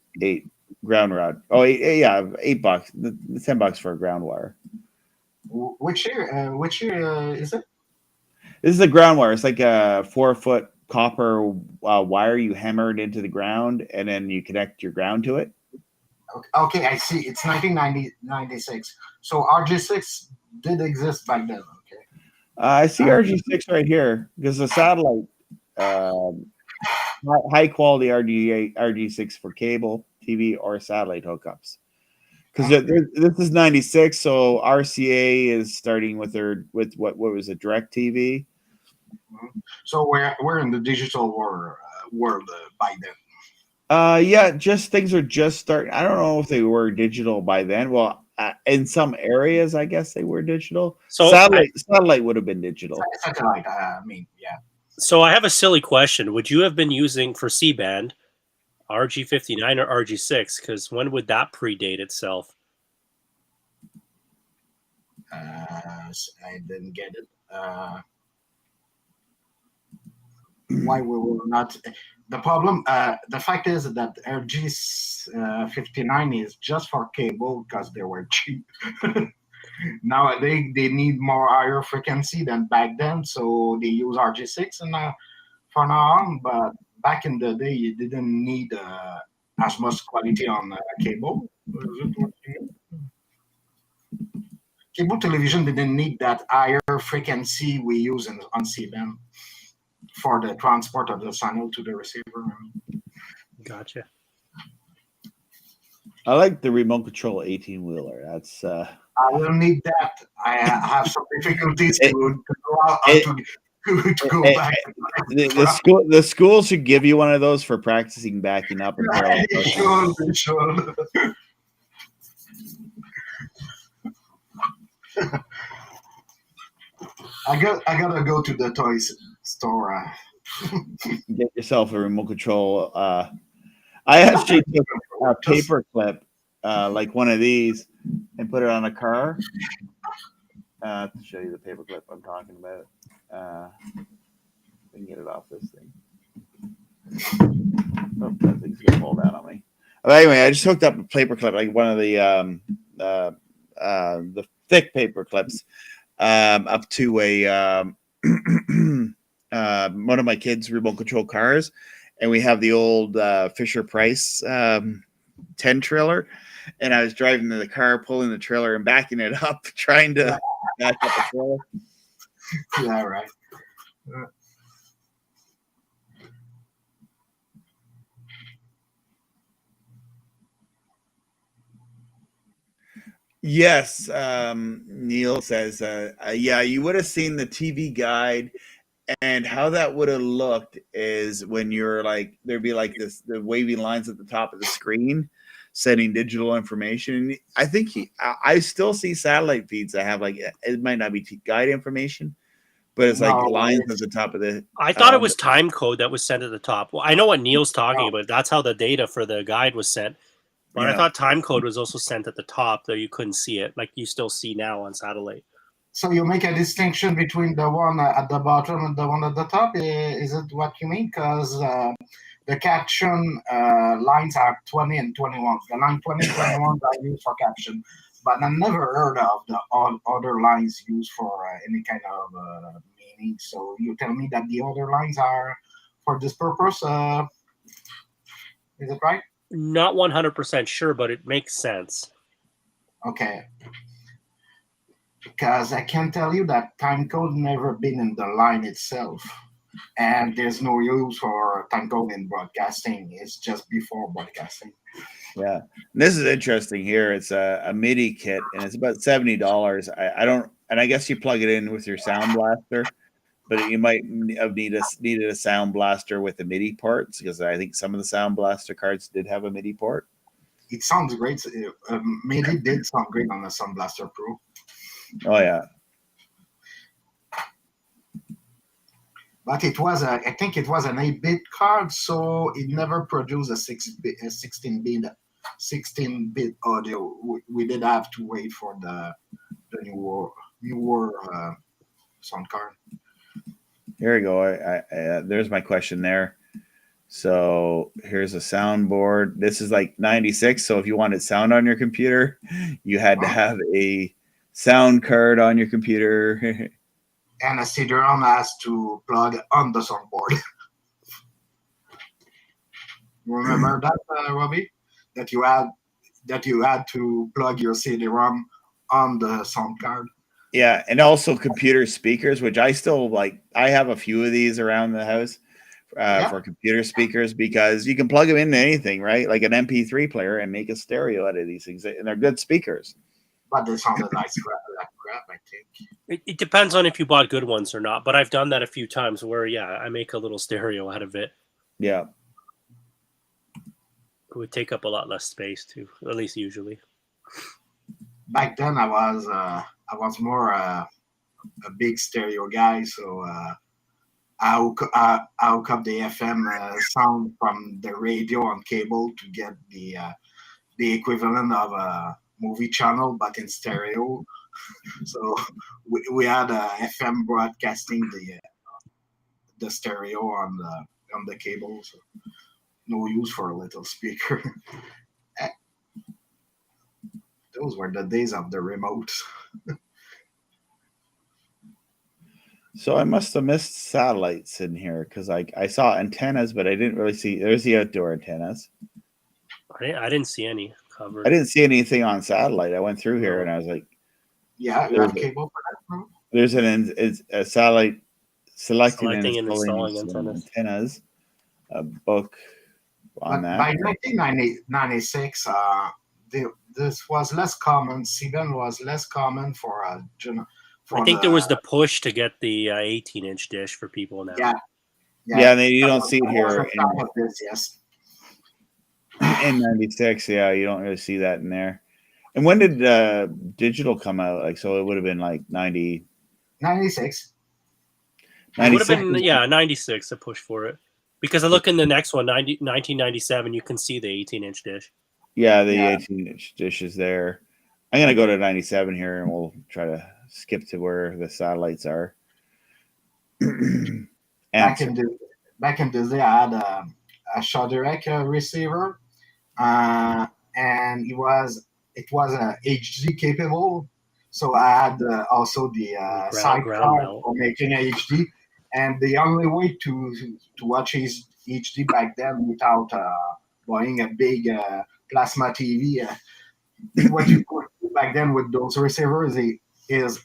ground rod? Oh, yeah, $8. $10 for a ground wire. Which year is it? This is a ground wire. It's like a 4-foot copper wire you hammered into the ground, and then you connect your ground to it. Okay, I see. It's 1996. So RG6 did exist back then. Okay. I see RG6 right here because the satellite, high quality RG6 for cable, TV, or satellite hookups. Because this is 96, so RCA is starting with what was it, DirecTV. So we're in the digital world by then. Yeah, just things are just starting. I don't know if they were digital by then. Well, in some areas, I guess they were digital. So satellite would have been digital. Satellite, I mean, yeah. So I have a silly question. Would you have been using for C-band RG59 or RG6? Because when would that predate itself? I didn't get it. Why we will not? The problem, the fact is that RG59 is just for cable because they were cheap. Nowadays, they need more higher frequency than back then, so they use RG6 and for now on. But back in the day, you didn't need as much quality on cable. Cable television didn't need that higher frequency we use on C-band for the transport of the signal to the receiver. Gotcha. I like the remote control 18-wheeler. That's I will need that. I have some difficulties to go back. The school should give you one of those for practicing backing up and parallel. They should. I gotta go to the toys store. Get yourself a remote control. I actually took a paper clip, like one of these, and put it on a car. To show you the paper clip I'm talking about. I can get it off this thing. Oh, that thing's gonna fall down on me. But anyway, I just hooked up a paper clip, like one of the thick paper clips, up to a one of my kids' remote control cars, and we have the old Fisher Price 10 trailer, and I was driving the car, pulling the trailer and backing it up, trying to back up the trailer. Yeah, right. Yes, Neil says, yeah, you would have seen the TV guide, and how that would have looked is when you're like, there'd be like the wavy lines at the top of the screen sending digital information. I think I still see satellite feeds that have like, it might not be guide information, but it's like lines at the top of the. I thought it was time code that was sent at the top. Well, I know what Neil's talking about. That's how the data for the guide was sent. But I thought time code was also sent at the top, though you couldn't see it, like you still see now on satellite. So you make a distinction between the one at the bottom and the one at the top? Is it what you mean? Because the caption lines are 20 and 21. The line 20 and 21 are used for caption. But I've never heard of the other lines used for any kind of meaning. So you tell me that the other lines are for this purpose? Is it right? Not 100% sure, but it makes sense. Okay. because I can tell you that timecode never been in the line itself, and there's no use for timecode in broadcasting. It's just before broadcasting. Yeah, and this is interesting here. It's a MIDI kit, and it's about $70. I don't, and I guess you plug it in with your sound blaster, but you might have needed a sound blaster with the MIDI ports, because I think some of the sound blaster cards did have a MIDI port. It sounds great. Maybe did sound great on the Sound Blaster Pro. Oh yeah, But it was I think it was an 8-bit card, so it never produced a 16-bit audio. We did have to wait for the newer sound card. here we go. I there's my question there. So here's a soundboard. This is like 96. So if you wanted sound on your computer, you had to have a sound card on your computer. And a CD-ROM has to plug on the soundboard. Remember that, Robbie? That you had to plug your CD-ROM on the sound card. Yeah, and also computer speakers, which I still like. I have a few of these around the house for computer speakers, because you can plug them into anything, right? Like an MP3 player, and make a stereo out of these things, and they're good speakers. But they sounded like crap, I think. It depends on if you bought good ones or not, but I've done that a few times where, yeah, I make a little stereo out of it. Yeah. It would take up a lot less space too, at least usually. Back then, I was more a big stereo guy, so I hook up the FM sound from the radio on cable to get the equivalent of a movie channel, but in stereo. So we had FM broadcasting the stereo on the cable. So no use for a little speaker. Those were the days of the remote. So I must have missed satellites in here, because I saw antennas, but I didn't really see. There's the outdoor antennas. I didn't see any covered. I didn't see anything on satellite. I went through here and I was like, Yeah, you have cable for that, no? there's a satellite selecting and installing antennas. A book on that. By 1996, this was less common. C-band was less common for I think there was the push to get the 18-inch dish for people now. Yeah, you don't see it here yes. in 96. Yeah, you don't really see that in there. And when did digital come out? Like, so it would have been like 96. It would have been 96 a push for it. Because I look in the next one, 1997, you can see the 18-inch dish. Yeah, the 18-inch dish is there. I'm gonna go to 97 here, and we'll try to skip to where the satellites are. Back in the day, I had a Shortwave receiver, and it was HD capable. So I had also the sidecar for making HD, and the only way to watch HD back then without buying a big plasma TV, what you could do back then with those receivers is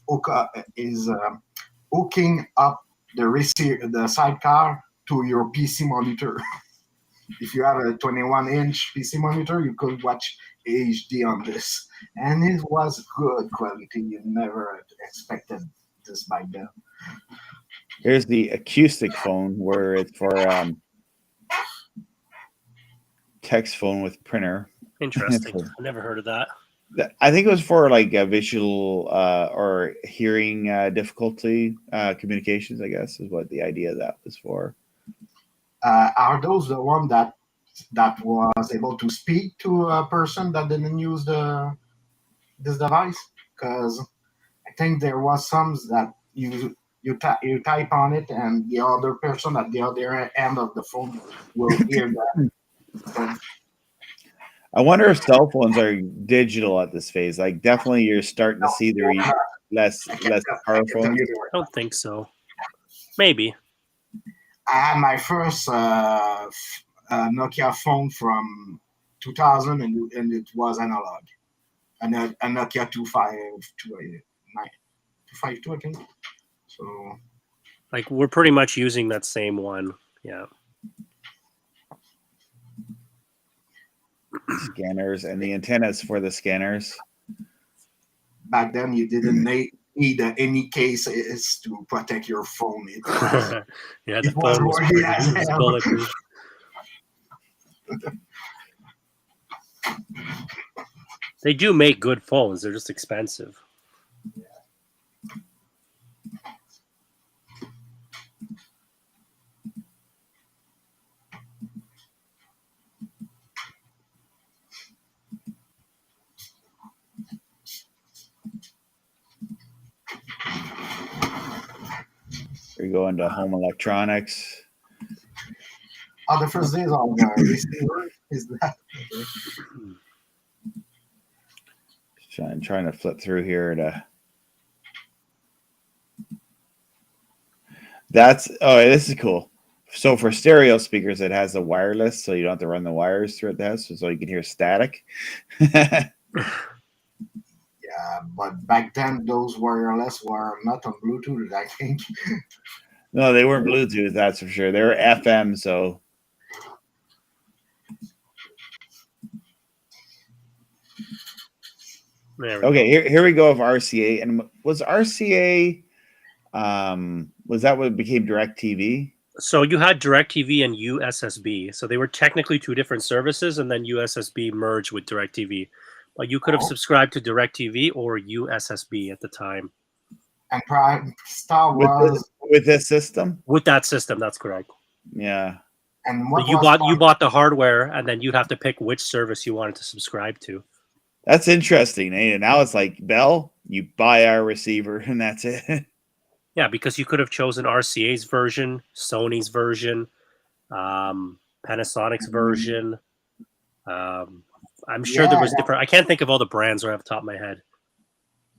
hooking up the sidecar to your PC monitor. If you have a 21-inch PC monitor, you could watch HD on this, and it was good quality. You never expected this back then. Here's the acoustic phone, where it's for text phone with printer. Interesting. I never heard of that. I think it was for like a visual or hearing difficulty communications, I guess, is what the idea of that was for. Are those the one that was able to speak to a person that didn't use this device? Because I think there was some that you type on it, and the other person at the other end of the phone will hear that. So, I wonder if cell phones are digital at this phase. Like, definitely, you're starting to see the less powerful. I don't think so. Maybe. I had my first Nokia phone from 2000, and it was analog, and a Nokia 2529. 252, I think. So Like we're pretty much using that same one. Yeah. Scanners and the antennas for the scanners. back then, you didn't need any cases to protect your phone. It was, Yeah, the it was phone was more- pretty yeah, it was yeah. bulletproof. They do make good phones. They're just expensive. We go into home electronics. Oh, the first days on the receiver is that. Trying to flip through here to. This is cool. So for stereo speakers, it has the wireless, so you don't have to run the wires through the house, so you can hear static. Yeah, but back then those wireless were not on Bluetooth, I think. No, they weren't Bluetooth, that's for sure. They were FM, so. Okay, here we go of RCA. And was RCA, was that what became DirecTV? So you had DirecTV and USSB. So they were technically two different services, and then USSB merged with DirecTV. But you could have subscribed to DirecTV or USSB at the time. And Prime Star was With this system? With that system, that's correct. Yeah. and But what you was bought the hardware, and then you'd have to pick which service you wanted to subscribe to. That's interesting. Eh? Now it's like Bell, you buy our receiver, and that's it. Yeah, because you could have chosen RCA's version, Sony's version, Panasonic's version. I'm sure there was different. I can't think of all the brands right off the top of my head.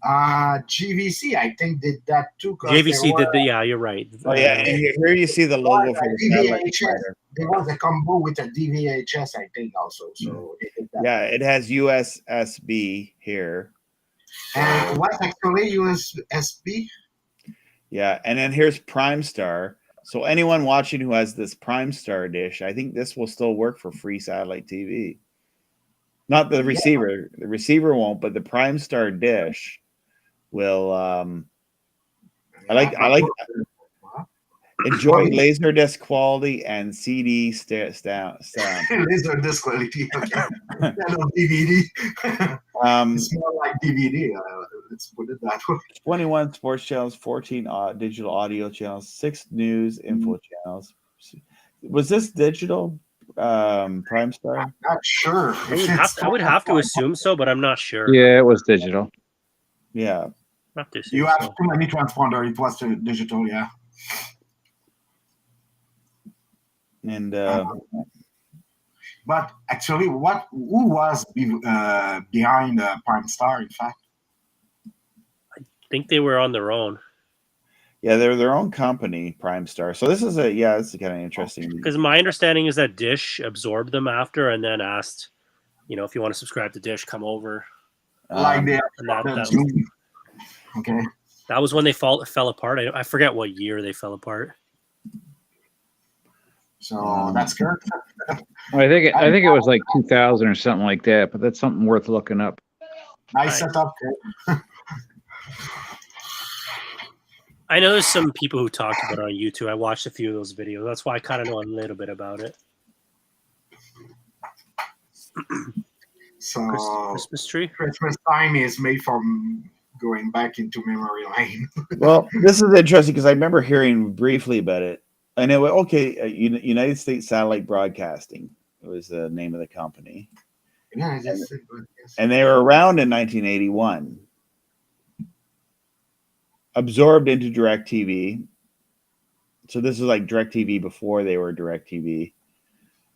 GVC, I think, did that too. 'cause JVC there did the. Yeah, you're right. Oh yeah, and here you see the logo for the satellite DVHS. provider. There was a combo with a DVHS, I think, also. So they did that. Yeah, it has USSB here. And what's actually USB? Yeah, and then here's Prime Star. So anyone watching who has this Prime Star dish, I think this will still work for free satellite TV. Not the receiver. The receiver won't, but the Prime Star dish will. I like enjoy Laserdisc quality and CD sound. Laserdisc quality. Okay. No DVD. It's more like DVD. Let's put it that way. 21 sports channels, 14 digital audio channels, 6 news info channels. Was this digital, Prime Star? I'm not sure. I would have to assume so, but I'm not sure. Yeah, it was digital. Yeah. Have to assume You have so. too many transponder. It was digital, yeah. And But actually, who was behind Prime Star? In fact, I think they were on their own. yeah, they're their own company, Prime Star. So this is this is kind of interesting. Because my understanding is that Dish absorbed them after and then asked, if you want to subscribe to Dish, come over. like they And that Zoom. Okay. That was when they fell apart. I forget what year they fell apart. So that's good. I think it was like 2000 or something like that, but that's something worth looking up. Nice setup. I know there's some people who talked about it on YouTube. I watched a few of those videos. That's why I kind of know a little bit about it. So Christmas tree? Christmas time is made from going back into memory lane. Well, this is interesting because I remember hearing briefly about it. I know, United States Satellite Broadcasting was the name of the company. Yeah, And they were around in 1981. Absorbed into DirecTV. So this is like DirecTV before they were DirecTV.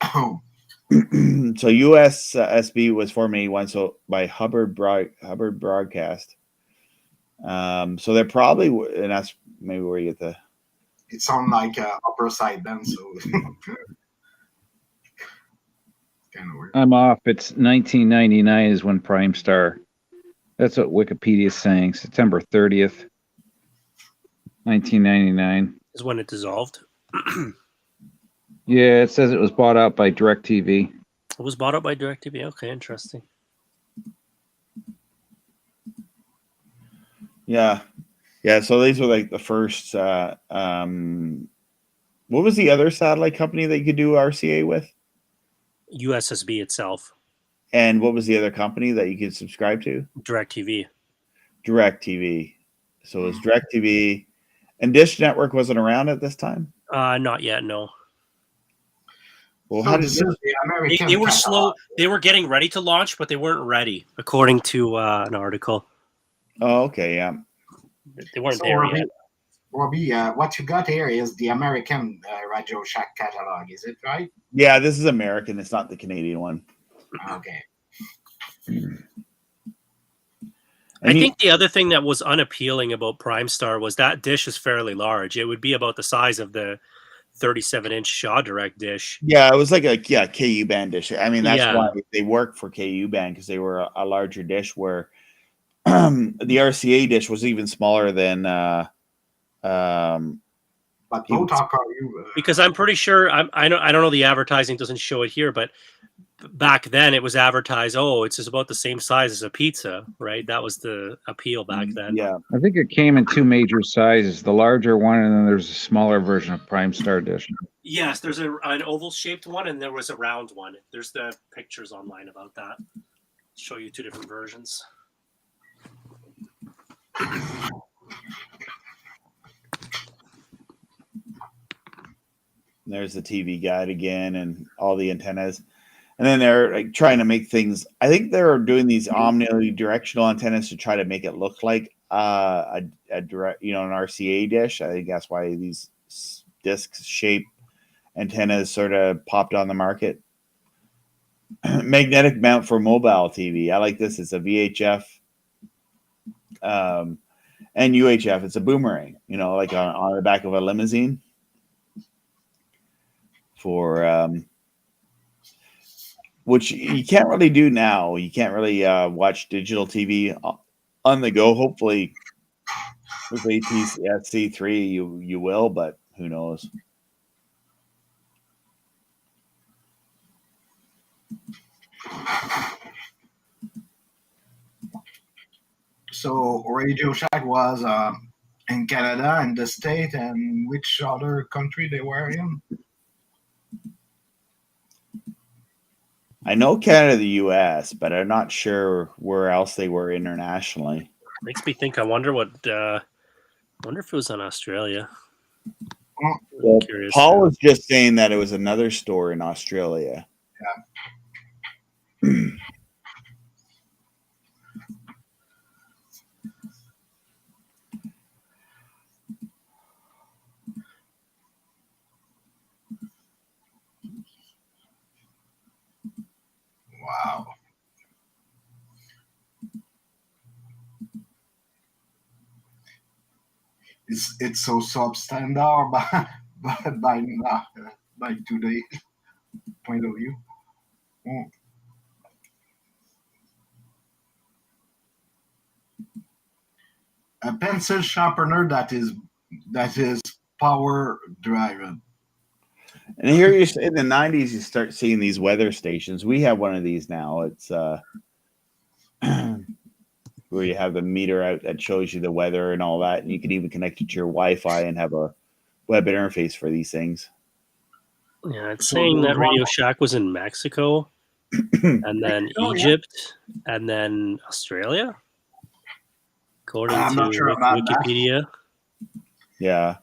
Oh. So USSB was formed in 81, so by Hubbard Broadcast. So they're probably, and that's maybe where you get the. It's on like upper side then, so kind of weird. I'm off. It's 1999 is when Prime Star. That's what Wikipedia is saying. September 30th. 1999. is when it dissolved. Yeah, it says it was bought out by DirecTV. It was bought up by DirecTV. Okay, interesting. Yeah. Yeah. So these were like the first. What was the other satellite company that you could do RCA with? USSB itself. And what was the other company that you could subscribe to? DirecTV. DirecTV. So it was DirecTV, and Dish Network wasn't around at this time. Not yet. No. Well, So how did this is the American They were catalog. slow. They were getting ready to launch, but they weren't ready, according to an article. Oh, okay, yeah. They weren't So, there Robbie, yet. Robbie, what you got here is the American Radio Shack catalog, is it right? Yeah, this is American. It's not the Canadian one. Okay. I think the other thing that was unappealing about Prime Star was that dish is fairly large. It would be about the size of the 37-inch Shaw Direct dish. Yeah, it was like a KU band dish. I mean, that's Yeah. why they worked for KU band, because they were a larger dish. Where the RCA dish was even smaller than. But don't talk about you. Because I'm pretty sure I don't know, the advertising doesn't show it here, but back then it was advertised, oh, it's just about the same size as a pizza, right? That was the appeal back then. Yeah, I think it came in two major sizes: the larger one, and then there's a smaller version of Prime Star Dish. Yes, there's an oval shaped one and there was a round one. There's the pictures online about that. Show you two different versions. there's the TV guide again, and all the antennas. And then they're like trying to make things. I think they're doing these omnidirectional antennas to try to make it look like a direct, an RCA dish. I think that's why these disc shaped antennas sort of popped on the market. Magnetic mount for mobile TV. I like this. It's a VHF and UHF. It's a boomerang, like on the back of a limousine for. Which you can't really do now. You can't really watch digital TV on the go. Hopefully, with ATSC3, you will, but who knows? So Radio Shack was in Canada and the States, and which other country they were in? I know Canada, the U.S., but I'm not sure where else they were internationally. Makes me think. I wonder if it was in Australia. Well, Curious. Paul was just saying that it was another store in Australia. Yeah. Wow. It's so substandard by today's point of view. A pencil sharpener that is power driven. And here you in the 90s, you start seeing these weather stations. We have one of these now. It's where you have the meter out that shows you the weather and all that, and you can even connect it to your Wi-Fi and have a web interface for these things. Yeah, it's saying that Radio Shack was in Mexico, and then Egypt, and then Australia. According I'm to not sure about Wikipedia. Yeah.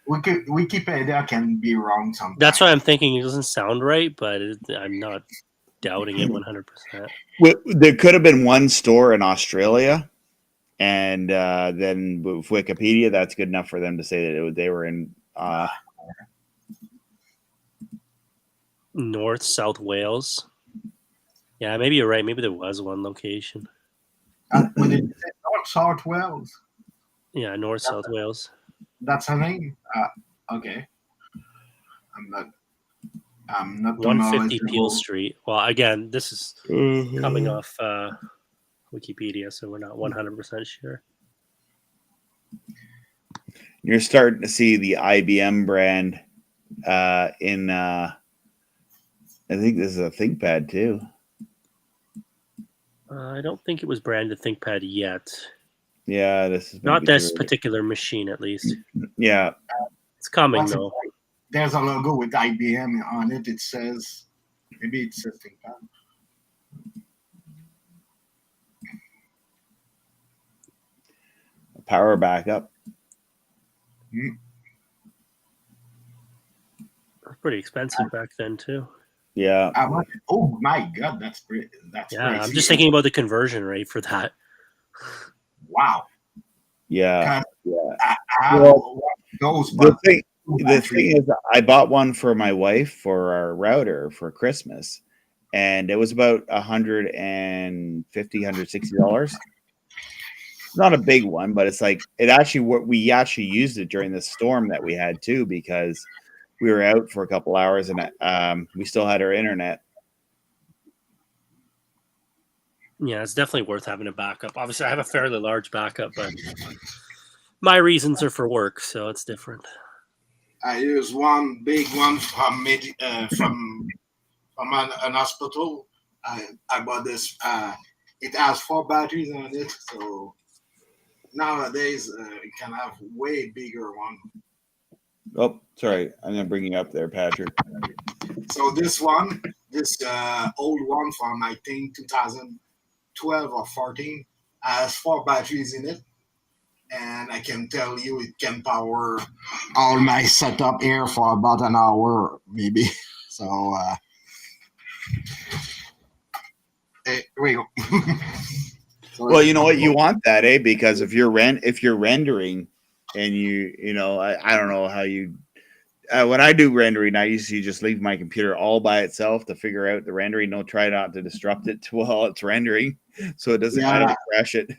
Wikipedia can be wrong sometimes. That's why I'm thinking it doesn't sound right, but I'm not doubting it 100%. There could have been one store in Australia, and then with Wikipedia, that's good enough for them to say that they were in North, South Wales. Yeah, maybe you're right. Maybe there was one location. When it said North South Wales. Yeah, North, South Wales. That's her name. Okay. I'm not 150 Peel Street. Well, again, this is coming off Wikipedia, so we're not 100% sure. You're starting to see the IBM brand in. I think this is a ThinkPad too. I don't think it was branded ThinkPad yet. Yeah, this is Not maybe this too particular machine, at least. early. Yeah, It's coming What's it though. like? There's a logo with IBM on it. It says, maybe it's a ThinkPad. power backup. Pretty expensive back then too. Yeah, Oh my God, that's great. That's Yeah, crazy. I'm just thinking about the conversion rate for that. Wow. yeah. I have Well, those, The but thing is, I bought one for my wife for our router for Christmas, and it was about $150, $160. Not a big one, but it's like we actually used it during the storm that we had too, because we were out for a couple hours and we still had our internet. Yeah, it's definitely worth having a backup. Obviously, I have a fairly large backup, but my reasons are for work, so it's different. I use one big one from an hospital. I bought this. It has 4 batteries on it, so nowadays you can have way bigger one. Oh, sorry, I'm gonna bring you up there, Patrick. So this old one from I think 2012 or 14 has 4 batteries in it, and I can tell you it can power all my setup here for about an hour maybe. So here we go. So Well, you know what, you want that, eh? Because if you're rendering, and I don't know how you. When I do rendering, I usually just leave my computer all by itself to figure out the rendering. Don't try not to disrupt it while it's rendering, so it doesn't. I don't crash it.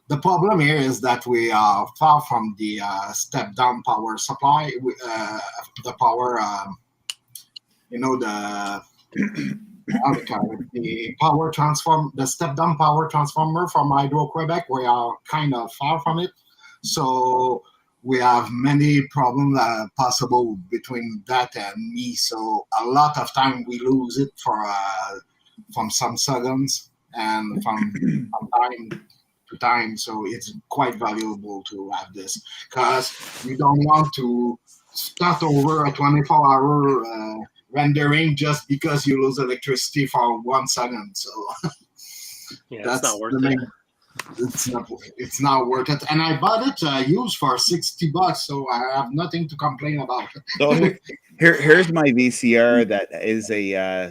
The problem here is that we are far from the step-down power supply. The power, the power transform, the step-down power transformer from Hydro-Quebec. We are kind of far from it, so we have many problems possible between that and me. So a lot of time we lose it from some seconds and from time to time. So it's quite valuable to have this, because you don't want to start over a 24-hour rendering just because you lose electricity for 1 second. So Yeah, that's it's not worth the it. main. It's not worth it, and I bought it used for $60, so I have nothing to complain about. So here's my VCR that is a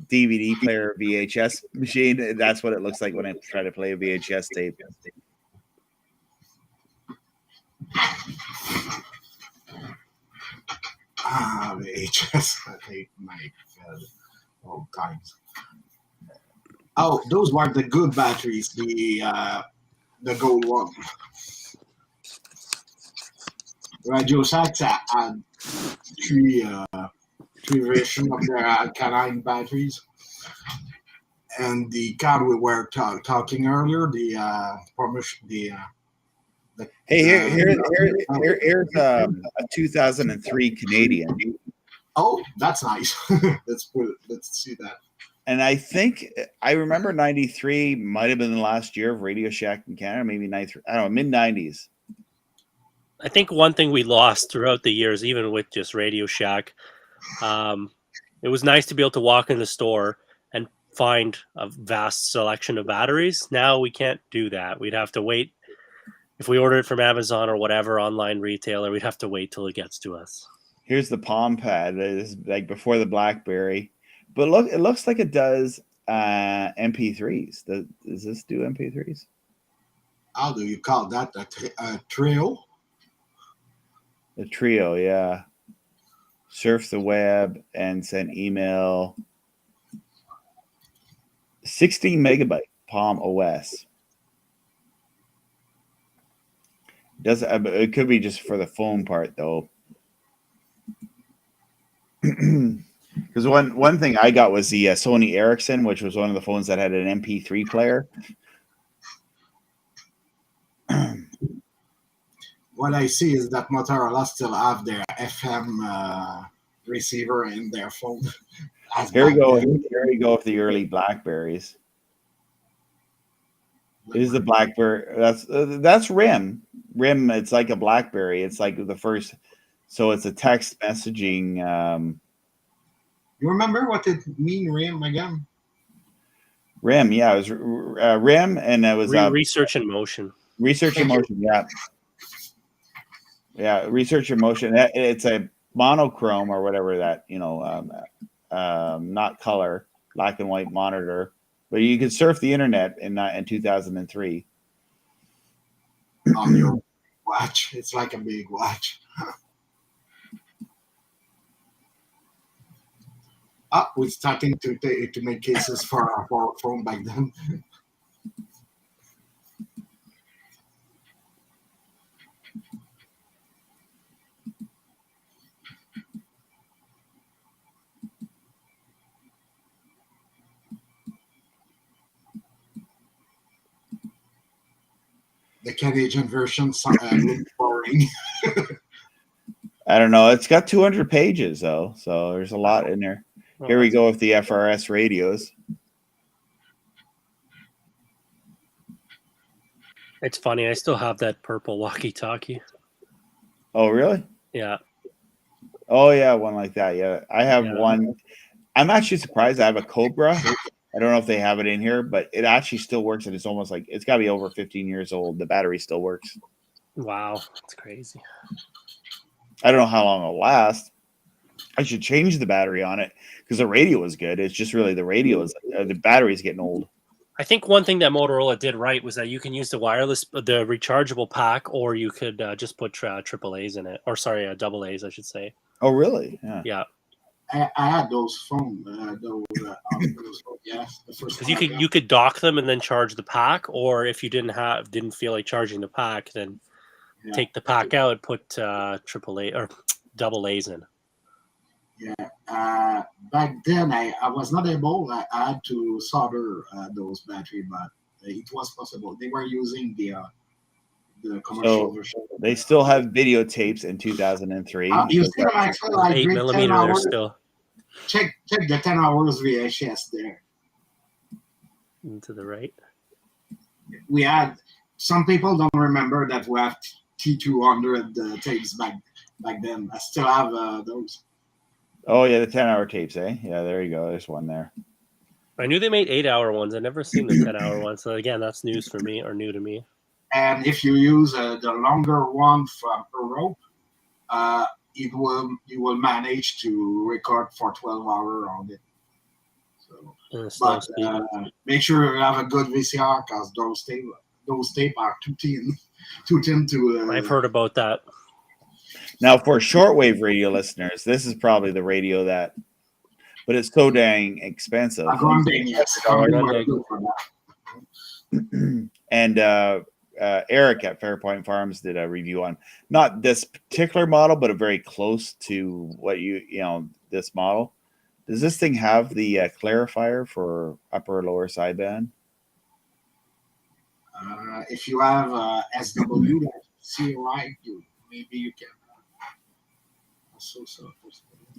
DVD player VHS machine. That's what it looks like when I try to play a VHS tape. VHS. I hate my all times. Oh, those were the good batteries, the gold one. Radio Shacks had three versions of their alkaline batteries, and the card we were talking earlier, Hey, here's a 2003 Canadian. Oh, that's nice. Let's see that. And I think I remember 93 might have been the last year of Radio Shack in Canada, maybe 93. I don't know, mid 90s. I think one thing we lost throughout the years, even with just Radio Shack, it was nice to be able to walk in the store and find a vast selection of batteries. Now we can't do that. We'd have to wait. If we order it from Amazon or whatever online retailer, we'd have to wait till it gets to us. Here's the Palm Pad. This is like before the BlackBerry. But look, it looks like it does MP3s. Does this do MP3s? How do you call that? A trio? The Trio, yeah. Surf the web and send email. 16 megabyte Palm OS. It could be just for the phone part though. Because one thing I got was the Sony Ericsson, which was one of the phones that had an MP3 player. what I see is that Motorola still have their FM receiver in their phone. Here we go. Here we go with the early Blackberries. Is the Blackberry? That's RIM. RIM. It's like a BlackBerry. It's like the first. So it's a text messaging. You remember what it mean, RIM again? RIM. Yeah, it was RIM, and it was research in motion. Research in motion. Yeah. Yeah, research in motion. It's a monochrome or whatever that not color, black and white monitor, but you could surf the internet in 2003 on your watch. It's like a big watch. We're starting to make cases for our phone back then. The Canadian version looks boring. I don't know. It's got 200 pages though, so there's a lot in there. Here we go with the FRS radios. It's funny. I still have that purple walkie-talkie. Oh, really? Yeah. Oh, yeah, one like that. Yeah, I have one. I'm actually surprised. I have a Cobra. I don't know if they have it in here, but it actually still works, and it's almost like it's got to be over 15 years old. The battery still works. Wow, that's crazy. I don't know how long it'll last. I should change the battery on it because the radio is good. It's just really the radio is the battery's getting old. I think one thing that Motorola did right was that you can use the rechargeable pack, or you could just put triple A's in it, or sorry, double A's, I should say. Oh, really? Yeah. I had those phones. Yeah, the first. Because you could dock them and then charge the pack, or if you didn't feel like charging the pack, then take the pack out, put triple A or double A's in. Yeah, back then I was not able. I had to solder those batteries, but it was possible. They were using the commercial version. They still have videotapes in 2003. You see them actually like 8mm. They're still check the 10 hours VHS there. To the right. We had some people don't remember that we have T200 tapes back then. I still have those. Oh, yeah, the 10-hour tapes, eh? Yeah, there you go. There's one there. I knew they made 8-hour ones. I've never seen the 10-hour ones. So, again, that's news for me or new to me. And if you use the longer one from Europe, you will manage to record for 12 hours on it. So, but make sure you have a good VCR because those tape are too thin to. I've heard about that. Now, for shortwave radio listeners, this is probably the radio but it's so dang expensive. Yes. And Eric at Fairpoint Farms did a review on not this particular model, but a very close to what this model. Does this thing have the clarifier for upper or lower sideband? If you have SW, COI, maybe you can.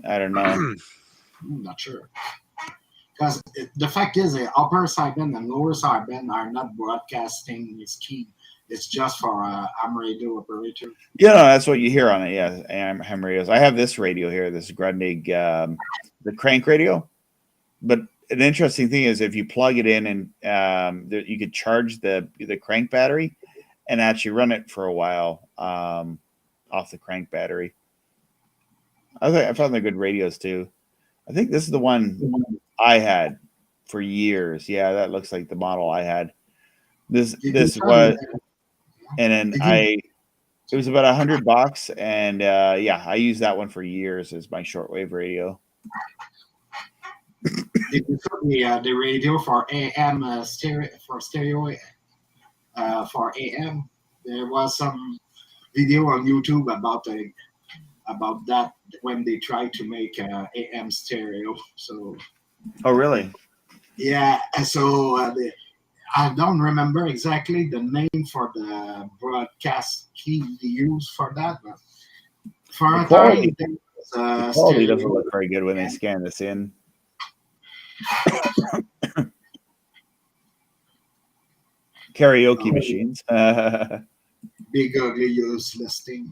I don't know. I'm not sure. Because the fact is, the upper sideband and lower sideband are not broadcasting scheme. It's just for ham radio operator. Yeah, no, that's what you hear on it. Yeah, ham radios. I have this radio here, this Grundig, the crank radio. But an interesting thing is if you plug it in and you could charge the crank battery and actually run it for a while off the crank battery. I found they're good radios too. I think this is the one I had for years. Yeah, that looks like the model I had. This was, and then it was about $100, and I used that one for years as my shortwave radio. The radio for AM stereo for AM. There was some video on YouTube about that when they tried to make AM stereo. So. Oh, really? Yeah. So I don't remember exactly the name for the broadcast key they use for that, but for The a quality- time, there The was, quality stereo. doesn't look very good when they scan this in. Karaoke machines. Big ugly useless thing.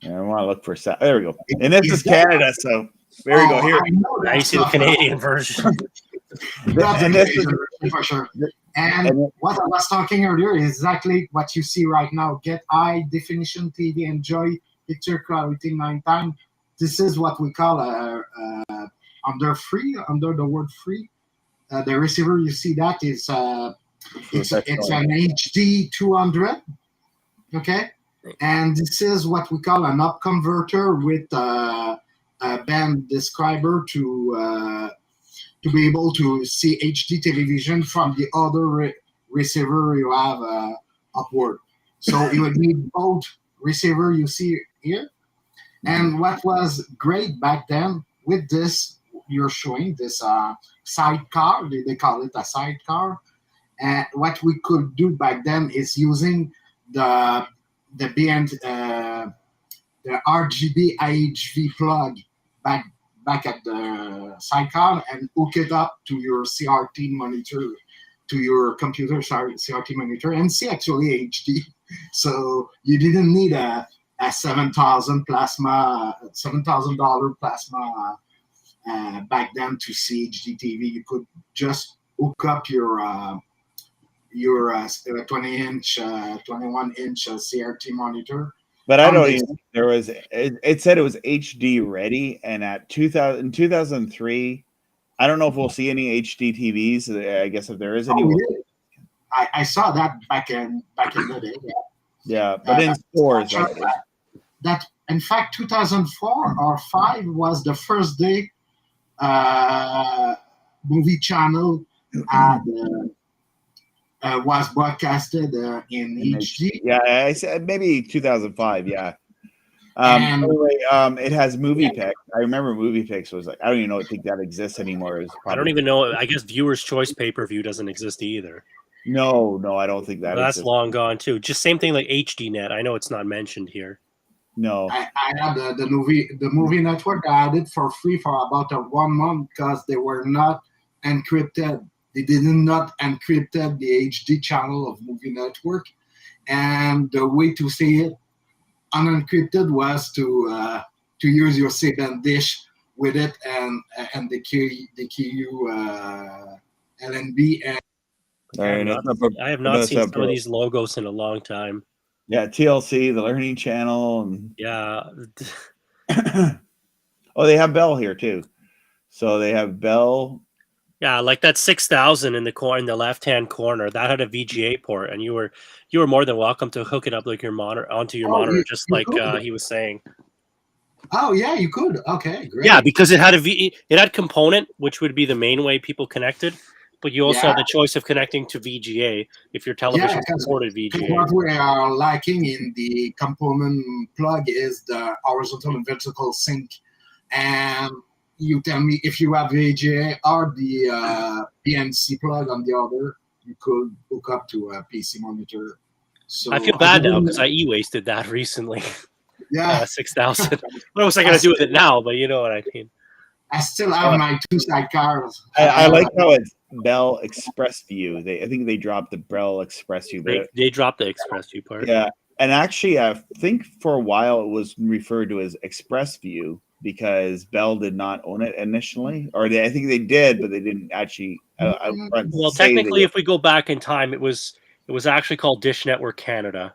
Yeah, I want to look for sound. There we go. And this Is is that- Canada, so there you go. Here, I know I that see the stuff. Canadian version. That's and the this is- Canadian version for sure. And and- what I was talking earlier is exactly what you see right now. Get high definition TV, enjoy picture quality 9 times. This is what we call under the word free. The receiver, you see that is it's an HD 200. Okay, and this is what we call an up converter with a band describer to be able to see HD television from the other receiver you have upward. So you would need both receiver you see here. And what was great back then with this, you're showing this sidecar, they call it a sidecar. And what we could do back then is using the RGB IHV plug back at the sidecar and hook it up to your CRT monitor, to your computer CRT monitor, and see actually HD. So you didn't need a $7,000 plasma back then to see HDTV. You could just hook up your 21-inch CRT monitor. But I don't even think there was. It said it was HD ready, and in 2003, I don't know if we'll see any HD TVs. I guess if there is any, I saw that back in the day. Yeah, but in stores. That in fact 2004 or 5 was the first day movie channel was broadcasted in HD. Yeah, I said maybe 2005. Yeah. Anyway, it has MoviePix. I remember MoviePix was like, I don't even think that exists anymore. I don't even know. I guess Viewers Choice pay-per-view doesn't exist either. No, I don't think that. That's long gone too. Just same thing like HDNet. I know it's not mentioned here. No, I had the movie network. I had it for free for about 1 month because they were not encrypted. They did not encrypt the HD channel of movie network, and the way to see it unencrypted was to use your C-band dish with it and the KU LNB. And I have not seen some of these logos in a long time. Yeah, TLC, the Learning Channel, and yeah. Oh, they have Bell here too. So they have Bell. Yeah, like that 6000 in the left-hand corner that had a VGA port, and you were more than welcome to hook it up like your monitor onto your monitor, just like he was saying. Oh yeah, you could. Okay, great. Yeah, because it had component, which would be the main way people connected, but you also had the choice of connecting to VGA if your television supported VGA. What we are lacking in the component plug is the horizontal and vertical sync, and you tell me if you have VGA or the PNC plug on the other, you could hook up to a PC monitor. So I feel bad now because I e-wasted that recently. Yeah, 6000. What was I going to do with it now? But you know what I mean. I still have my 2 sidecars. I like how it's Bell Express View. I think they dropped the Bell Express View. They dropped the Express View part. Yeah, and actually, I think for a while it was referred to as Express View because Bell did not own it initially, or I think they did, but they didn't actually. Well, technically, if we go back in time, it was actually called Dish Network Canada.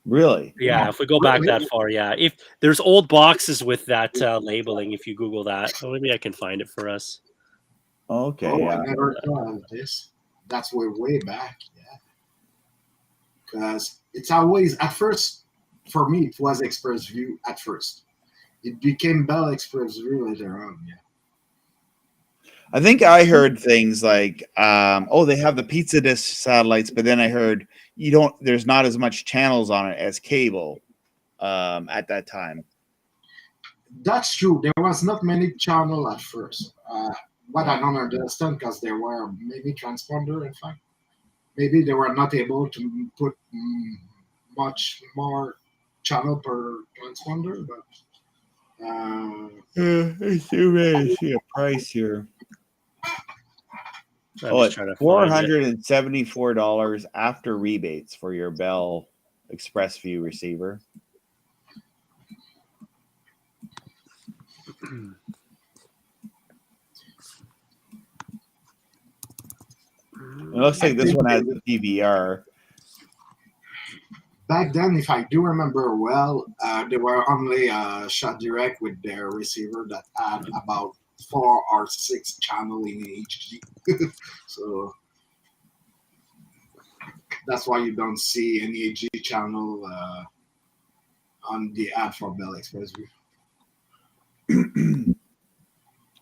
Really? Yeah, if we go back that far, yeah. If there's old boxes with that labeling, if you Google that, maybe I can find it for us. Okay. I never thought of this. That's way back. Yeah. Because it's always, at first, for me, it was Express View at first. It became Bell Express View later on. Yeah. I think I heard things like, they have the pizza disc satellites, but then I heard there's not as much channels on it as cable at that time. That's true. There was not many channel at first. what I don't understand, because there were maybe transponder, in fact. Maybe they were not able to put much more channel per transponder, but I see a price here. I'm just It's trying to find it. $474 after rebates for your Bell Express View receiver. It looks like this one has a DVR. back then, if I do remember well, they were only shot direct with their receiver that had about 4 or 6 channel in HD. So that's why you don't see any HD channel on the ad for Bell Express View.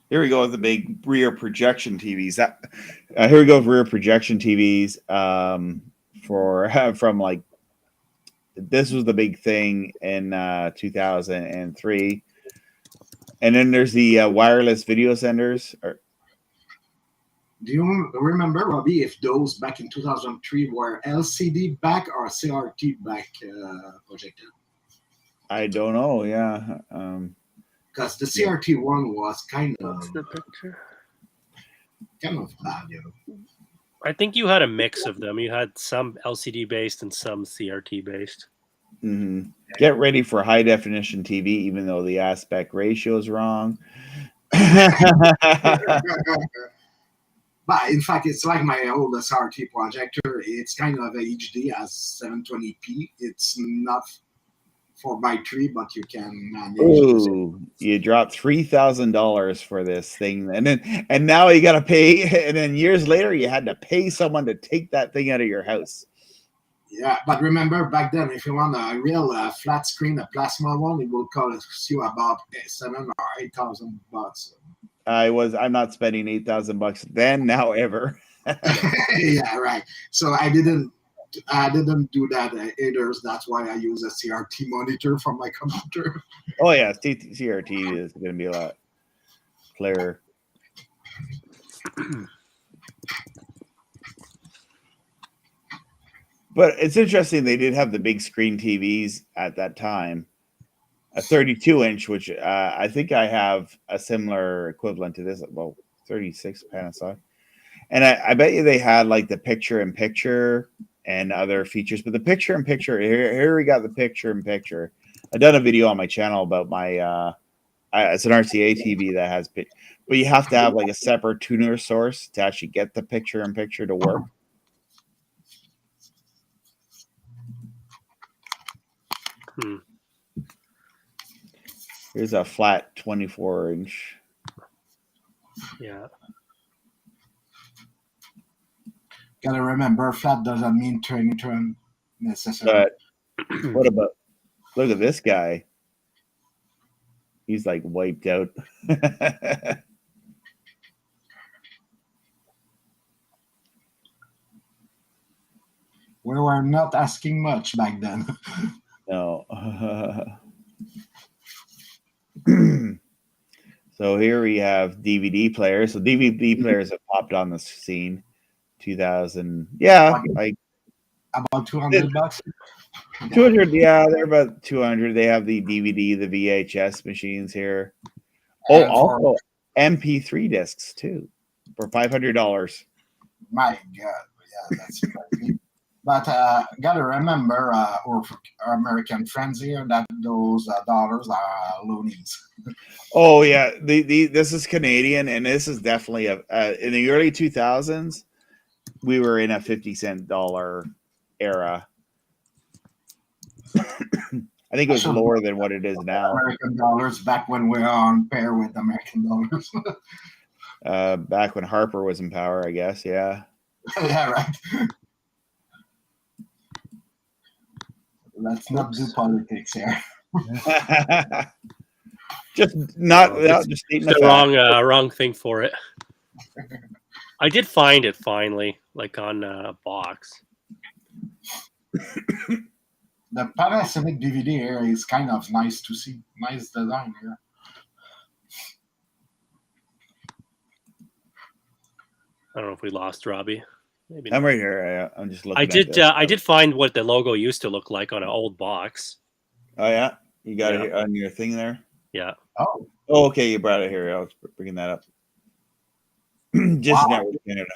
Here we go with the big rear projection TVs. Here we go with rear projection TVs from like, this was the big thing in 2003. And then there's the wireless video senders. Do you remember, Robbie, if those back in 2003 were LCD back or CRT back projector? I don't know. Yeah. Because the CRT one was kind of What's the picture? bad, you know. I think you had a mix of them. You had some LCD based and some CRT based. Mm-hmm. Get ready for high definition TV, even though the aspect ratio is wrong. But in fact, it's like my old SRT projector. It's kind of a HD as 720p. It's not 4x3, but you can manage. Ooh, you dropped $3,000 for this thing, and now you got to pay. And then years later, you had to pay someone to take that thing out of your house. Yeah, but remember back then, if you want a real flat screen, a plasma one, it will cost you about $7,000 or $8,000. I'm not spending $8,000 then, now, ever. Yeah, right. So I didn't do that either. That's why I use a CRT monitor from my computer. Oh yeah, CRT is going to be a lot clearer. But it's interesting they did have the big screen TVs at that time. A 32-inch, which I think I have a similar equivalent to this, well, 36 Panasonic. And I bet you they had like the picture-in-picture and other features. But the picture-in-picture, here we got the picture-in-picture. I've done a video on my channel about my, it's an RCA TV that has, but you have to have like a separate tuner source to actually get the picture-in-picture to work. Here's a flat 24-inch. Yeah. Gotta remember, flat doesn't mean turn necessarily. But what about, look at this guy. He's like wiped out. We were not asking much back then. No. So here we have DVD players. So DVD players have popped on the scene. 2000. Yeah, like about $200. 200. Yeah, they're about 200. They have the DVD, the VHS machines here. Oh, also MP3 discs too for $500. My God, yeah, that's crazy. But gotta remember, our American friends here, that those dollars are loonies. Oh yeah, this is Canadian, and this is definitely in the early 2000s. We were in a 50-cent dollar era. I think it was lower than what it is now. American dollars back when we were on pair with American dollars. Back when Harper was in power, I guess. Yeah. Yeah, right. Let's not do politics here. Just not It's just stating the wrong thing for it. I did find it finally, like on a box. The Panasonic DVD here is kind of nice to see. Nice design here. I don't know if we lost Robbie. Maybe I'm not. right here. I'm just looking. I did find what the logo used to look like on an old box. Oh yeah, you got Yeah. it on your thing there. Yeah. Oh, Oh, okay, you brought it here. I was bringing that up. Just Wow. Network Canada.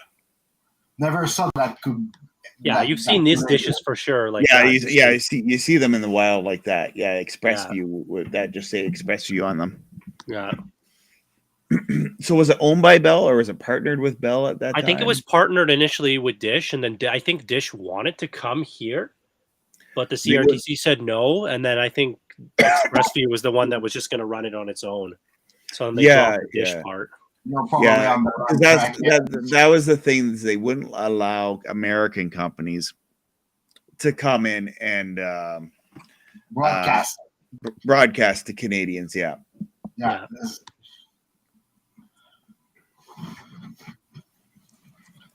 never saw that could. Yeah, that- you've that seen these could- dishes for sure. Like Yeah, that. you see them in the wild like that. Yeah, Express Yeah. View with that just say Express View on them. Yeah. So was it owned by Bell or was it partnered with Bell at that time? I think it was partnered initially with Dish, and then I think Dish wanted to come here, but the They would- CRTC said no, and then I think ExpressView was the one that was just going to run it on its own. So they Yeah, dropped the Dish yeah. part. You're probably Yeah, on the right That's track. that was the thing, is they wouldn't allow American companies to come in and Broadcast. broadcast to Canadians. Yeah. Yeah.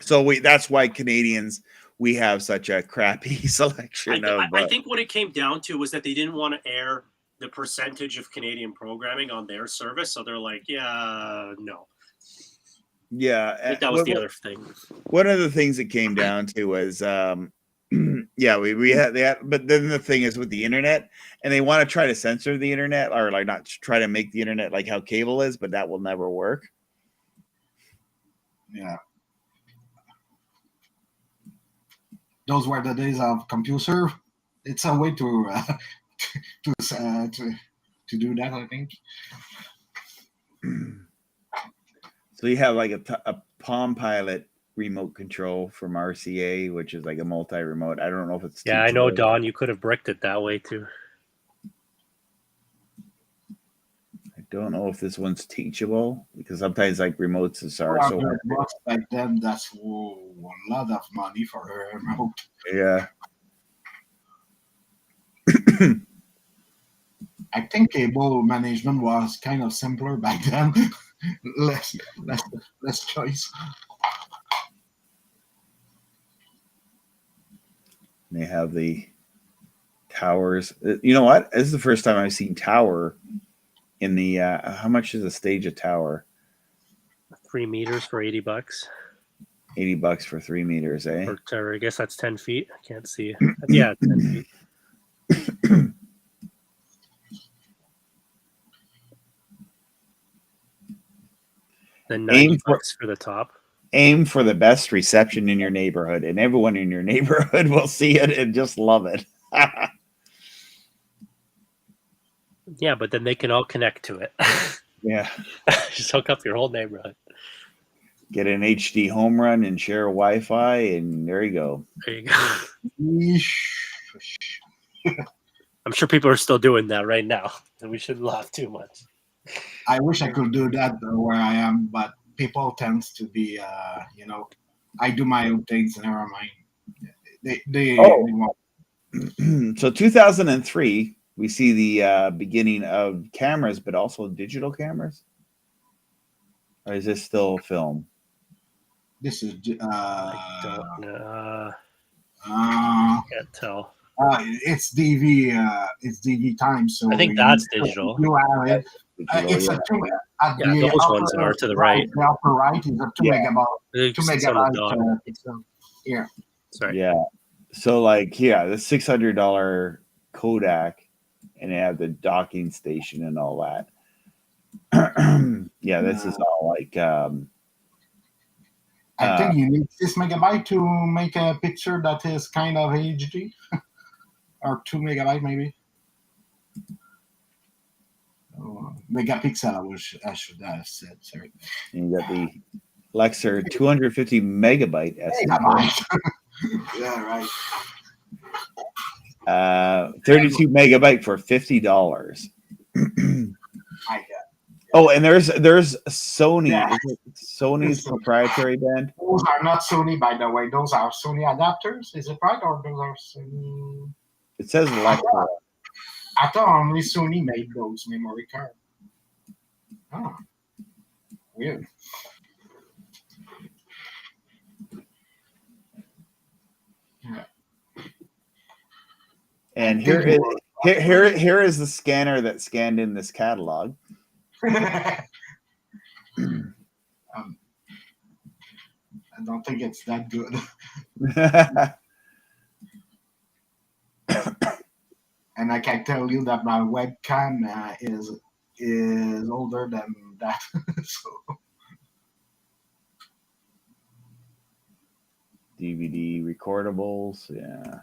So that's why Canadians, we have such a crappy selection I think what it came down to was that they didn't want to air the percentage of Canadian programming on their service, so they're like, yeah, no. yeah. I think that was the other thing. One of the things it came down to was yeah, we had but then the thing is with the internet, and they want to try to censor the internet, or like not try to make the internet like how cable is, but that will never work. Yeah. Those were the days of computer. It's a way to do that, I think. So you have like a Palm Pilot remote control from RCA, which is like a multi-remote. I don't know if it's Yeah, I know, teachable. Don, you could have bricked it that way too. I don't know if this one's teachable, because sometimes like remotes are so $400 back then, that's a lot of money for a remote. yeah. I think cable management was kind of simpler back then. less choice. They have the towers. You know what? This is the first time I've seen tower in the how much is a stage of tower? 3 meters for $80. $80 for 3 meters, eh? Or I guess that's 10 feet. I can't see. Yeah, 10 feet. Then $90 for the top. Aim for the best reception in your neighborhood, and everyone in your neighborhood will see it and just love it. Yeah, but then they can all connect to it. Yeah. Just hook up your whole neighborhood. Get an HD home run and share Wi-Fi, and there you go. There you go. Yeesh. I'm sure people are still doing that right now, and we shouldn't laugh too much. I wish I could do that where I am, but people tends to be, I do my own things, never mind. They want. So 2003, we see the beginning of cameras, but also digital cameras. Or is this still film? This is I don't know. Can't tell. it's DV time, so I think that's digital. You have it. Digital, It's yeah. a 2 at Yeah, the those upper, ones are to the right. The upper right is a 2 Yeah. megabyte. 2 It's on the megabyte. dot. Yeah. Sorry. Yeah. So like, yeah, the $600 Kodak, and they have the docking station and all that. Yeah, this is all like I think you need 6 megabyte to make a picture that is kind of HD, or 2 megabyte maybe. Megapixel, I should have said. Sorry. and you got the Lexer 250 megabyte SD. Megabyte. Yeah, right. 32 megabyte for $50. I got. Oh, and there's Sony. Yeah. Is it Sony's proprietary band. Those are not Sony, by the way. Those are Sony adapters. Is it right, or those are Sony? It says Lexer. I thought only Sony made those memory cards. Oh, weird. Yeah. And here is the scanner that scanned in this catalog. I don't think it's that good. And I can tell you that my webcam is older than that. So DVD recordables, yeah.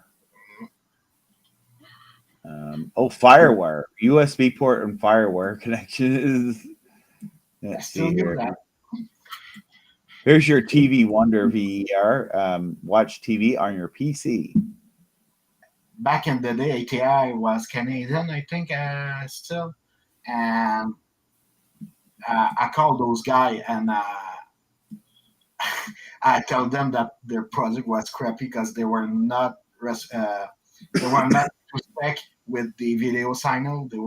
Firewire, USB port and Firewire connections. Let's still see do here. that. Here's your TV Wonder VER. Watch TV on your PC. Back in the day, ATI was Canadian, I think, still. And I called those guys and I told them that their project was crappy because they were not respect with the video signal. They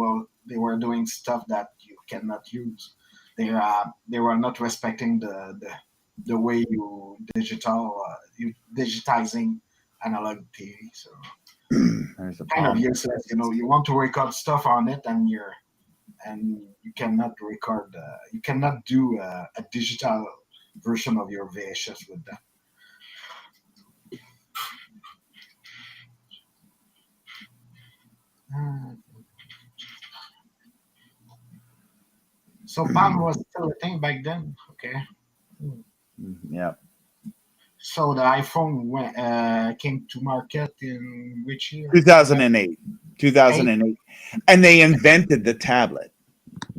were doing stuff that you cannot use. They were not respecting the way you digitizing analog TV. So There's a kind of problem. useless. You want to record stuff on it, and you cannot record. You cannot do a digital version of your VHS with that. So PAL was still a thing back then. Okay. Yeah. So the iPhone came to market in which year? 2008. 2008. And they invented the tablet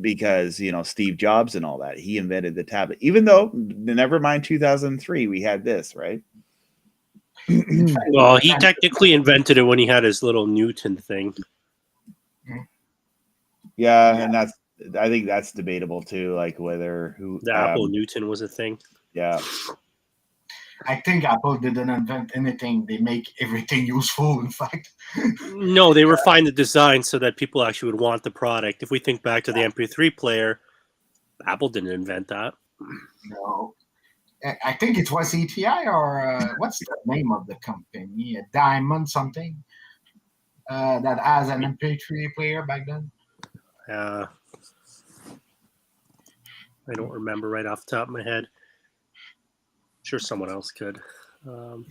because, Steve Jobs and all that. He invented the tablet. Even though, never mind 2003, we had this, right? Well, he technically invented it when he had his little Newton thing. Yeah, and I think that's debatable too, like whether The Apple Newton was a thing. Yeah. I think Apple didn't invent anything. They make everything useful, in fact. No, they refined the design so that people actually would want the product. If we think back to the MP3 player, Apple didn't invent that. No. I think it was ETI or what's the name of the company? Diamond something that has an MP3 player back then. I don't remember right off the top of my head. Sure, someone else could. The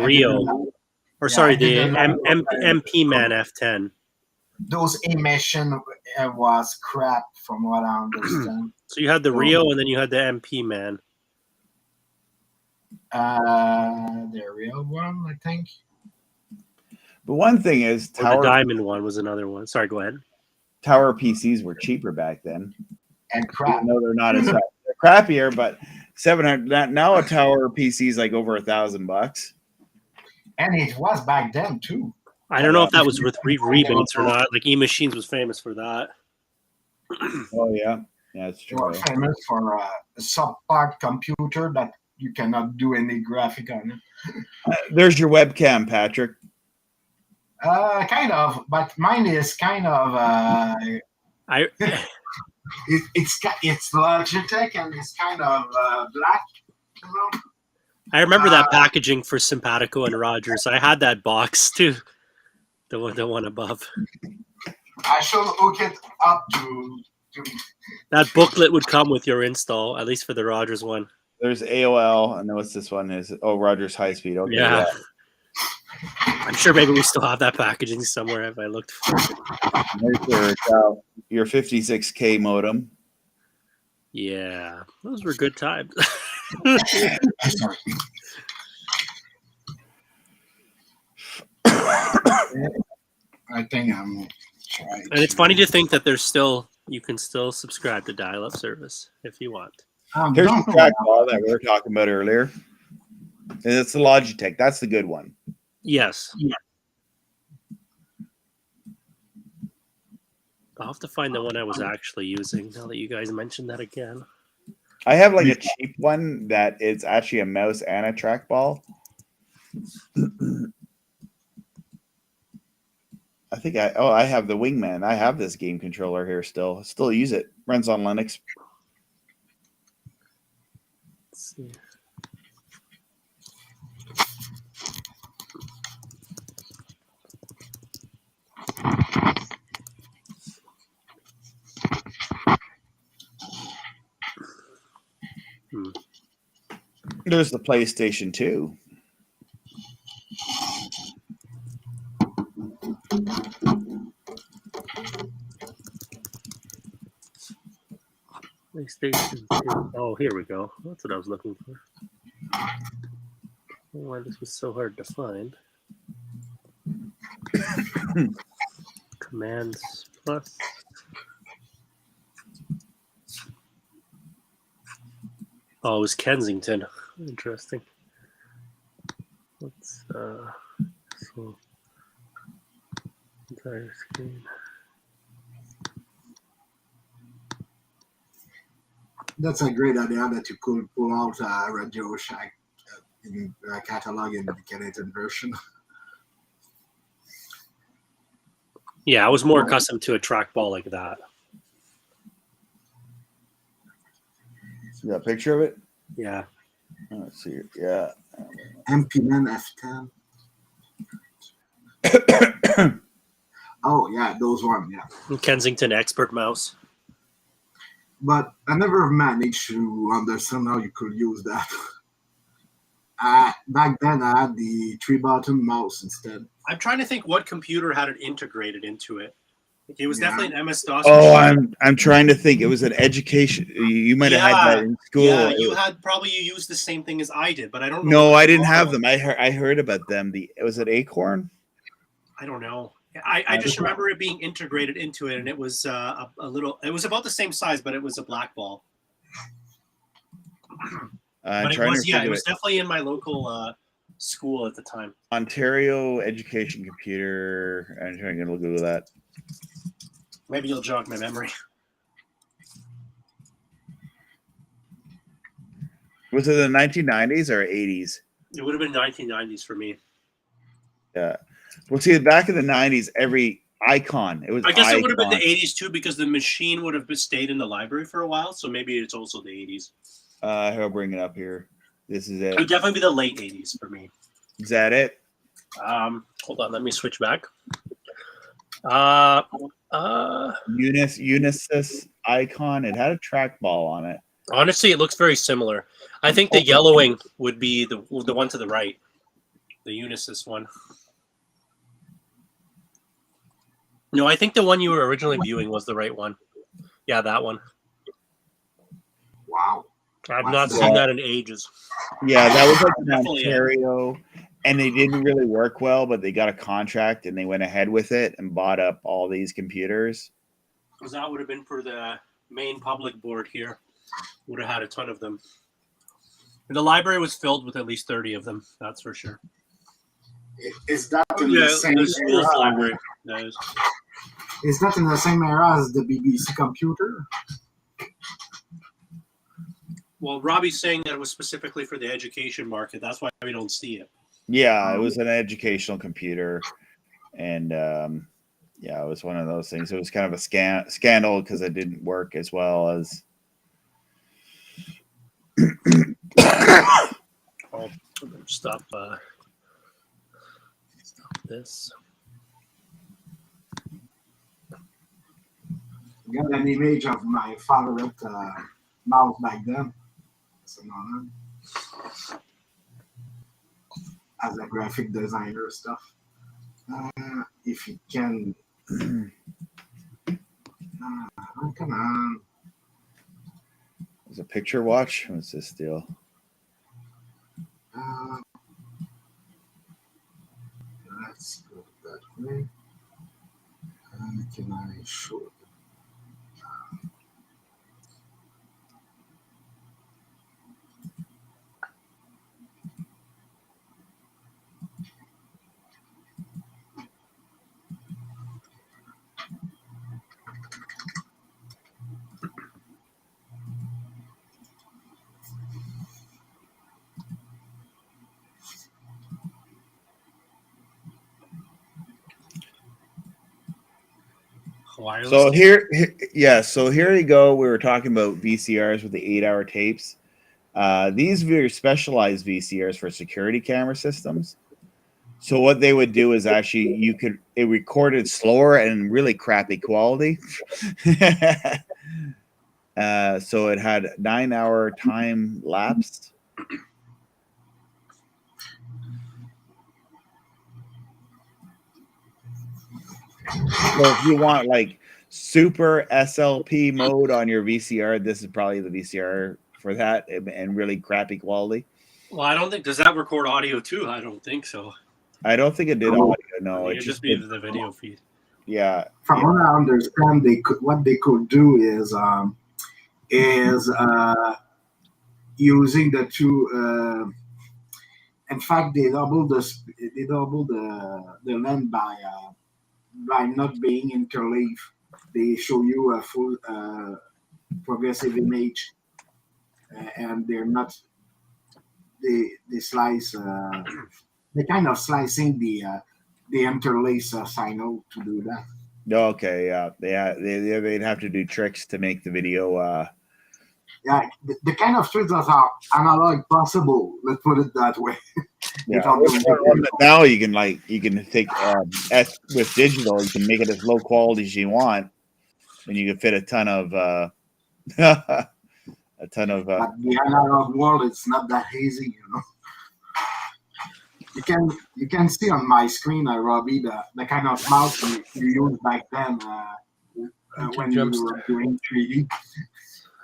Rio. Or sorry, the MP Man F10. Those emission was crap, from what I understand. So you had the Rio, and then you had the MP Man. The real one, I think. But one thing is, the Diamond one was another one. Sorry, go ahead. Tower PCs were cheaper back then. And crap. No, they're not as they're crappier, but 700. Now a Tower PC is like over $1,000. And it was back then too. I don't know if that was with rebates or not. Like E-Machines was famous for that. Oh yeah, it's true. They were famous for a subpart computer that you cannot do any graphic on it. There's your webcam, Patrick. Kind of, but mine is kind of. It's Logitech and it's kind of black. I remember that packaging for Simpatico and Rogers. I had that box too, the one above. I should hook it up to. That booklet would come with your install, at least for the Rogers one. There's AOL, and then what's this one is? Oh, Rogers High Speed. Okay, yeah. I'm sure maybe we still have that packaging somewhere if I looked for it. There's your 56K modem. Yeah, those were good times. I think I'm trying. And it's funny to think that you can still subscribe to dial-up service if you want. Here's the trackball that we were talking about earlier. And it's the Logitech. That's the good one. Yes. Yeah. I'll have to find the one I was actually using now that you guys mentioned that again. I have like a cheap one that is actually a mouse and a trackball. I think I have the Wingman. I have this game controller here still. I still use it. Runs on Linux. Let's see. There's the PlayStation 2. PlayStation 2. Oh, here we go. That's what I was looking for. Why this was so hard to find. Commands plus. Oh, it was Kensington. Interesting. Let's so entire screen. That's a great idea that you could pull out a Radio Shack in a catalog in the Canadian version. Yeah, I was more accustomed to a trackball like that. You got a picture of it? Yeah. Oh, let's see. Yeah. MP-Man F10. Oh, yeah, those ones, yeah. Kensington Expert Mouse. But I never managed to understand how you could use that. Back then, I had the 3-button mouse instead. I'm trying to think what computer had it integrated into it. It was definitely an MS-DOS. Oh, machine. I'm trying to think. It was an education. You might have had that in school. Yeah, you used the same thing as I did, but I don't know. No, I didn't have them. I heard about them. Was it Acorn? I don't know. I just remember it being integrated into it, and it was a little. It was about the same size, but it was a black ball. But it was definitely in my local school at the time. Ontario Education Computer. I'm trying to Google that. Maybe you'll jog my memory. Was it the 1990s or 80s? It would have been 1990s for me. Yeah. Well, see, back in the 90s, every icon. It was. I guess it would have been the 80s too, because the machine would have stayed in the library for a while. So maybe it's also the 80s. I'll bring it up here. This is it. It would definitely be the late 80s for me. Is that it? Hold on, let me switch back. Unisys icon. It had a trackball on it. Honestly, it looks very similar. I think the yellowing would be the one to the right, the Unisys one. No, I think the one you were originally viewing was the right one. Yeah, that one. Wow. I've not seen that in ages. Yeah, that was like in Ontario, and they didn't really work well, but they got a contract and they went ahead with it and bought up all these computers. Because that would have been for the main public board here. Would have had a ton of them. And the library was filled with at least 30 of them, that's for sure. Is that in the same school's era? library. That is. Is that in the same era as the BBC computer? Well, Robbie's saying that it was specifically for the education market. That's why we don't see it. Yeah, it was an educational computer, and yeah, it was one of those things. It was kind of a scandal because it didn't work as well as. I'll stop this. I got an image of my favorite mouse back then. As a graphic designer stuff. If you can. Come on. Was a picture watch? What's this deal? Let's go that way. Can I show it? Wireless. So here you go. We were talking about VCRs with the 8-hour tapes. These very specialized VCRs for security camera systems. So what they would do is actually it recorded slower and really crappy quality. So it had 9-hour time lapse. So if you want like super SLP mode on your VCR, this is probably the VCR for that, and really crappy quality. Well, I don't think does that record audio too. I don't think so. I don't think it did audio. No, It it could just be did, the video feed. yeah. From what I understand, what they could do is using the two. In fact, they double the length by not being interleaved. They show you a full progressive image, and they're not. They slice. They kind of slicing the interlace signal to do that. Okay, yeah, they'd have to do tricks to make the video. Yeah, the kind of tricks that are analog possible. Let's put it that way. Yeah. Now you can take with digital, you can make it as low quality as you want, and you can fit a ton of But the analog world, it's not that easy, you know. You can see on my screen, Robbie, the kind of mouse you used back then when you were doing 3D.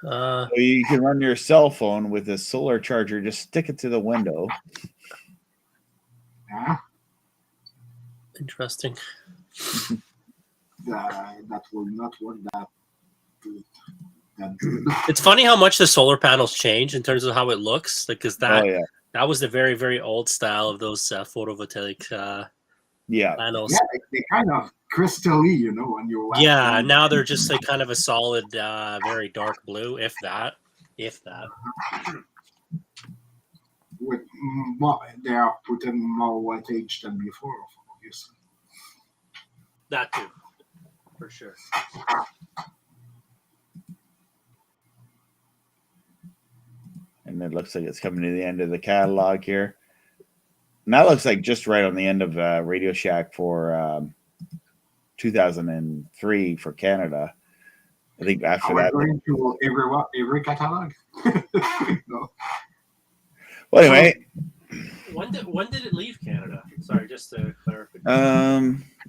So you can run your cell phone with a solar charger. Just stick it to the window. Yeah. Interesting. That will not work that good. It's funny how much the solar panels change in terms of how it looks, because that was the very, very old style of those photovoltaic panels. Yeah, they kind of crystally, you know, when you yeah. Now they're just like kind of a solid, very dark blue, if that. With more, they are putting more wattage than before, obviously. That too, for sure. And it looks like it's coming to the end of the catalog here. And that looks like just right on the end of Radio Shack for 2003 for Canada. I think after that. Going to every catalog. No. Well, anyway. When did it leave Canada? Sorry, just to clarify.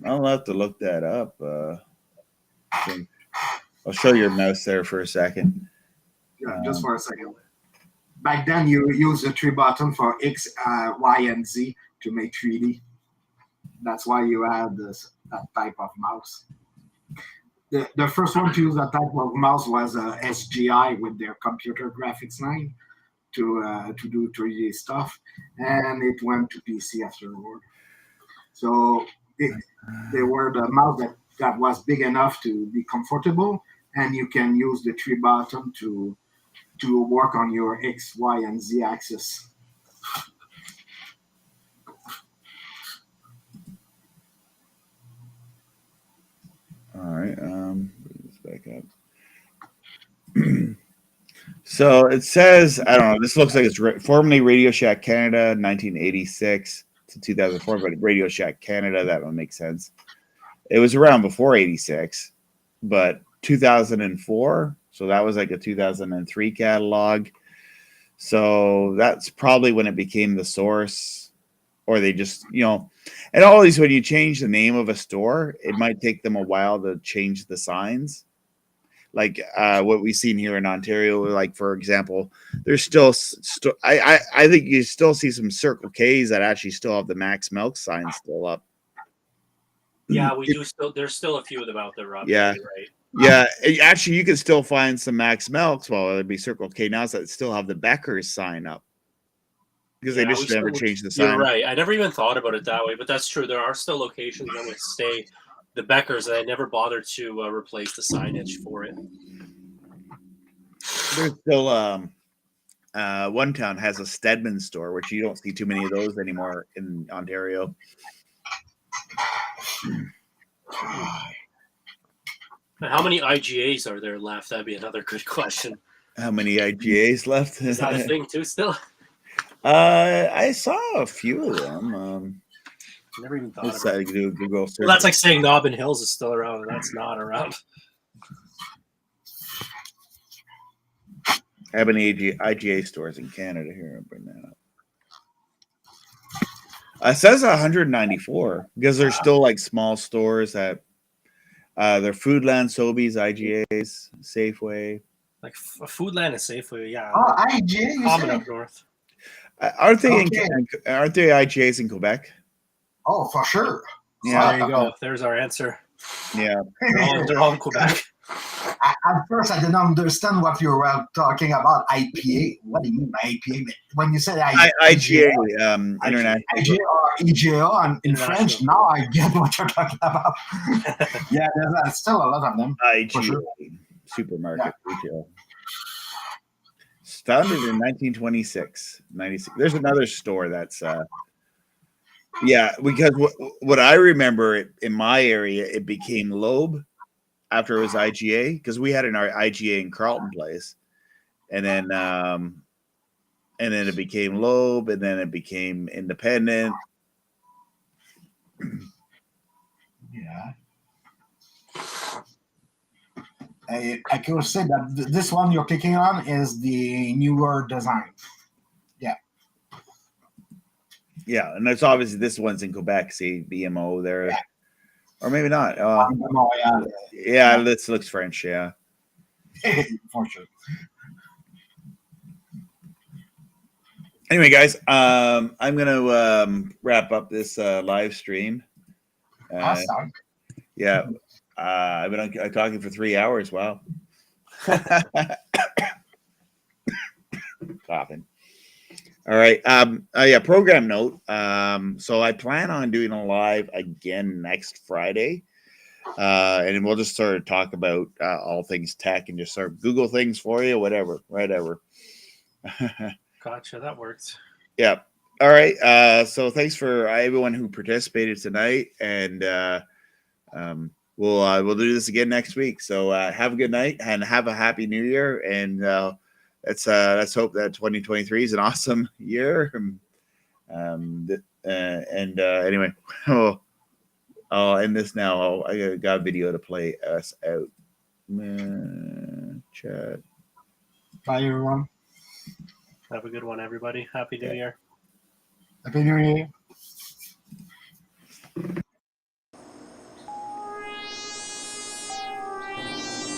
I'll have to look that up. I'll show your mouse there for a second. Yeah, just for a second. Back then, you use the 3 button for X, Y, and Z to make 3D. That's why you have that type of mouse. The first one to use that type of mouse was SGI with their computer graphics line to do 3D stuff, and it went to PC afterward. So they were the mouse that was big enough to be comfortable, and you can use the 3 button to work on your X, Y, and Z axis. All right, bring this back up. So it says, I don't know, this looks like it's formerly Radio Shack Canada, 1986 to 2004, but Radio Shack Canada, that one makes sense. It was around before 86, but 2004, so that was like a 2003 catalog. So that's probably when it became the source, or they just, you know, and always when you change the name of a store, it might take them a while to change the signs. Like what we've seen here in Ontario, like for example, there's still, I think you still see some Circle K's that actually still have the Max Milk sign still up. Yeah, we do still. There's still a few of them out there, Robbie. Yeah, right. Yeah, actually, you can still find some Max Milks, well, it'd be Circle K now, that still have the Becker's sign up because they just never changed the sign. You're right. I never even thought about it that way, but that's true. There are still locations that would stay the Becker's, and I never bothered to replace the signage for it. There's still one town has a Stedman store, which you don't see too many of those anymore in Ontario. How many IGAs are there left? That'd be another good question. How many IGAs left? Is that a thing too still? I saw a few of them. Never even thought about it. Google search. Well, that's like saying Nobbin Hills is still around, and that's not around. How many IGA stores in Canada here? I'll bring that up. It says 194 because there's still like small stores that They're Foodland, Sobeys, IGAs, Safeway. Like Foodland and Safeway, yeah. Oh, IGA, you Common say? up north. Aren't they Okay. aren't they IGAs in Quebec? Oh, for sure. Yeah. There you go. There's our answer. Yeah. They're all in Quebec. At first, I didn't understand what you were talking about. IPA. What do you mean by IPA? But when you said IGA, international. IGA or EGA in French, International. now I get what you're talking about. Yeah, there's still a lot of them. IGA, sure. supermarket retail. Founded in 1926. 96. There's another store that's yeah, because what I remember in my area, it became Loeb after it was IGA, because we had an IGA in Carleton Place, and then it became Loeb, and then it became Independent. Yeah. I could say that this one you're picking on is the newer design. Yeah, and it's obviously this one's in Quebec. See, BMO there, Yeah. or maybe not. Yeah, This looks French. Yeah. for sure. Anyway, guys, I'm gonna wrap up this live stream. Awesome. Yeah, I've been talking for 3 hours. Wow. Coughing. All right. Yeah. Program note. So I plan on doing a live again next Friday, and we'll just sort of talk about all things tech and just sort of Google things for you, whatever. Gotcha. That works. Yeah. All right. So thanks for everyone who participated tonight, and we'll do this again next week. So have a good night and have a happy New Year, and let's hope that 2023 is an awesome year. Anyway, I'll end this now. I got a video to play us out. Chat. Bye, everyone. Have a good one, everybody. Happy New Year. Happy New Year.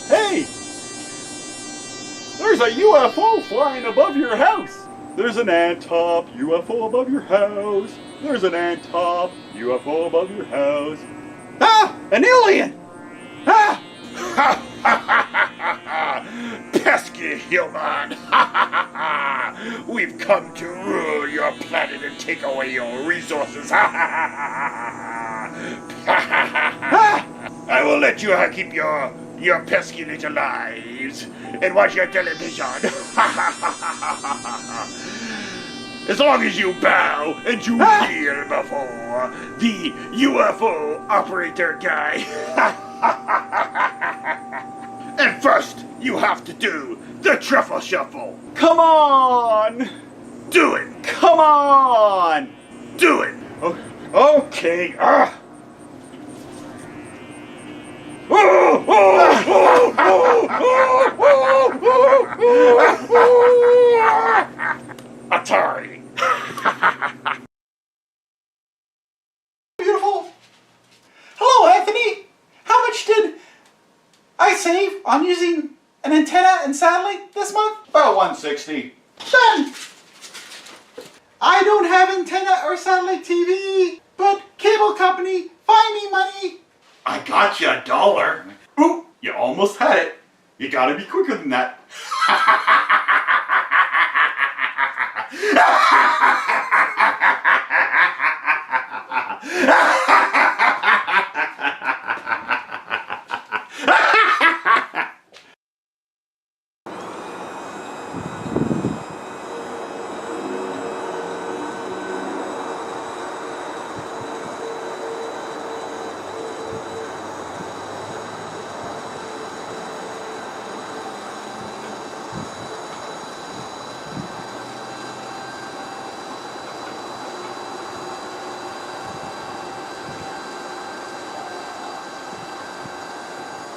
Hey! There's a UFO flying above your house! There's an ant-top UFO above your house! There's an ant-top UFO above your house! Ah! An alien! Ah! Ha ha ha ha ha! Pesky human! Ha ha ha ha! We've come to rule your planet and take away your resources! Ha ha ha ha ha! Ha ha ha! I will let you keep your pesky little lives and watch your television. As long as you bow and you kneel before the UFO operator guy. And first, you have to do the truffle shuffle. Come on! Do it! Come on! Do it! Okay. Atari. Beautiful. Hello, Anthony. How much did I save on using an antenna and satellite this month? About 160. Done. I don't have antenna or satellite TV, but cable company, find me money. I got you $1. Ooh, you almost had it. You gotta be quicker than that.